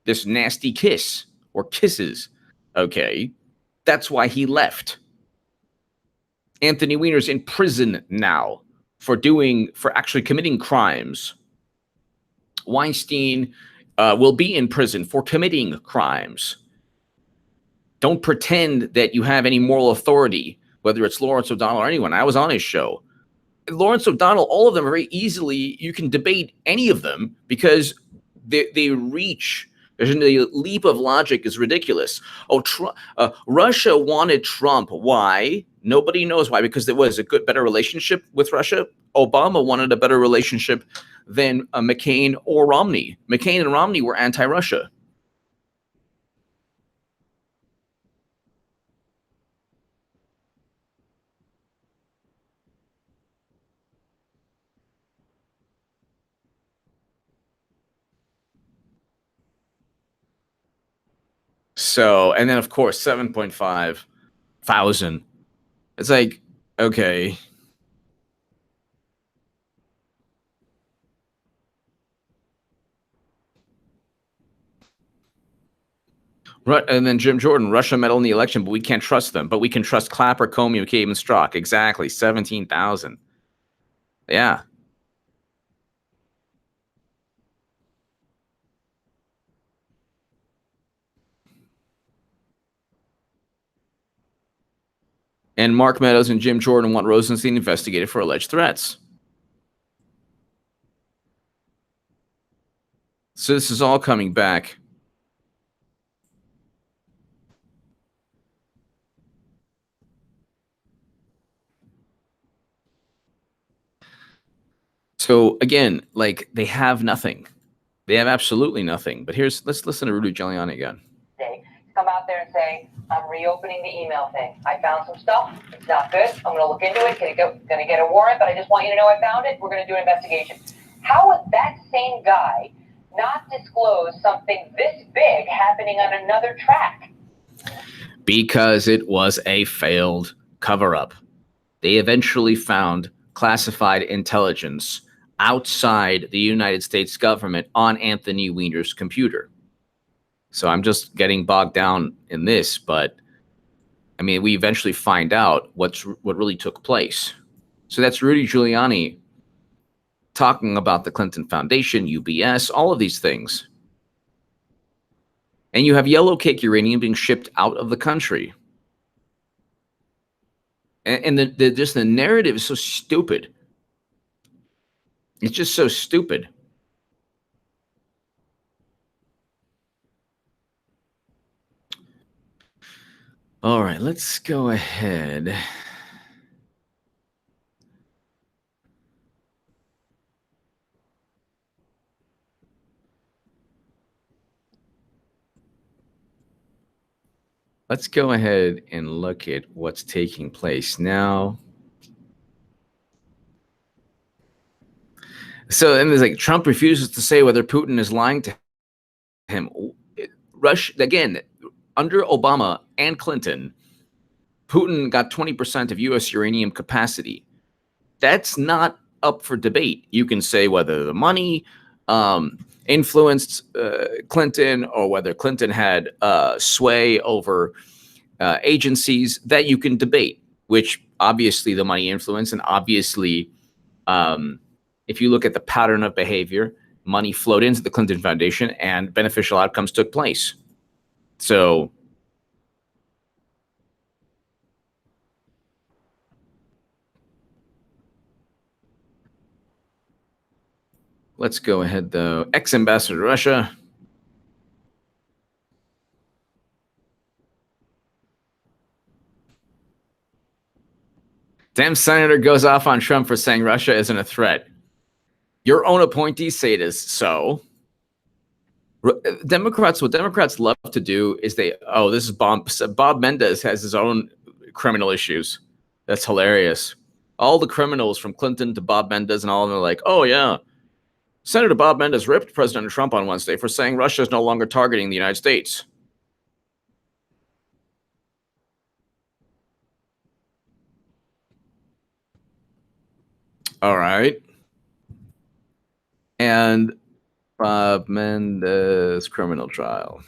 this nasty kiss or kisses. Okay, that's why he left. Anthony Weiner's in prison now for actually committing crimes. Weinstein will be in prison for committing crimes. Don't pretend that you have any moral authority, whether it's Lawrence O'Donnell or anyone. I was on his show. Lawrence O'Donnell, all of them are very easily, you can debate any of them because they reach, the leap of logic is ridiculous. Russia wanted Trump. Why? Nobody knows why, because there was a better relationship with Russia. Obama wanted a better relationship than McCain or Romney. McCain and Romney were anti-Russia. So, and then of course, 7.5 thousand. It's like, okay. And then Jim Jordan, Russia meddled in the election, but we can't trust them. But we can trust Clapper, Comey, McCabe, and Strzok. Exactly, 17,000. Yeah. And Mark Meadows and Jim Jordan want Rosenstein investigated for alleged threats. So this is all coming back. So again, like, they have nothing. They have absolutely nothing. But let's listen to Rudy Giuliani again. Come out there and say, I'm reopening the email thing. I found some stuff. It's not good. I'm going to look into it. Going to get a warrant, but I just want you to know I found it. We're going to do an investigation. How would that same guy not disclose something this big happening on another track? Because it was a failed cover-up. They eventually found classified intelligence outside the United States government on Anthony Weiner's computer. So I'm just getting bogged down in this, but I mean, we eventually find out what really took place. So that's Rudy Giuliani talking about the Clinton Foundation, UBS, all of these things. And you have Yellowcake uranium being shipped out of the country. And the narrative is so stupid. It's just so stupid. All right, let's go ahead. Let's go ahead and look at what's taking place now. So then there's like Trump refuses to say whether Putin is lying to him. Russia, again, under Obama and Clinton, Putin got 20% of U.S. uranium capacity. That's not up for debate. You can say whether the money influenced Clinton or whether Clinton had sway over agencies. That you can debate, which obviously the money influenced, and obviously if you look at the pattern of behavior, money flowed into the Clinton Foundation and beneficial outcomes took place. So let's go ahead, though. Ex-ambassador to Russia. Damn senator goes off on Trump for saying Russia isn't a threat. Your own appointees say it is so. Democrats, what Democrats love to do is this is Bob Menendez has his own criminal issues. That's hilarious. All the criminals from Clinton to Bob Menendez and all of them are like, oh yeah, Senator Bob Menendez ripped President Trump on Wednesday for saying Russia is no longer targeting the United States. All right. And Bob Menendez criminal trial.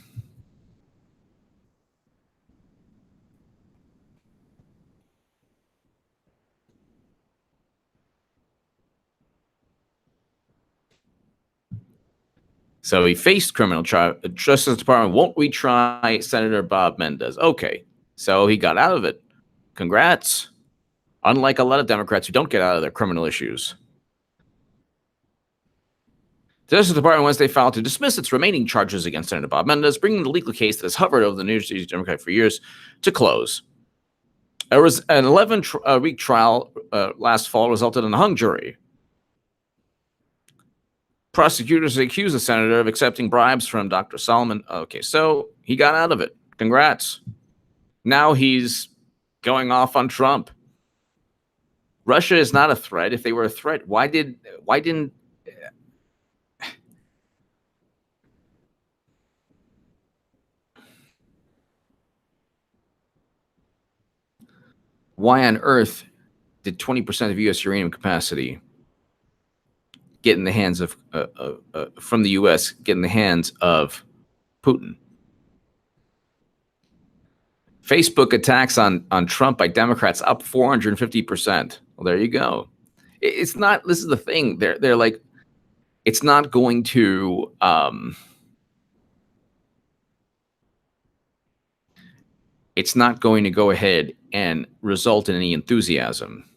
So he faced criminal trial. The Justice Department won't retry Senator Bob Menendez. Okay. So he got out of it. Congrats. Unlike a lot of Democrats who don't get out of their criminal issues. The Justice Department Wednesday filed to dismiss its remaining charges against Senator Bob Menendez, bringing the legal case that has hovered over the New Jersey Democrat for years to close. There was an 11-week trial last fall, resulted in a hung jury. Prosecutors accused the senator of accepting bribes from Dr. Solomon. Okay, so he got out of it. Congrats. Now he's going off on Trump. Russia is not a why didn't why on earth did 20% of U.S. uranium capacity get in the hands of from the U.S. get in the hands of Putin? Facebook attacks on Trump by Democrats up 450%. Well, there you go. It's not. This is the thing. They're like, it's not going to. It's not going to go ahead and result in any enthusiasm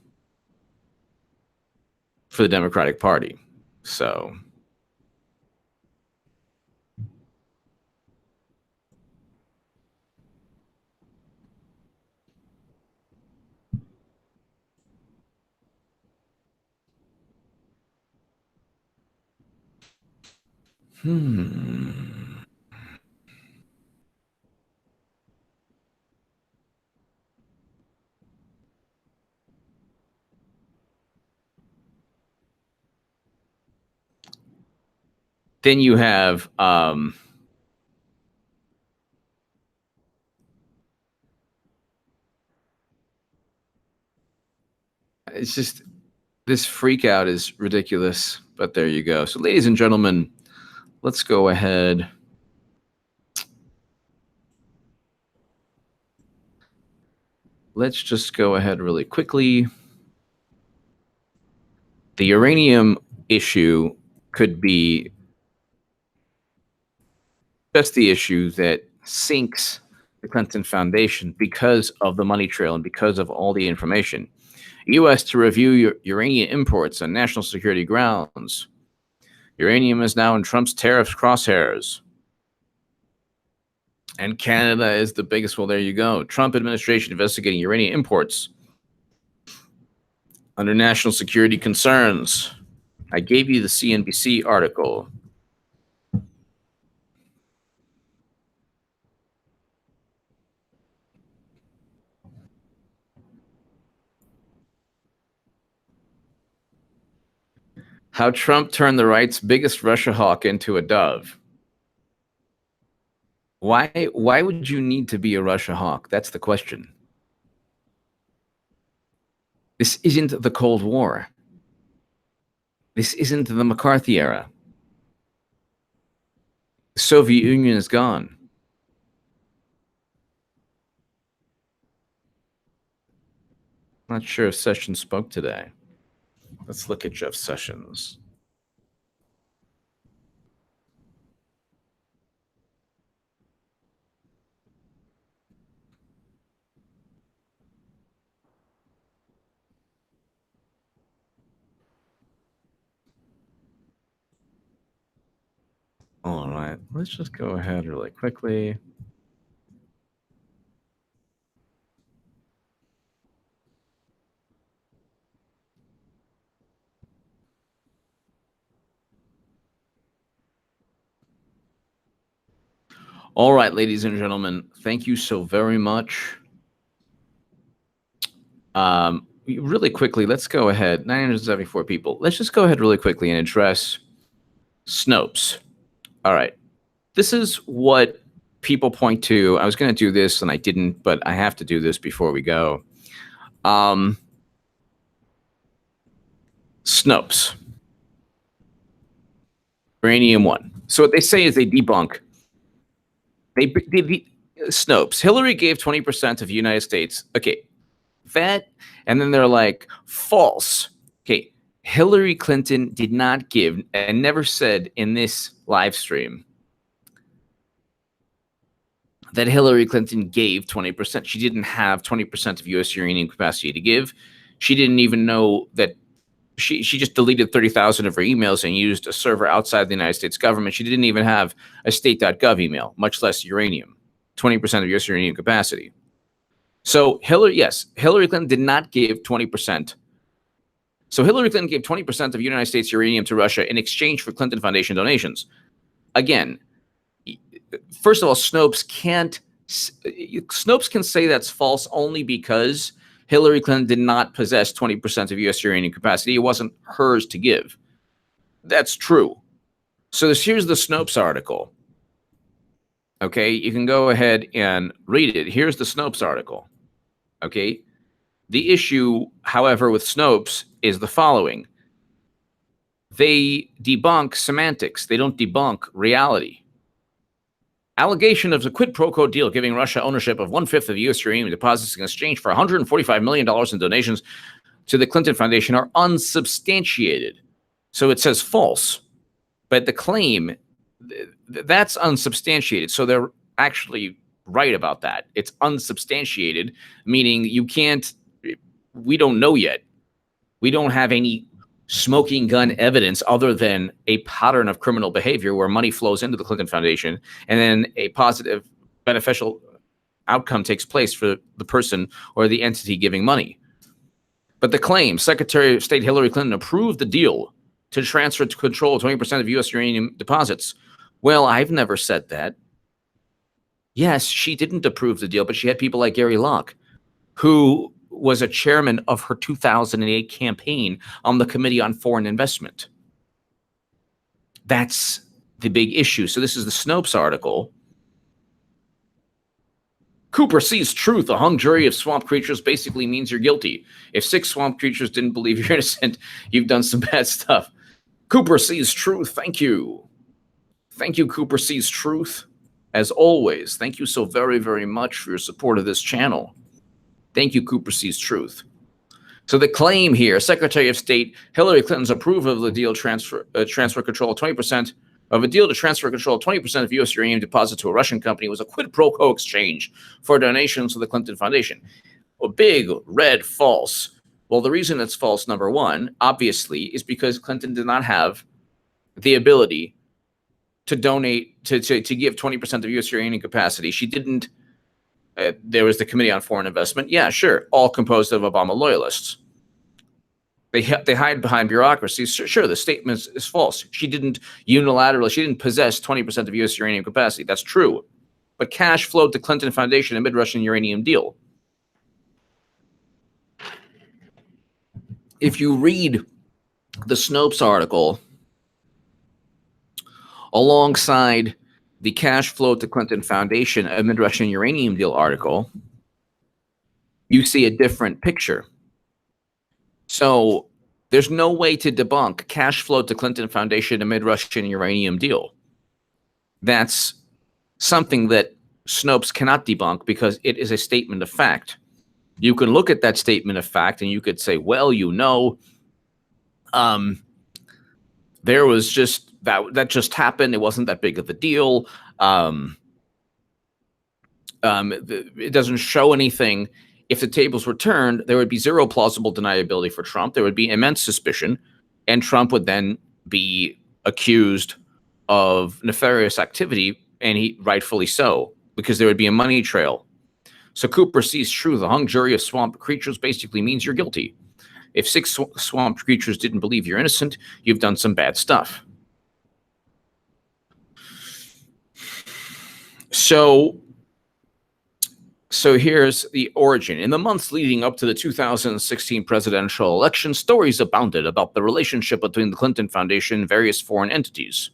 for the Democratic Party. So. Then you have it's just, this freak out is ridiculous, but there you go. So ladies and gentlemen, let's go ahead. Let's just go ahead really quickly. The uranium issue could be just the issue that sinks the Clinton Foundation because of the money trail and because of all the information. U.S. to review uranium imports on national security grounds. Uranium is now in Trump's tariffs crosshairs. And Canada is the biggest. Well, there you go. Trump administration investigating uranium imports under national security concerns. I gave you the CNBC article. How Trump turned the right's biggest Russia hawk into a dove. Why would you need to be a Russia hawk? That's the question. This isn't the Cold War. This isn't the McCarthy era. The Soviet Union is gone. Not sure if Sessions spoke today. Let's look at Jeff Sessions. All right, let's just go ahead really quickly. All right, ladies and gentlemen, thank you so very much. Really quickly, let's go ahead. 974 people. Let's just go ahead really quickly and address Snopes. All right. This is what people point to. I was going to do this and I didn't, but I have to do this before we go. Snopes. Uranium 1. So what they say is they debunk. Snopes. Hillary gave 20% of the United States. Okay. That, and then they're like, false. Okay. Hillary Clinton did not give and never said in this live stream that Hillary Clinton gave 20%. She didn't have 20% of U.S. uranium capacity to give. She didn't even know that she just deleted 30,000 of her emails and used a server outside the United States government. She didn't even have a state.gov email, much less uranium, 20% of U.S. uranium capacity. So Hillary Clinton did not give 20%. So Hillary Clinton gave 20% of United States uranium to Russia in exchange for Clinton Foundation donations. Again, first of all, Snopes can say that's false only because Hillary Clinton did not possess 20% of U.S. uranium capacity. It wasn't hers to give. That's true. So here's the Snopes article. Okay, you can go ahead and read it. Here's the Snopes article. Okay, the issue, however, with Snopes is the following. They debunk semantics. They don't debunk reality. Allegation of a quid pro quo deal giving Russia ownership of 1/5 of U.S. uranium deposits in exchange for $145 million in donations to the Clinton Foundation are unsubstantiated. So it says false, but the claim, that's unsubstantiated. So they're actually right about that. It's unsubstantiated, meaning we don't know yet. We don't have any smoking gun evidence other than a pattern of criminal behavior where money flows into the Clinton Foundation and then a positive beneficial outcome takes place for the person or the entity giving money. But the claim, Secretary of State Hillary Clinton approved the deal to transfer to control 20% of U.S. uranium deposits. Well, I've never said that. Yes, she didn't approve the deal, but she had people like Gary Locke, who was a chairman of her 2008 campaign on the Committee on Foreign Investment. That's the big issue. So this is the Snopes article. Cooper sees truth. A hung jury of swamp creatures basically means you're guilty. If 6 swamp creatures didn't believe you're innocent, you've done some bad stuff. Cooper sees truth. Thank you. Thank you, Cooper sees truth. As always, thank you so very, very much for your support of this channel. Thank you, Cooper sees truth. So the claim here, Secretary of State Hillary Clinton's approval of the deal transfer control of 20% of a deal to transfer control of 20% of U.S. uranium deposit to a Russian company was a quid pro quo exchange for donations to the Clinton Foundation. A big red false. Well, the reason it's false, number one, obviously, is because Clinton did not have the ability to donate, to give 20% of U.S. uranium capacity. She didn't. There was the Committee on Foreign Investment. Yeah, sure, all composed of Obama loyalists. They hide behind bureaucracy. Sure, the statement is false. She didn't unilaterally, she didn't possess 20% of U.S. uranium capacity. That's true. But cash flowed to Clinton Foundation amid Russian uranium deal. If you read the Snopes article, alongside the cash flow to Clinton Foundation amid Russian uranium deal article, you see a different picture. So there's no way to debunk cash flow to Clinton Foundation amid Russian uranium deal. That's something that Snopes cannot debunk because it is a statement of fact. You can look at that statement of fact and you could say, well, there was just that just happened. It wasn't that big of a deal. It doesn't show anything. If the tables were turned, there would be zero plausible deniability for Trump. There would be immense suspicion, and Trump would then be accused of nefarious activity, and he rightfully so, because there would be a money trail. So Cooper sees truth. A hung jury of swamp creatures basically means you're guilty. If 6 swamp creatures didn't believe you're innocent, you've done some bad stuff. So here's the origin. In the months leading up to the 2016 presidential election, stories abounded about the relationship between the Clinton Foundation and various foreign entities.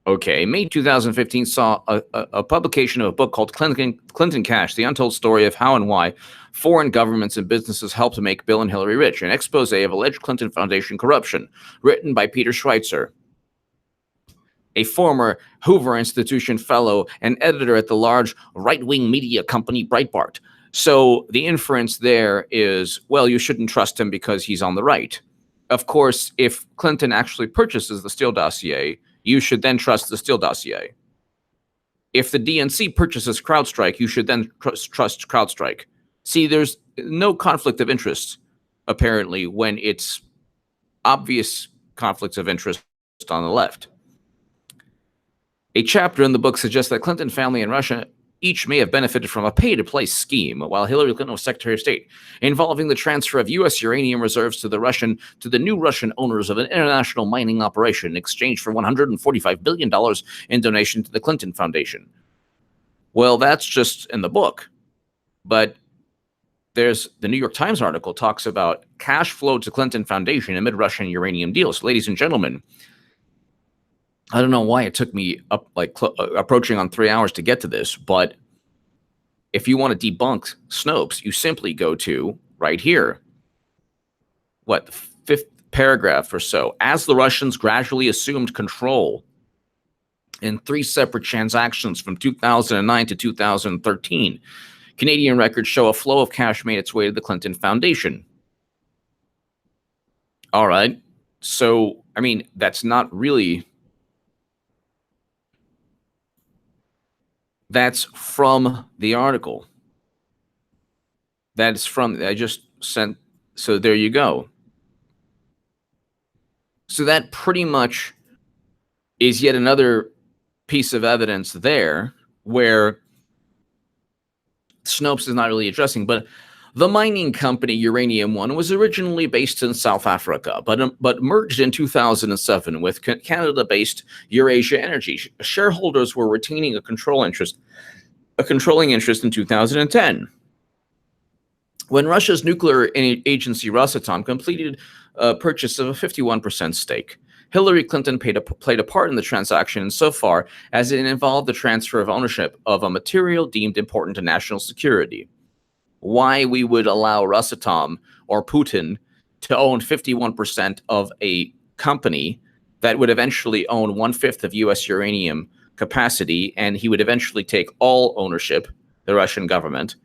Okay, May 2015 saw a publication of a book called Clinton Cash, The Untold Story of How and Why Foreign Governments and Businesses Helped to Make Bill and Hillary Rich, an expose of alleged Clinton Foundation corruption, written by Peter Strzok, a former Hoover Institution fellow and editor at the large right-wing media company Breitbart. So the inference there is, well, you shouldn't trust him because he's on the right. Of course, if Clinton actually purchases the Steele dossier, you should then trust the Steele dossier. If the DNC purchases CrowdStrike, you should then trust CrowdStrike. See, there's no conflict of interest, apparently, when it's obvious conflicts of interest on the left. A chapter in the book suggests that Clinton family and Russia each may have benefited from a pay-to-play scheme while Hillary Clinton was Secretary of State, involving the transfer of U.S. uranium reserves to the new Russian owners of an international mining operation in exchange for $145 billion in donation to the Clinton Foundation. Well, that's just in the book. But there's the New York Times article talks about cash flow to Clinton Foundation amid Russian uranium deals. Ladies and gentlemen, I don't know why it took me up approaching on 3 hours to get to this, but if you want to debunk Snopes, you simply go to right here. The 5th paragraph or so. As the Russians gradually assumed control in 3 separate transactions from 2009 to 2013, Canadian records show a flow of cash made its way to the Clinton Foundation. All right. So, I mean, that's not really... That's from the article. That's from, I just sent, so there you go. So that pretty much is yet another piece of evidence there where Snopes is not really addressing, but the mining company Uranium One was originally based in South Africa, but merged in 2007 with Canada-based Eurasia Energy. Shareholders were retaining a controlling interest in 2010. When Russia's nuclear agency Rosatom completed a purchase of a 51% stake, Hillary Clinton played a part in the transaction insofar as it involved the transfer of ownership of a material deemed important to national security. Why we would allow Rosatom or Putin to own 51% of a company that would eventually own 1/5 of U.S. uranium capacity, and he would eventually take all ownership, the Russian government,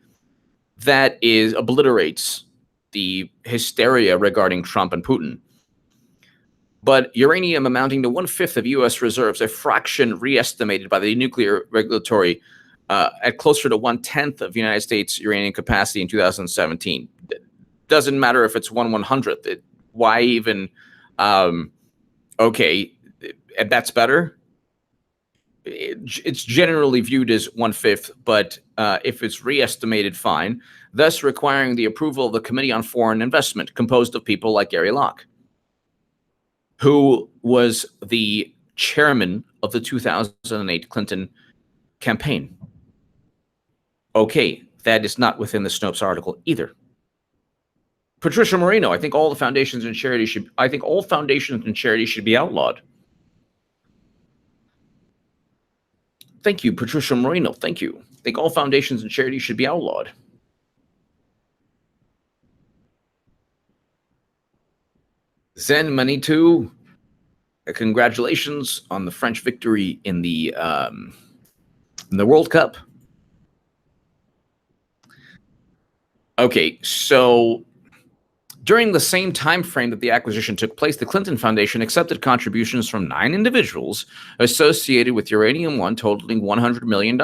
that obliterates the hysteria regarding Trump and Putin. But uranium amounting to 1/5 of U.S. reserves, a fraction re-estimated by the nuclear regulatory at closer to 1/10 of United States uranium capacity in 2017. Doesn't matter if it's 1/100th. Why even? Okay, that's better. It's generally viewed as 1/5, but if it's re-estimated, fine. Thus requiring the approval of the Committee on Foreign Investment, composed of people like Gary Locke, who was the chairman of the 2008 Clinton campaign. Okay, that is not within the Snopes article either. Patricia Moreno, I think all the foundations and charities should. I think all foundations and charities should be outlawed. Thank you, Patricia Moreno. Thank you. I think all foundations and charities should be outlawed. Zen Manitou, congratulations on the French victory in the World Cup. Okay, so during the same time frame that the acquisition took place, the Clinton Foundation accepted contributions from 9 individuals associated with Uranium One, totaling $100 million.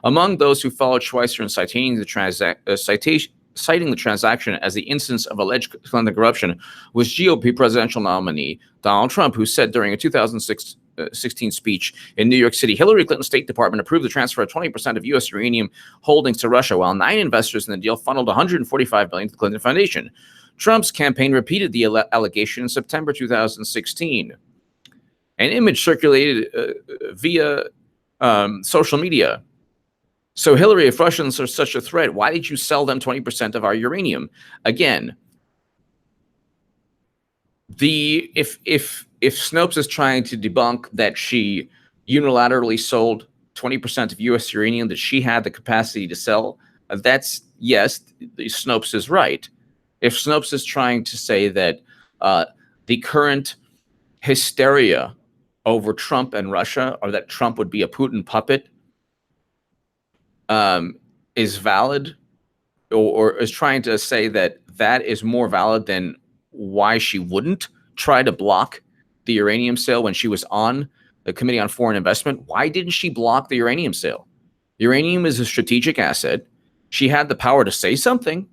Among those who followed Schweitzer in citing the transaction as the instance of alleged Clinton corruption was GOP presidential nominee Donald Trump, who said during a 2016 speech in New York City, Hillary Clinton's State Department approved the transfer of 20% of U.S. uranium holdings to Russia, while 9 investors in the deal funneled $145 billion to the Clinton Foundation. Trump's campaign repeated the allegation in September 2016. An image circulated via social media. So, Hillary, if Russians are such a threat, why did you sell them 20% of our uranium? Again, if Snopes is trying to debunk that she unilaterally sold 20% of U.S. uranium that she had the capacity to sell, that's, yes, Snopes is right. If Snopes is trying to say that the current hysteria over Trump and Russia, or that Trump would be a Putin puppet, is valid, or is trying to say that that is more valid than why she wouldn't try to block the uranium sale when she was on the Committee on Foreign Investment. Why didn't she block the uranium sale? Uranium is a strategic asset. She had the power to say something.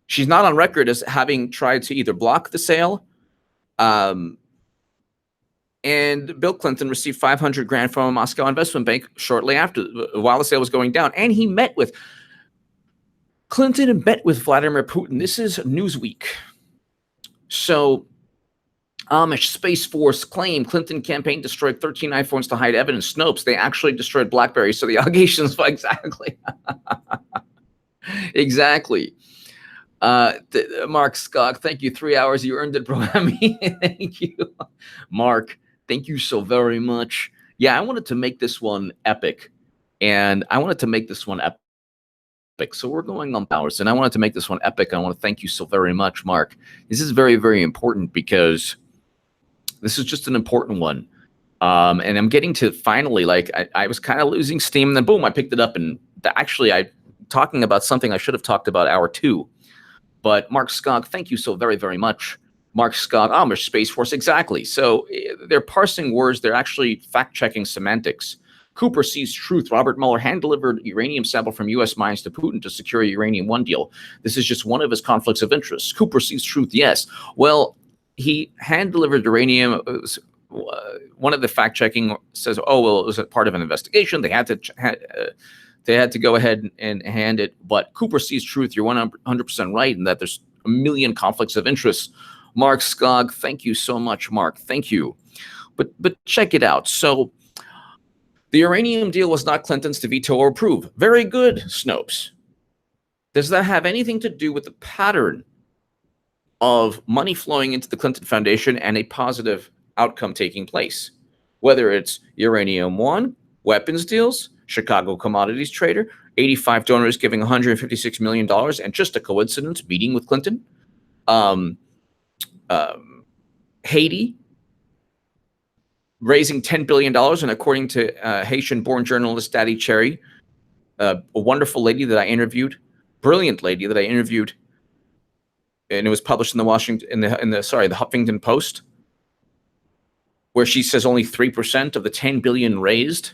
She's not on record as having tried to either block the sale. And Bill Clinton received $500,000 from a Moscow investment bank shortly after, while the sale was going down. And he met with Clinton and met with Vladimir Putin. This is Newsweek. So, Amish Space Force claim Clinton campaign destroyed 13 iPhones to hide evidence. Snopes, they actually destroyed BlackBerry. So the allegations, exactly. Exactly. Mark Skog, thank you. 3 hours, you earned it, bro. Thank you. Mark, thank you so very much. Yeah, I wanted to make this one epic. And I wanted to make this one epic. So we're going on powers, and I wanted to make this one epic. I want to thank you so very much, Mark. This is very, very important because this is just an important one. And I'm getting to finally, like, I was kind of losing steam, and then boom, I picked it up. And actually, I talking about something I should have talked about hour 2. But Mark Skog, thank you so very, very much. Mark Skog, Amish Space Force, exactly. So they're parsing words. They're actually fact-checking semantics. Cooper sees truth. Robert Mueller hand-delivered uranium sample from U.S. mines to Putin to secure a Uranium One deal. This is just one of his conflicts of interest. Cooper sees truth, yes. Well, he hand-delivered uranium. One of the fact-checking says, oh, well, it was a part of an investigation. They had to go ahead and hand it. But Cooper sees truth. You're 100% right in that there's a million conflicts of interest. Mark Skog, thank you so much, Mark. Thank you. But check it out. So the uranium deal was not Clinton's to veto or approve. Very good, Snopes. Does that have anything to do with the pattern of money flowing into the Clinton Foundation and a positive outcome taking place? Whether it's Uranium One, weapons deals, Chicago commodities trader, 85 donors giving $156 million, and just a coincidence, meeting with Clinton. Haiti, raising $10 billion, and according to Haitian-born journalist Daddy Cherry, a wonderful lady that I interviewed, brilliant lady that I interviewed, and it was published in the Huffington Post, where she says only 3% of the $10 billion raised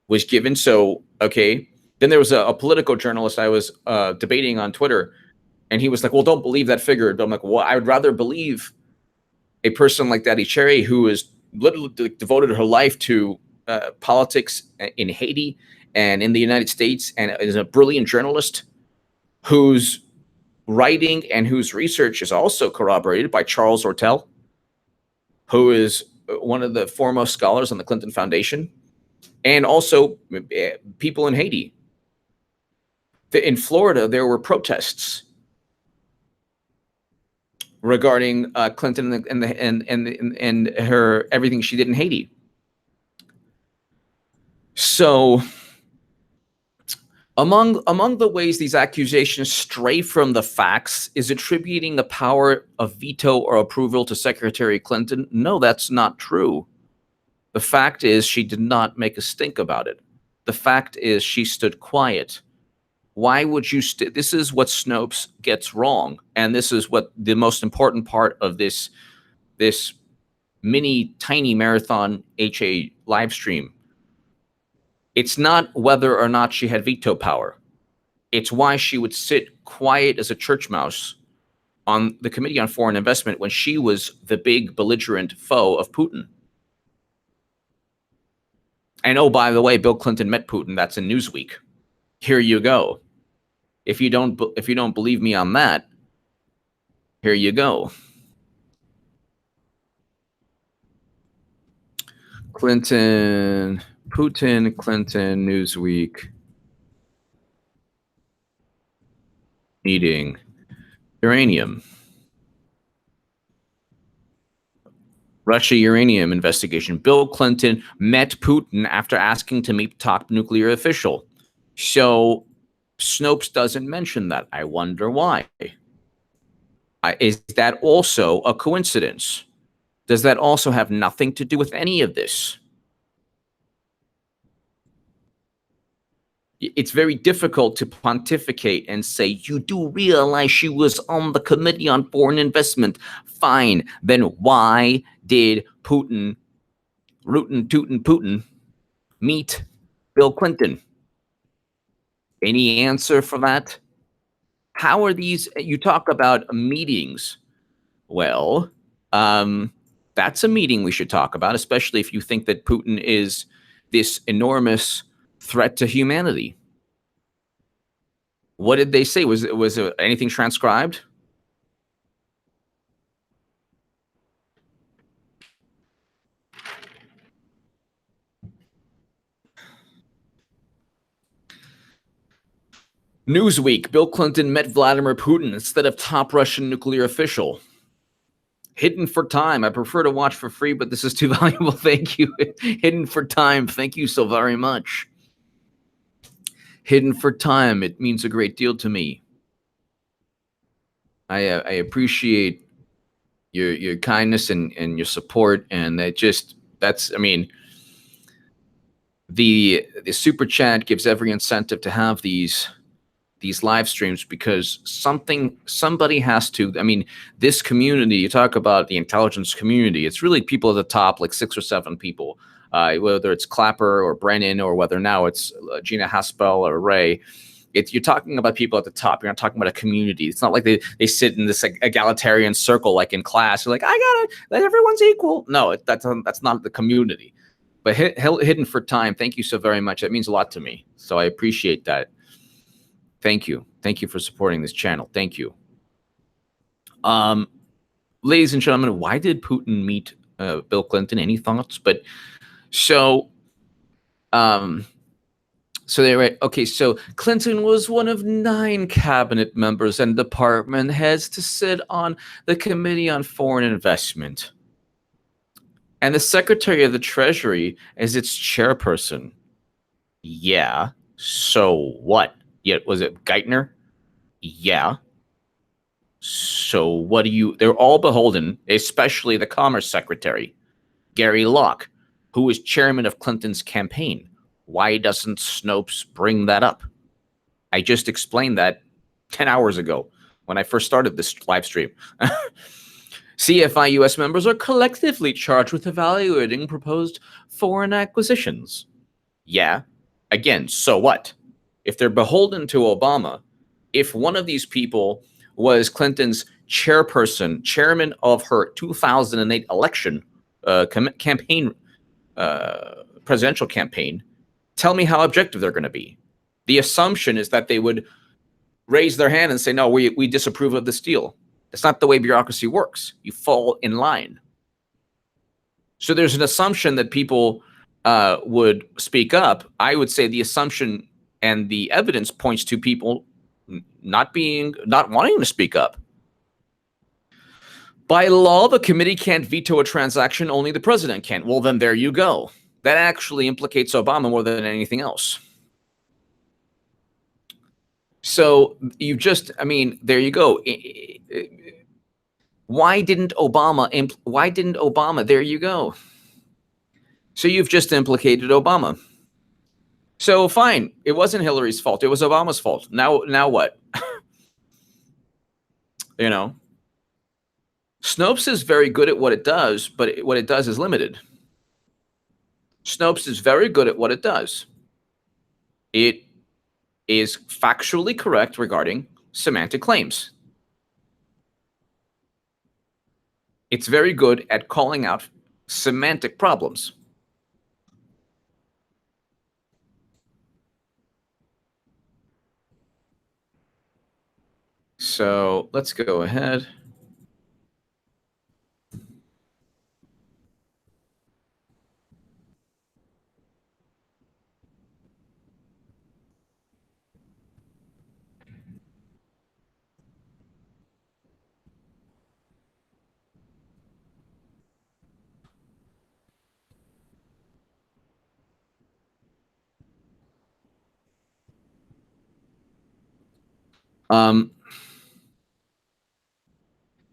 was given. So, okay. Then there was a political journalist I was debating on Twitter, and he was like, well, don't believe that figure. But I'm like, well, I would rather believe a person like Daddy Cherry, who is literally devoted her life to politics in Haiti and in the United States, and is a brilliant journalist whose writing and whose research is also corroborated by Charles Ortel, who is one of the foremost scholars on the Clinton Foundation, and also people in Haiti. In Florida, there were protests regarding Clinton and her everything she did in Haiti. So among the ways these accusations stray from the facts is attributing the power of veto or approval to Secretary Clinton. No, that's not true. The fact is she did not make a stink about it. The fact is she stood quiet. Why would you this is what Snopes gets wrong, and this is what the most important part of this mini tiny marathon HA live stream. It's not whether or not she had veto power. It's why she would sit quiet as a church mouse on the Committee on Foreign Investment when she was the big belligerent foe of Putin. And oh, by the way, Bill Clinton met Putin. That's in Newsweek. Here you go. If you don't believe me on that, here you go. Putin, Clinton, Newsweek meeting, uranium. Russia uranium investigation. Bill Clinton met Putin after asking to meet top nuclear official. So Snopes doesn't mention that. I wonder why. Is that also a coincidence? Does that also have nothing to do with any of this? It's very difficult to pontificate and say, you do realize she was on the Committee on Foreign Investment. Fine. Then why did Putin, rootin' tootin' Putin, meet Bill Clinton? Any answer for that? How are these? You talk about meetings. Well, that's a meeting we should talk about, especially if you think that Putin is this enormous threat to humanity. What did they say? Was anything transcribed? Newsweek, Bill Clinton met Vladimir Putin instead of top Russian nuclear official. Hidden for time. I prefer to watch for free, but this is too valuable. Thank you. Hidden for time. Thank you so very much. Hidden for time. It means a great deal to me. I appreciate your kindness and your support, and I mean, the super chat gives every incentive to have these live streams, because somebody has to. I mean, this community, you talk about the intelligence community, it's really people at the top, like 6 or 7 people, whether it's Clapper or Brennan, or whether now it's Gina Haspel or Ray. You're talking about people at the top. You're not talking about a community. It's not like they sit in this egalitarian circle like in class. You're like, I got it, everyone's equal. No, that's not the community. But hidden for time, thank you so very much. That means a lot to me. So I appreciate that. Thank you. Thank you for supporting this channel. Thank you. Ladies and gentlemen, why did Putin meet Bill Clinton? Any thoughts? But so they were, okay, so Clinton was one of 9 cabinet members and department heads to sit on the Committee on Foreign Investment. And the Secretary of the Treasury is its chairperson. Yeah, so what? Yeah, was it Geithner? Yeah. So what do you... They're all beholden, especially the Commerce Secretary, Gary Locke, who is chairman of Clinton's campaign. Why doesn't Snopes bring that up? I just explained that 10 hours ago when I first started this live stream. CFI U.S. members are collectively charged with evaluating proposed foreign acquisitions. Yeah. Again, so what? If they're beholden to Obama, if one of these people was Clinton's chairman of her 2008 election campaign, presidential campaign, tell me how objective they're going to be. The assumption is that they would raise their hand and say, no, we disapprove of this deal. That's not the way bureaucracy works. You fall in line. So there's an assumption that people would speak up. I would say the assumption and the evidence points to people not wanting to speak up. By law, the committee can't veto a transaction, only the president can. Well, then there you go. That actually implicates Obama more than anything else. So you just, I mean, there you go. Why didn't Obama? There you go. So you've just implicated Obama. So fine, it wasn't Hillary's fault. It was Obama's fault. Now what? You know, Snopes is very good at what it does, but what it does is limited. Snopes is very good at what it does. It is factually correct regarding semantic claims. It's very good at calling out semantic problems. So let's go ahead.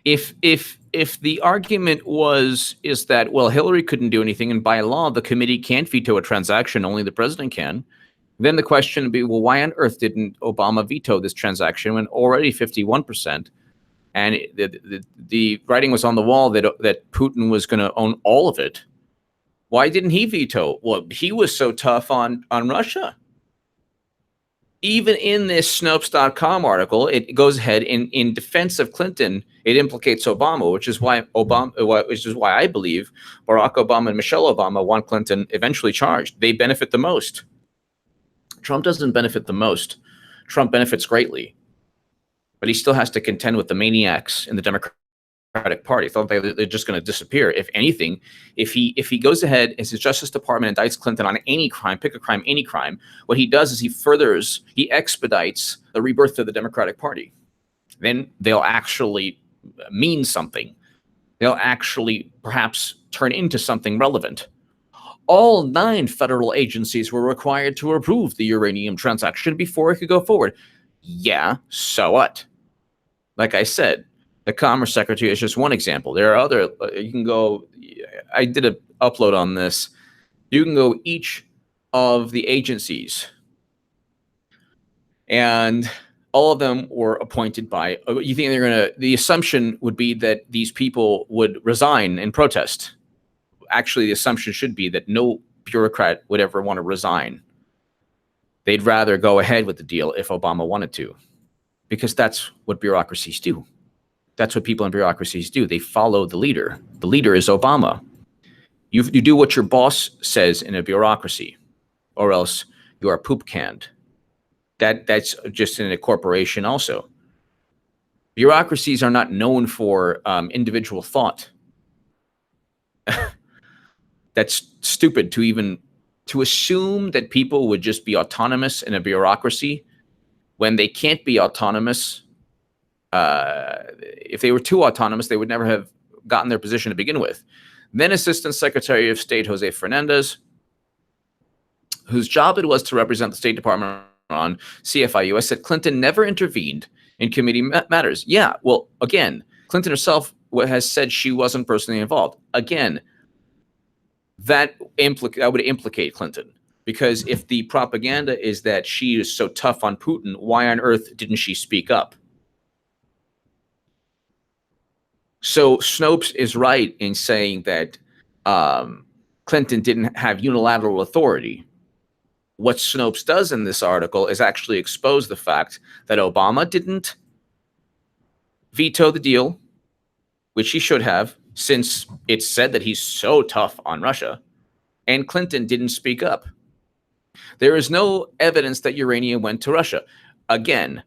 If the argument is that, well, Hillary couldn't do anything, and by law the committee can't veto a transaction, only the president can, then the question would be, well, why on earth didn't Obama veto this transaction when already 51%, and the writing was on the wall that Putin was going to own all of it? Why didn't he veto? Well, he was so tough on Russia. Even in this Snopes.com article, it goes ahead in defense of Clinton. It implicates Obama, which is why I believe Barack Obama and Michelle Obama want Clinton eventually charged. They benefit the most. Trump doesn't benefit the most. Trump benefits greatly, but he still has to contend with the maniacs in the Democratic Party. I thought they're just going to disappear. If anything, if he goes ahead and his Justice Department indicts Clinton on any crime, pick a crime, any crime, what he does is he expedites the rebirth of the Democratic Party. Then they'll actually mean something. They'll actually perhaps turn into something relevant. All 9 federal agencies were required to approve the uranium transaction before it could go forward. Yeah, so what? Like I said, the Commerce Secretary is just one example. There are other, you can go, I did an upload on this. You can go each of the agencies, and all of them were appointed by, you think they're going to, the assumption would be that these people would resign and protest. Actually, the assumption should be that no bureaucrat would ever want to resign. They'd rather go ahead with the deal if Obama wanted to, because that's what bureaucracies do. That's what people in bureaucracies do. They follow the leader. The leader is Obama. You do what your boss says in a bureaucracy, or else you are poop canned. That's just in a corporation also. Bureaucracies are not known for individual thought. That's stupid to assume that people would just be autonomous in a bureaucracy when they can't be autonomous. If they were too autonomous, they would never have gotten their position to begin with. Then Assistant Secretary of State Jose Fernandez, whose job it was to represent the State Department on CFIUS, said Clinton never intervened in committee matters. Yeah, well, again, Clinton herself has said she wasn't personally involved. Again, that would implicate Clinton, because if the propaganda is that she is so tough on Putin, why on earth didn't she speak up? So Snopes is right in saying that Clinton didn't have unilateral authority. What Snopes does in this article is actually expose the fact that Obama didn't veto the deal, which he should have, since it's said that he's so tough on Russia, and Clinton didn't speak up. There is no evidence that uranium went to Russia. Again,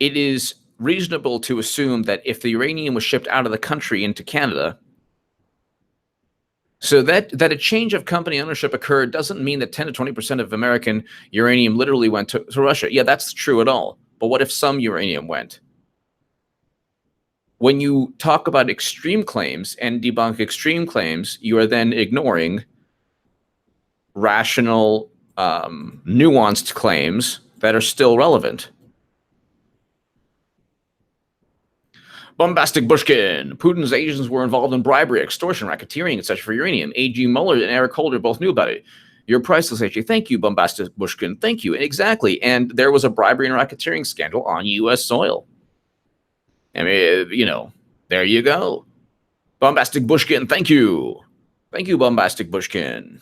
it is reasonable to assume that if the uranium was shipped out of the country into Canada, So that a change of company ownership occurred doesn't mean that 10 to 20% of American uranium literally went to Russia. Yeah, that's true at all. But what if some uranium went? When you talk about extreme claims and debunk extreme claims, you are then ignoring rational, nuanced claims that are still relevant. Bombastic Bushkin. Putin's agents were involved in bribery, extortion, racketeering, etc. for uranium. A.G. Mueller and Eric Holder both knew about it. You're priceless, A.G. Thank you, Bombastic Bushkin. Thank you. Exactly. And there was a bribery and racketeering scandal on U.S. soil. I mean, you know, there you go. Bombastic Bushkin, thank you. Thank you, Bombastic Bushkin.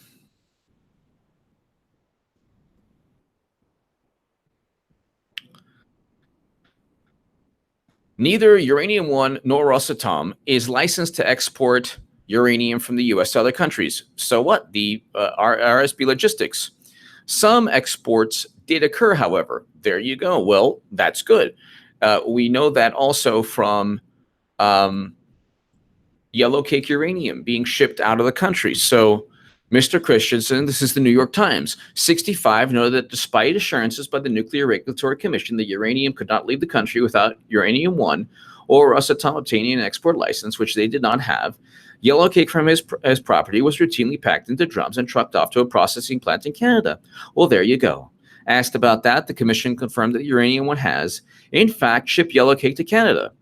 Neither Uranium One nor Rosatom is licensed to export uranium from the U.S. to other countries. So what? The RSB Logistics. Some exports did occur, however. There you go. Well, that's good. We know that also from Yellowcake uranium being shipped out of the country. So, Mr. Christensen, this is the New York Times. 65 know that despite assurances by the Nuclear Regulatory Commission that uranium could not leave the country without Uranium One or Rosatom obtaining an export license, which they did not have, Yellowcake from his property was routinely packed into drums and trucked off to a processing plant in Canada. Well, there you go. Asked about that, the commission confirmed that Uranium One has, in fact, shipped Yellowcake to Canada.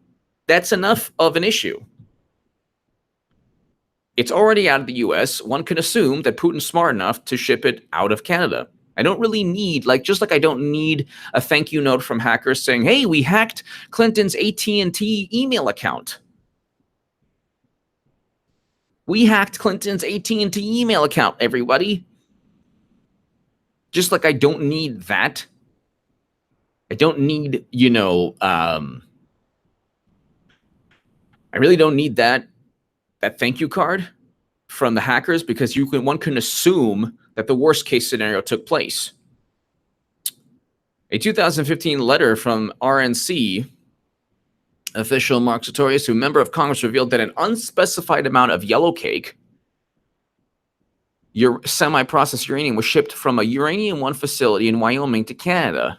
That's enough of an issue. It's already out of the US. One can assume that Putin's smart enough to ship it out of Canada. I don't really need, just like I don't need a thank you note from hackers saying, hey, we hacked Clinton's AT&T email account. We hacked Clinton's AT&T email account, everybody. Just like I don't need that. I don't need, I really don't need that thank you card from the hackers, because one can assume that the worst case scenario took place. A 2015 letter from RNC official Mark Sartorius, a member of Congress, revealed that an unspecified amount of Yellowcake semi-processed uranium was shipped from a Uranium One facility in Wyoming to Canada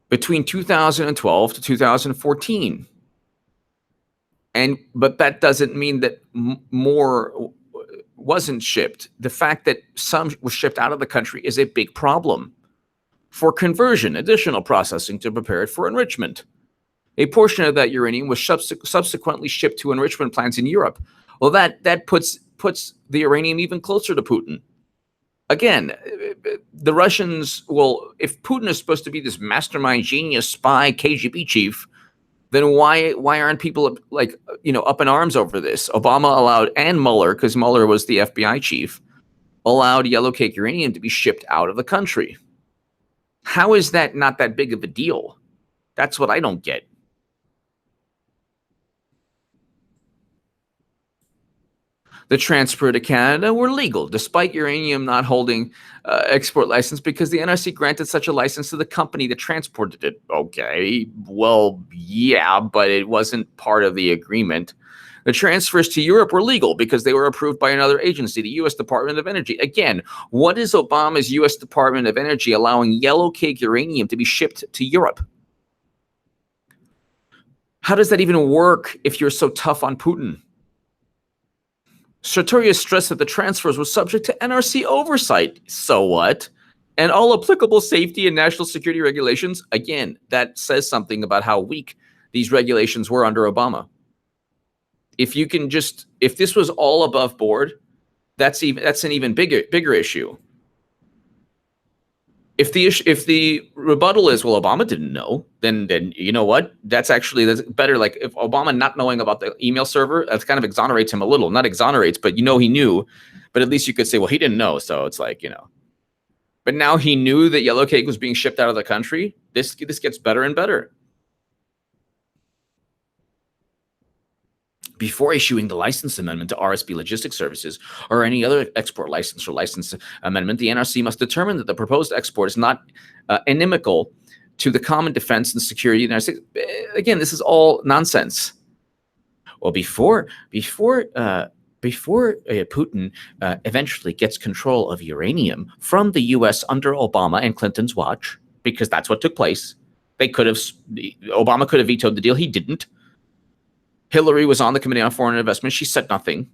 between 2012 to 2014. But that doesn't mean that more wasn't shipped. The fact that some was shipped out of the country is a big problem. For conversion, additional processing to prepare it for enrichment. A portion of that uranium was subsequently shipped to enrichment plants in Europe. Well, that puts the uranium even closer to Putin. Again, the Russians, if Putin is supposed to be this mastermind, genius, spy, KGB chief, then why aren't people up in arms over this? Obama allowed, and Mueller, because Mueller was the FBI chief, allowed Yellowcake uranium to be shipped out of the country. How is that not that big of a deal? That's what I don't get. The transfer to Canada were legal, despite uranium not holding export license, because the NRC granted such a license to the company that transported it. Okay, well, yeah, but it wasn't part of the agreement. The transfers to Europe were legal because they were approved by another agency, the U.S. Department of Energy. Again, what is Obama's U.S. Department of Energy allowing Yellowcake uranium to be shipped to Europe? How does that even work if you're so tough on Putin? Sartorius stressed that the transfers were subject to NRC oversight. So what? And all applicable safety and national security regulations. Again, that says something about how weak these regulations were under Obama. If this was all above board, that's an even bigger issue. If the rebuttal is, well, Obama didn't know, then you know what? That's better. Like, if Obama not knowing about the email server, that kind of exonerates him a little. Not exonerates, but he knew. But at least you could say, well, he didn't know. So it's like, But now he knew that Yellowcake was being shipped out of the country. This gets better and better. Before issuing the license amendment to RSB Logistics Services or any other export license or license amendment, the NRC must determine that the proposed export is not inimical to the common defense and security of the United States. Again, this is all nonsense. Well, before before Putin eventually gets control of uranium from the U.S. under Obama and Clinton's watch, because that's what took place. Obama could have vetoed the deal. He didn't. Hillary was on the Committee on Foreign Investment. She said nothing.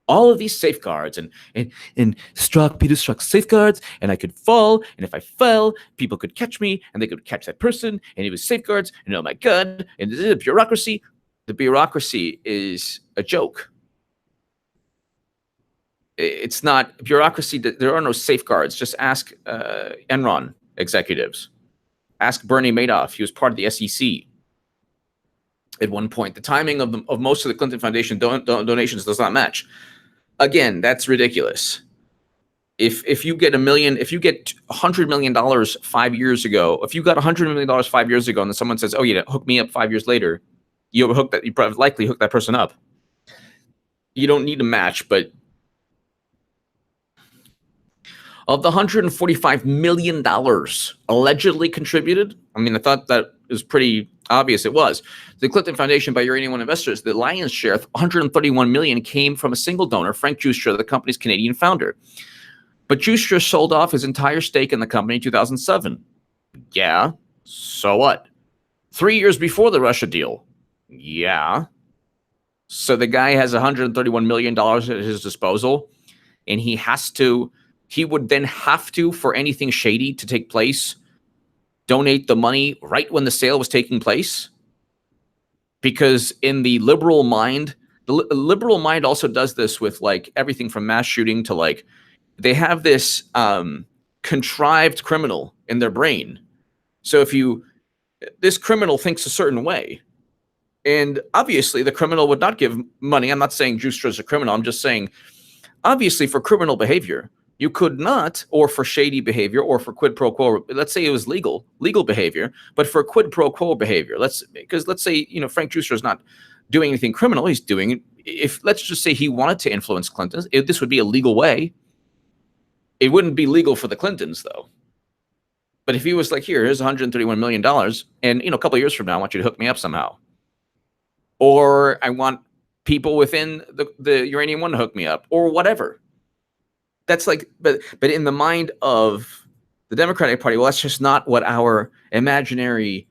All of these safeguards and Peter Strzok safeguards, and I could fall, and if I fell, people could catch me, and they could catch that person, and it was safeguards, and oh my God, and this is a bureaucracy. The bureaucracy is a joke. It's not bureaucracy. There are no safeguards. Just ask Enron executives. Ask Bernie Madoff. He was part of the SEC at one point. The timing of most of the Clinton Foundation donations does not match. Again, that's ridiculous. If you get $100 million 5 years ago, if you got $100 million 5 years ago, and then someone says, "Oh, yeah, hook me up 5 years later," you probably likely hook that person up. You don't need a match, but of the $145 million allegedly contributed, I mean, I thought that was pretty obvious. It was. The Clinton Foundation by Uranium One investors, the lion's share, $131 million, came from a single donor, Frank Giustra, the company's Canadian founder. But Giustra sold off his entire stake in the company in 2007. Yeah, so what? 3 years before the Russia deal. Yeah. So the guy has $131 million at his disposal, and he would then have to, for anything shady to take place, donate the money right when the sale was taking place. Because in the liberal mind, the liberal mind also does this with like everything from mass shooting to like, they have this contrived criminal in their brain. So this criminal thinks a certain way, and obviously the criminal would not give money. I'm not saying Giustra is a criminal. I'm just saying, obviously, for criminal behavior, you could not, or for shady behavior, or for quid pro quo. Let's say it was legal behavior, but for quid pro quo behavior, let's say, Frank Giustra is not doing anything criminal. He's doing, let's just say he wanted to influence Clintons, this would be a legal way. It wouldn't be legal for the Clintons, though. But if he was like, here's $131 million, and a couple of years from now, I want you to hook me up somehow, or I want people within the Uranium One to hook me up, or whatever. That's like, but in the mind of the Democratic Party, well, that's just not what our imaginary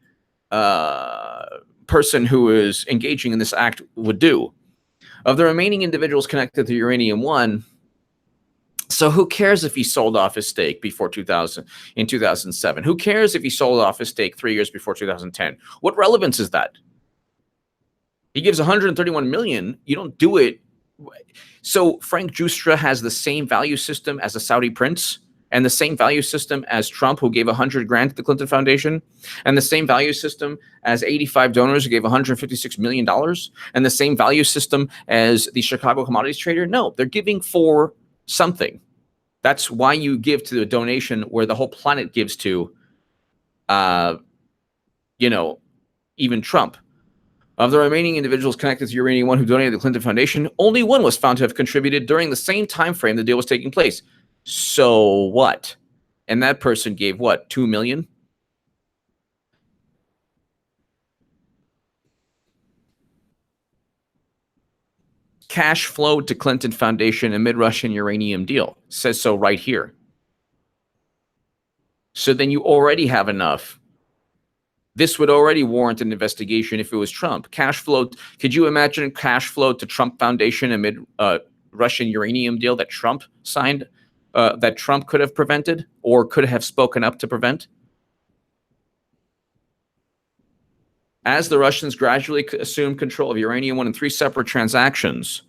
person who is engaging in this act would do. Of the remaining individuals connected to Uranium One, so who cares if he sold off his stake before 2007? Who cares if he sold off his stake 3 years before 2010? What relevance is that? He gives $131 million. You don't do it. So Frank Giustra has the same value system as a Saudi prince, and the same value system as Trump, who gave $100,000 to the Clinton Foundation, and the same value system as 85 donors who gave $156 million, and the same value system as the Chicago commodities trader. No, they're giving for something. That's why you give to a donation where the whole planet gives to, even Trump. Of the remaining individuals connected to Uranium One who donated to the Clinton Foundation, only one was found to have contributed during the same time frame the deal was taking place. So what? And that person gave what, $2 million? Cash flowed to Clinton Foundation amid Russian uranium deal. Says so right here. So then you already have enough. This would already warrant an investigation if it was Trump. Cash flow. Could you imagine cash flow to Trump Foundation amid Russian uranium deal that Trump signed, that Trump could have prevented or could have spoken up to prevent? As the Russians gradually assumed control of Uranium One in 3 separate transactions,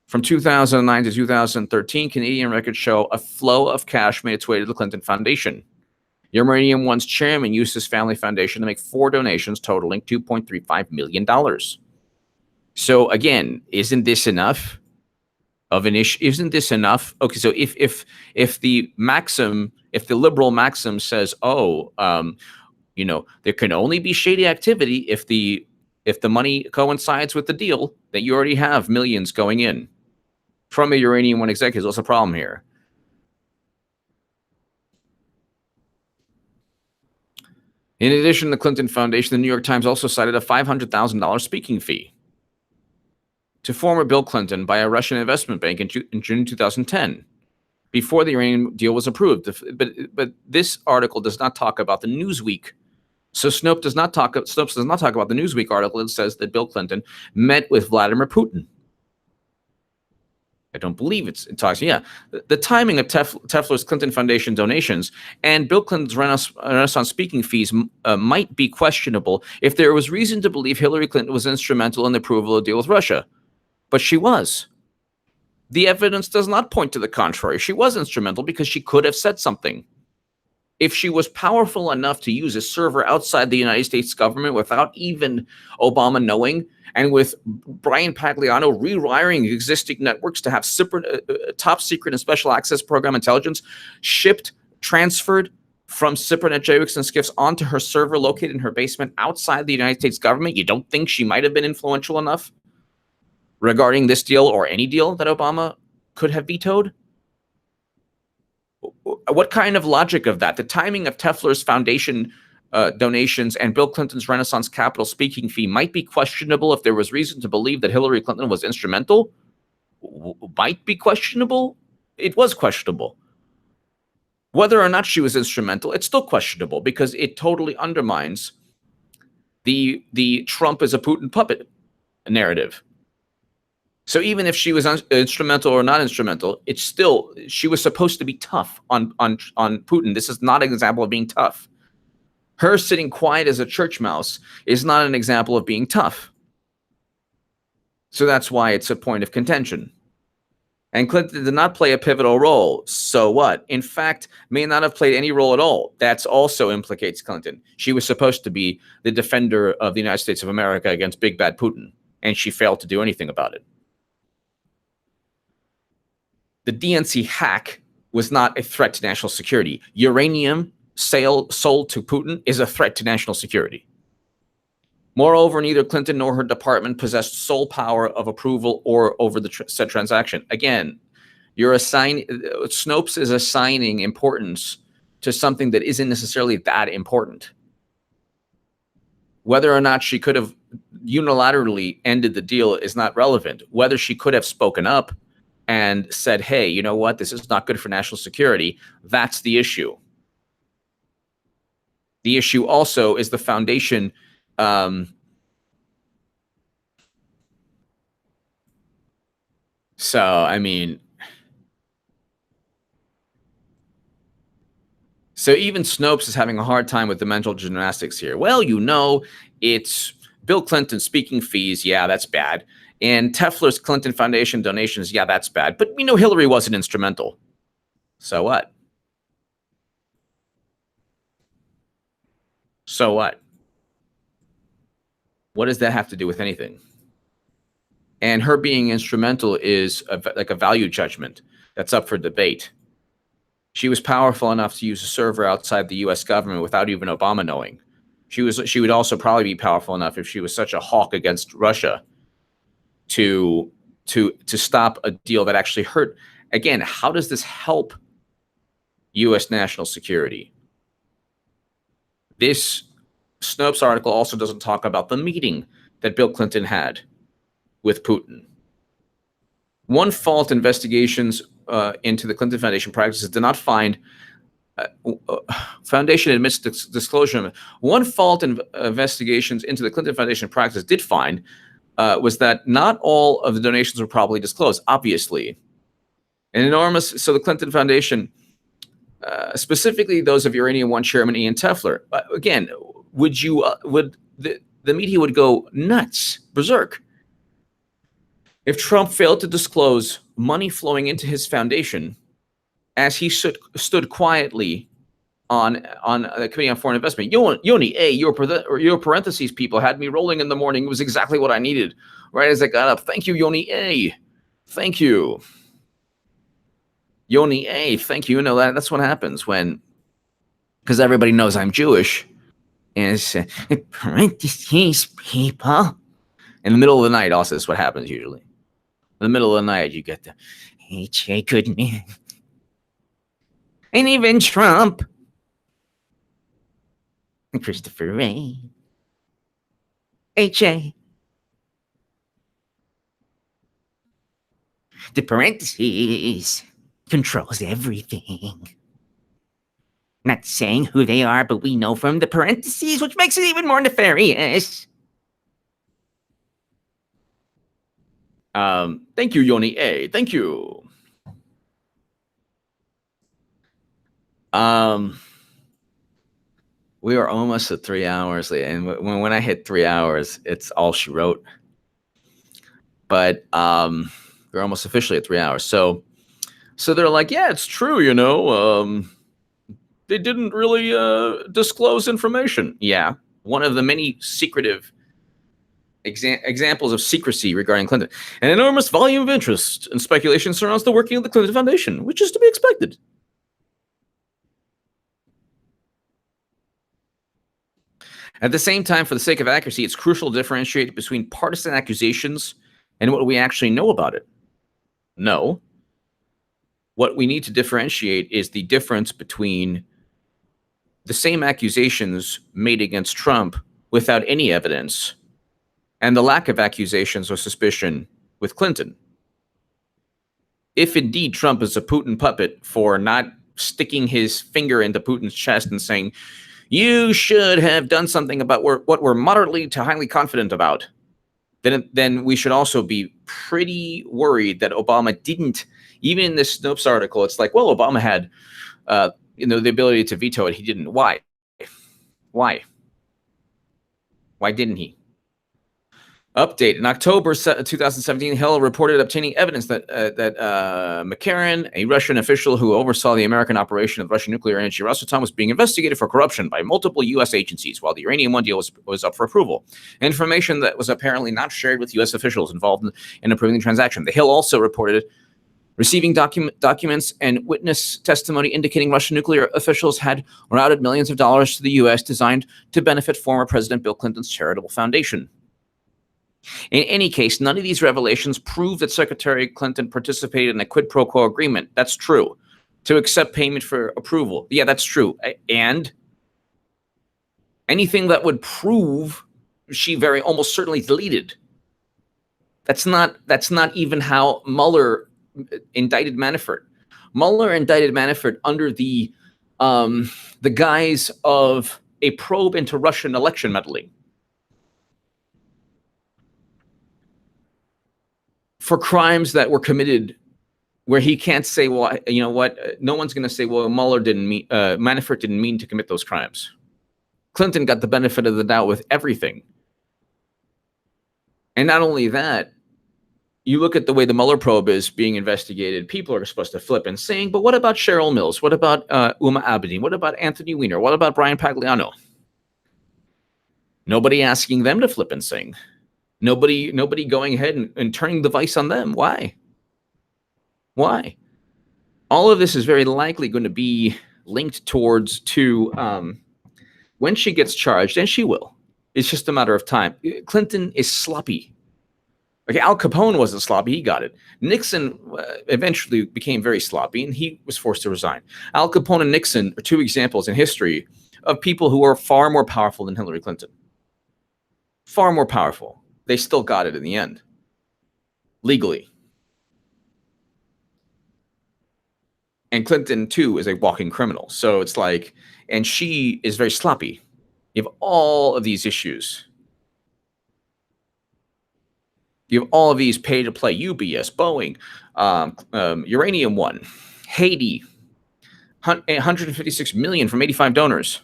from 2009 to 2013, Canadian records show a flow of cash made its way to the Clinton Foundation. Uranium One's chairman used his family foundation to make 4 donations totaling $2.35 million. So again, isn't this enough of an issue? Isn't this enough? Okay, so if the liberal maxim says, there can only be shady activity if the money coincides with the deal, that you already have millions going in from a Uranium One executive. What's the problem here? In addition to the Clinton Foundation, the New York Times also cited a $500,000 speaking fee. to former Bill Clinton by a Russian investment bank in June 2010, before the Iranian deal was approved. But this article does not talk about the Newsweek. So Snopes does not talk about the Newsweek article that says that Bill Clinton met with Vladimir Putin. I don't believe it talks. Yeah, the timing of Tefler's Clinton Foundation donations and Bill Clinton's Renaissance speaking fees might be questionable if there was reason to believe Hillary Clinton was instrumental in the approval of the deal with Russia. But she was. The evidence does not point to the contrary. She was instrumental because she could have said something. If she was powerful enough to use a server outside the United States government without even Obama knowing, and with Brian Pagliano rewiring existing networks to have top secret and special access program intelligence transferred from SIPRNet JWICs and SCIFs onto her server located in her basement outside the United States government, you don't think she might have been influential enough regarding this deal or any deal that Obama could have vetoed? What kind of logic of that? The timing of Tefler's foundation donations and Bill Clinton's Renaissance Capital speaking fee might be questionable if there was reason to believe that Hillary Clinton was instrumental. Might be questionable. It was questionable. Whether or not she was instrumental, it's still questionable because it totally undermines the Trump is a Putin puppet narrative. So even if she was instrumental or not instrumental, it's still, she was supposed to be tough on Putin. This is not an example of being tough. Her sitting quiet as a church mouse is not an example of being tough. So that's why it's a point of contention. And Clinton did not play a pivotal role. So what? In fact, may not have played any role at all. That also implicates Clinton. She was supposed to be the defender of the United States of America against big bad Putin, and she failed to do anything about it. The DNC hack was not a threat to national security. Uranium sold to Putin is a threat to national security. Moreover, neither Clinton nor her department possessed sole power of approval or over the said transaction. Again, Snopes is assigning importance to something that isn't necessarily that important. Whether or not she could have unilaterally ended the deal is not relevant. Whether she could have spoken up and said, hey, you know what, this is not good for national security, that's the issue. The issue also is the foundation. So, I mean, so even Snopes is having a hard time with the mental gymnastics here. Well, you know, it's Bill Clinton speaking fees. Yeah, that's bad. And Tefler's Clinton Foundation donations. Yeah, that's bad. But we know Hillary wasn't instrumental. So what? So what? What does that have to do with anything? And her being instrumental is like a value judgment that's up for debate. She was powerful enough to use a server outside the U.S. government without even Obama knowing. She would also probably be powerful enough if she was such a hawk against Russia to stop a deal that actually hurt. Again, how does this help U.S. national security? This Snopes article also doesn't talk about the meeting that Bill Clinton had with Putin. One fault investigations into the Clinton Foundation practices did not find. Foundation admits disclosure. One fault in investigations into the Clinton Foundation practice did find was that not all of the donations were properly disclosed. Obviously, so the Clinton Foundation, specifically those of Uranium One chairman Ian Tefler, again, would the media would go nuts, berserk, if Trump failed to disclose money flowing into his foundation as he stood quietly on the Committee on Foreign Investment. Yoni, your parentheses people had me rolling in the morning. It was exactly what I needed right as I got up. Thank you, Yoni A. Thank you. Yoni A, thank you. You know, that's what happens because everybody knows I'm Jewish. And it's parentheses people. In the middle of the night also is what happens usually. In the middle of the night, you get the H.A. Goodman. And even Trump. And Christopher Ray. H.A. The parentheses controls everything. Not saying who they are, but we know from the parentheses, which makes it even more nefarious. Thank you, Yoni A. Thank you. We are almost at 3 hours, and when I hit 3 hours, it's all she wrote. But we're almost officially at 3 hours. So they're like, yeah, it's true, you know. They didn't really disclose information. Yeah, one of the many secretive examples of secrecy regarding Clinton. An enormous volume of interest and speculation surrounds the working of the Clinton Foundation, which is to be expected. At the same time, for the sake of accuracy, it's crucial to differentiate between partisan accusations and what we actually know about it. No. What we need to differentiate is the difference between the same accusations made against Trump without any evidence and the lack of accusations or suspicion with Clinton. If indeed Trump is a Putin puppet for not sticking his finger into Putin's chest and saying, you should have done something about what we're moderately to highly confident about, then we should also be pretty worried that Obama didn't. Even in this Snopes article, it's like, well, Obama had the ability to veto it. He didn't. Why? Why didn't he? Update. In October 2017, Hill reported obtaining evidence that McCarran, a Russian official who oversaw the American operation of Russian nuclear energy Rosatom, was being investigated for corruption by multiple U.S. agencies while the Uranium 1 deal was up for approval. Information that was apparently not shared with U.S. officials involved in approving the transaction. The Hill also reported receiving documents and witness testimony indicating Russian nuclear officials had routed millions of dollars to the U.S. designed to benefit former President Bill Clinton's charitable foundation. In any case, none of these revelations prove that Secretary Clinton participated in a quid pro quo agreement. That's true. To accept payment for approval. Yeah, that's true. And anything that would prove she very almost certainly deleted. That's not even how Mueller indicted Manafort. Mueller indicted Manafort under the guise of a probe into Russian election meddling. For crimes that were committed where he can't say, well, you know what? No one's going to say, well, Manafort didn't mean to commit those crimes. Clinton got the benefit of the doubt with everything. And not only that, you look at the way the Mueller probe is being investigated, people are supposed to flip and saying, but what about Cheryl Mills? What about Uma Abedin? What about Anthony Weiner? What about Brian Pagliano? Nobody asking them to flip and sing. Nobody going ahead and turning the vice on them. Why? Why? All of this is very likely going to be linked to when she gets charged, and she will. It's just a matter of time. Clinton is sloppy. Okay, Al Capone wasn't sloppy. He got it. Nixon eventually became very sloppy, and he was forced to resign. Al Capone and Nixon are two examples in history of people who are far more powerful than Hillary Clinton. Far more powerful. They still got it in the end, legally. And Clinton, too, is a walking criminal. So it's like, and she is very sloppy. You have all of these issues. You have all of these pay to play, UBS, Boeing, Uranium 1, Haiti, 156 million from 85 donors.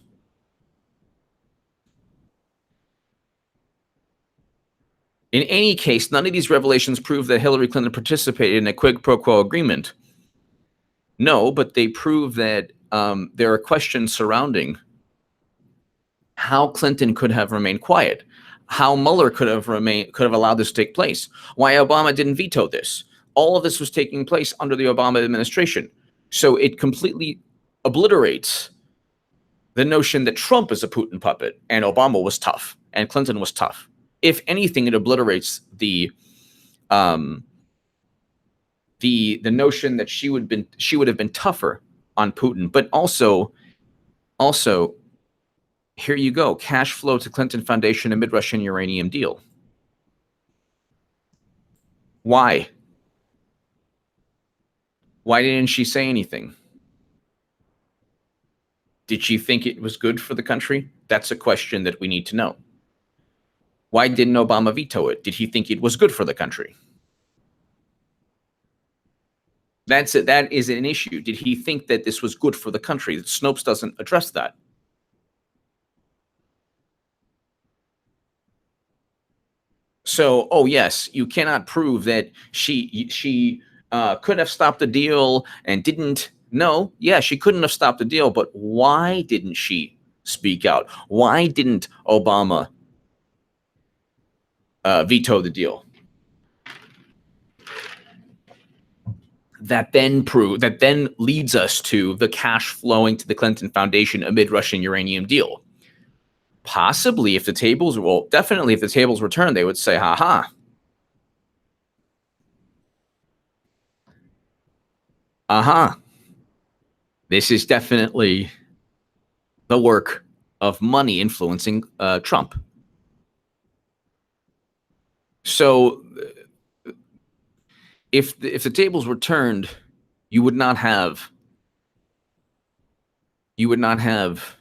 In any case, none of these revelations prove that Hillary Clinton participated in a quid pro quo agreement. No, but they prove that there are questions surrounding how Clinton could have remained quiet, how Mueller could have allowed this to take place, why Obama didn't veto this. All of this was taking place under the Obama administration. So it completely obliterates the notion that Trump is a Putin puppet and Obama was tough and Clinton was tough. If anything, it obliterates the notion that she would have been tougher on Putin. But also, here you go, cash flow to Clinton Foundation amid Russian uranium deal. Why? Why didn't she say anything? Did she think it was good for the country? That's a question that we need to know. Why didn't Obama veto it? Did he think it was good for the country? That's it. That is an issue. Did he think that this was good for the country? Snopes doesn't address that. So, oh yes, you cannot prove that she could have stopped the deal and didn't. No, yeah, she couldn't have stopped the deal, but why didn't she speak out? Why didn't Obama veto the deal? That then leads us to the cash flowing to the Clinton Foundation amid Russian uranium deal. Possibly, if the tables, well, definitely if the tables were turned, they would say, ha. This is definitely the work of money influencing Trump. So if the tables were turned, you would not have you would not have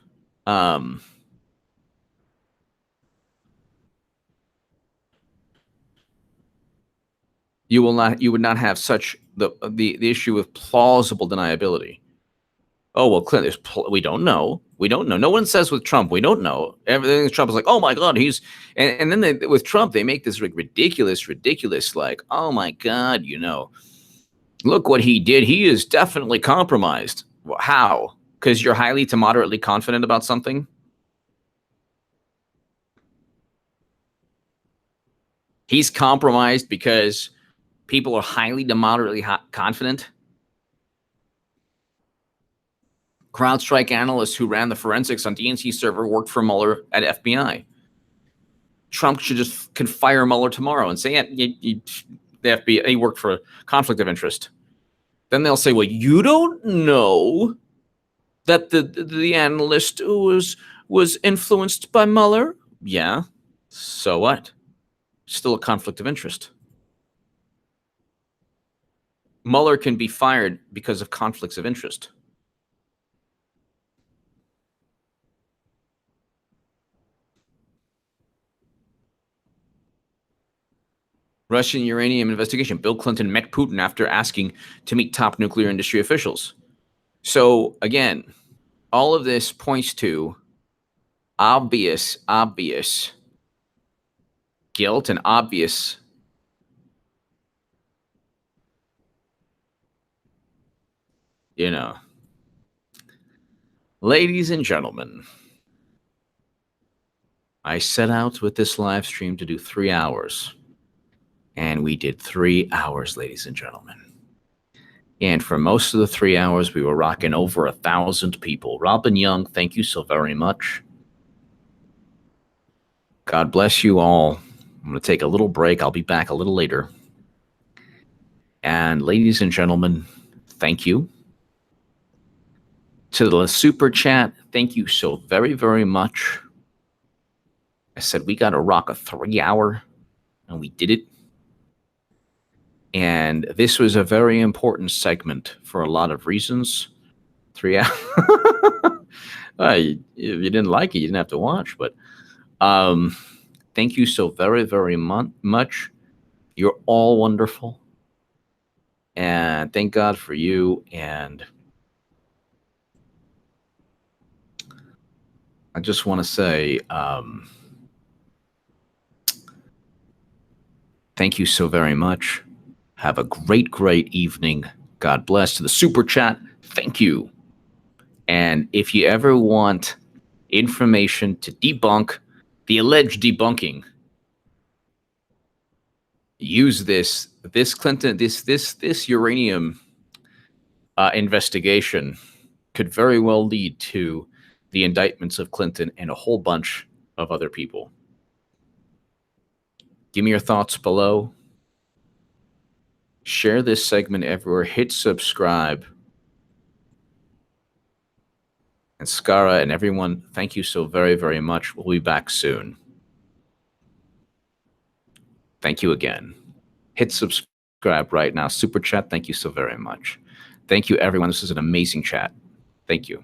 such the issue of plausible deniability. Oh, well, Clinton, we don't know. No one says with Trump, we don't know. Everything with Trump is like, oh my God, he's, and then with Trump, they make this ridiculous, like, oh my God, look what he did. He is definitely compromised. Well, how? Because you're highly to moderately confident about something? He's compromised because people are highly to moderately confident? CrowdStrike analysts who ran the forensics on DNC server worked for Mueller at FBI. Trump can fire Mueller tomorrow and say, yeah, the FBI, he worked for a conflict of interest. Then they'll say, well, you don't know that the analyst was influenced by Mueller? Yeah. So what? Still a conflict of interest. Mueller can be fired because of conflicts of interest. Russian uranium investigation. Bill Clinton met Putin after asking to meet top nuclear industry officials. So again, all of this points to obvious guilt and obvious ladies and gentlemen, I set out with this live stream to do 3 hours. And we did 3 hours, ladies and gentlemen. And for most of the 3 hours, we were rocking over 1,000 people. Robin Young, thank you so very much. God bless you all. I'm going to take a little break. I'll be back a little later. And ladies and gentlemen, thank you. To the super chat, thank you so very, very much. I said we got to rock a 3 hour, and we did it. And this was a very important segment for a lot of reasons. 3 hours. If you didn't like it, you didn't have to watch. But thank you so very, very much. You're all wonderful. And thank God for you. And I just want to say thank you so very much. Have a great, great evening. God bless. To the super chat, thank you. And if you ever want information to debunk the alleged debunking, use this Clinton, this uranium investigation could very well lead to the indictments of Clinton and a whole bunch of other people. Give me your thoughts below. Share this segment everywhere. Hit subscribe. And Skara and everyone, thank you so very, very much. We'll be back soon. Thank you again. Hit subscribe right now. Super chat, thank you so very much. Thank you, everyone. This is an amazing chat. Thank you.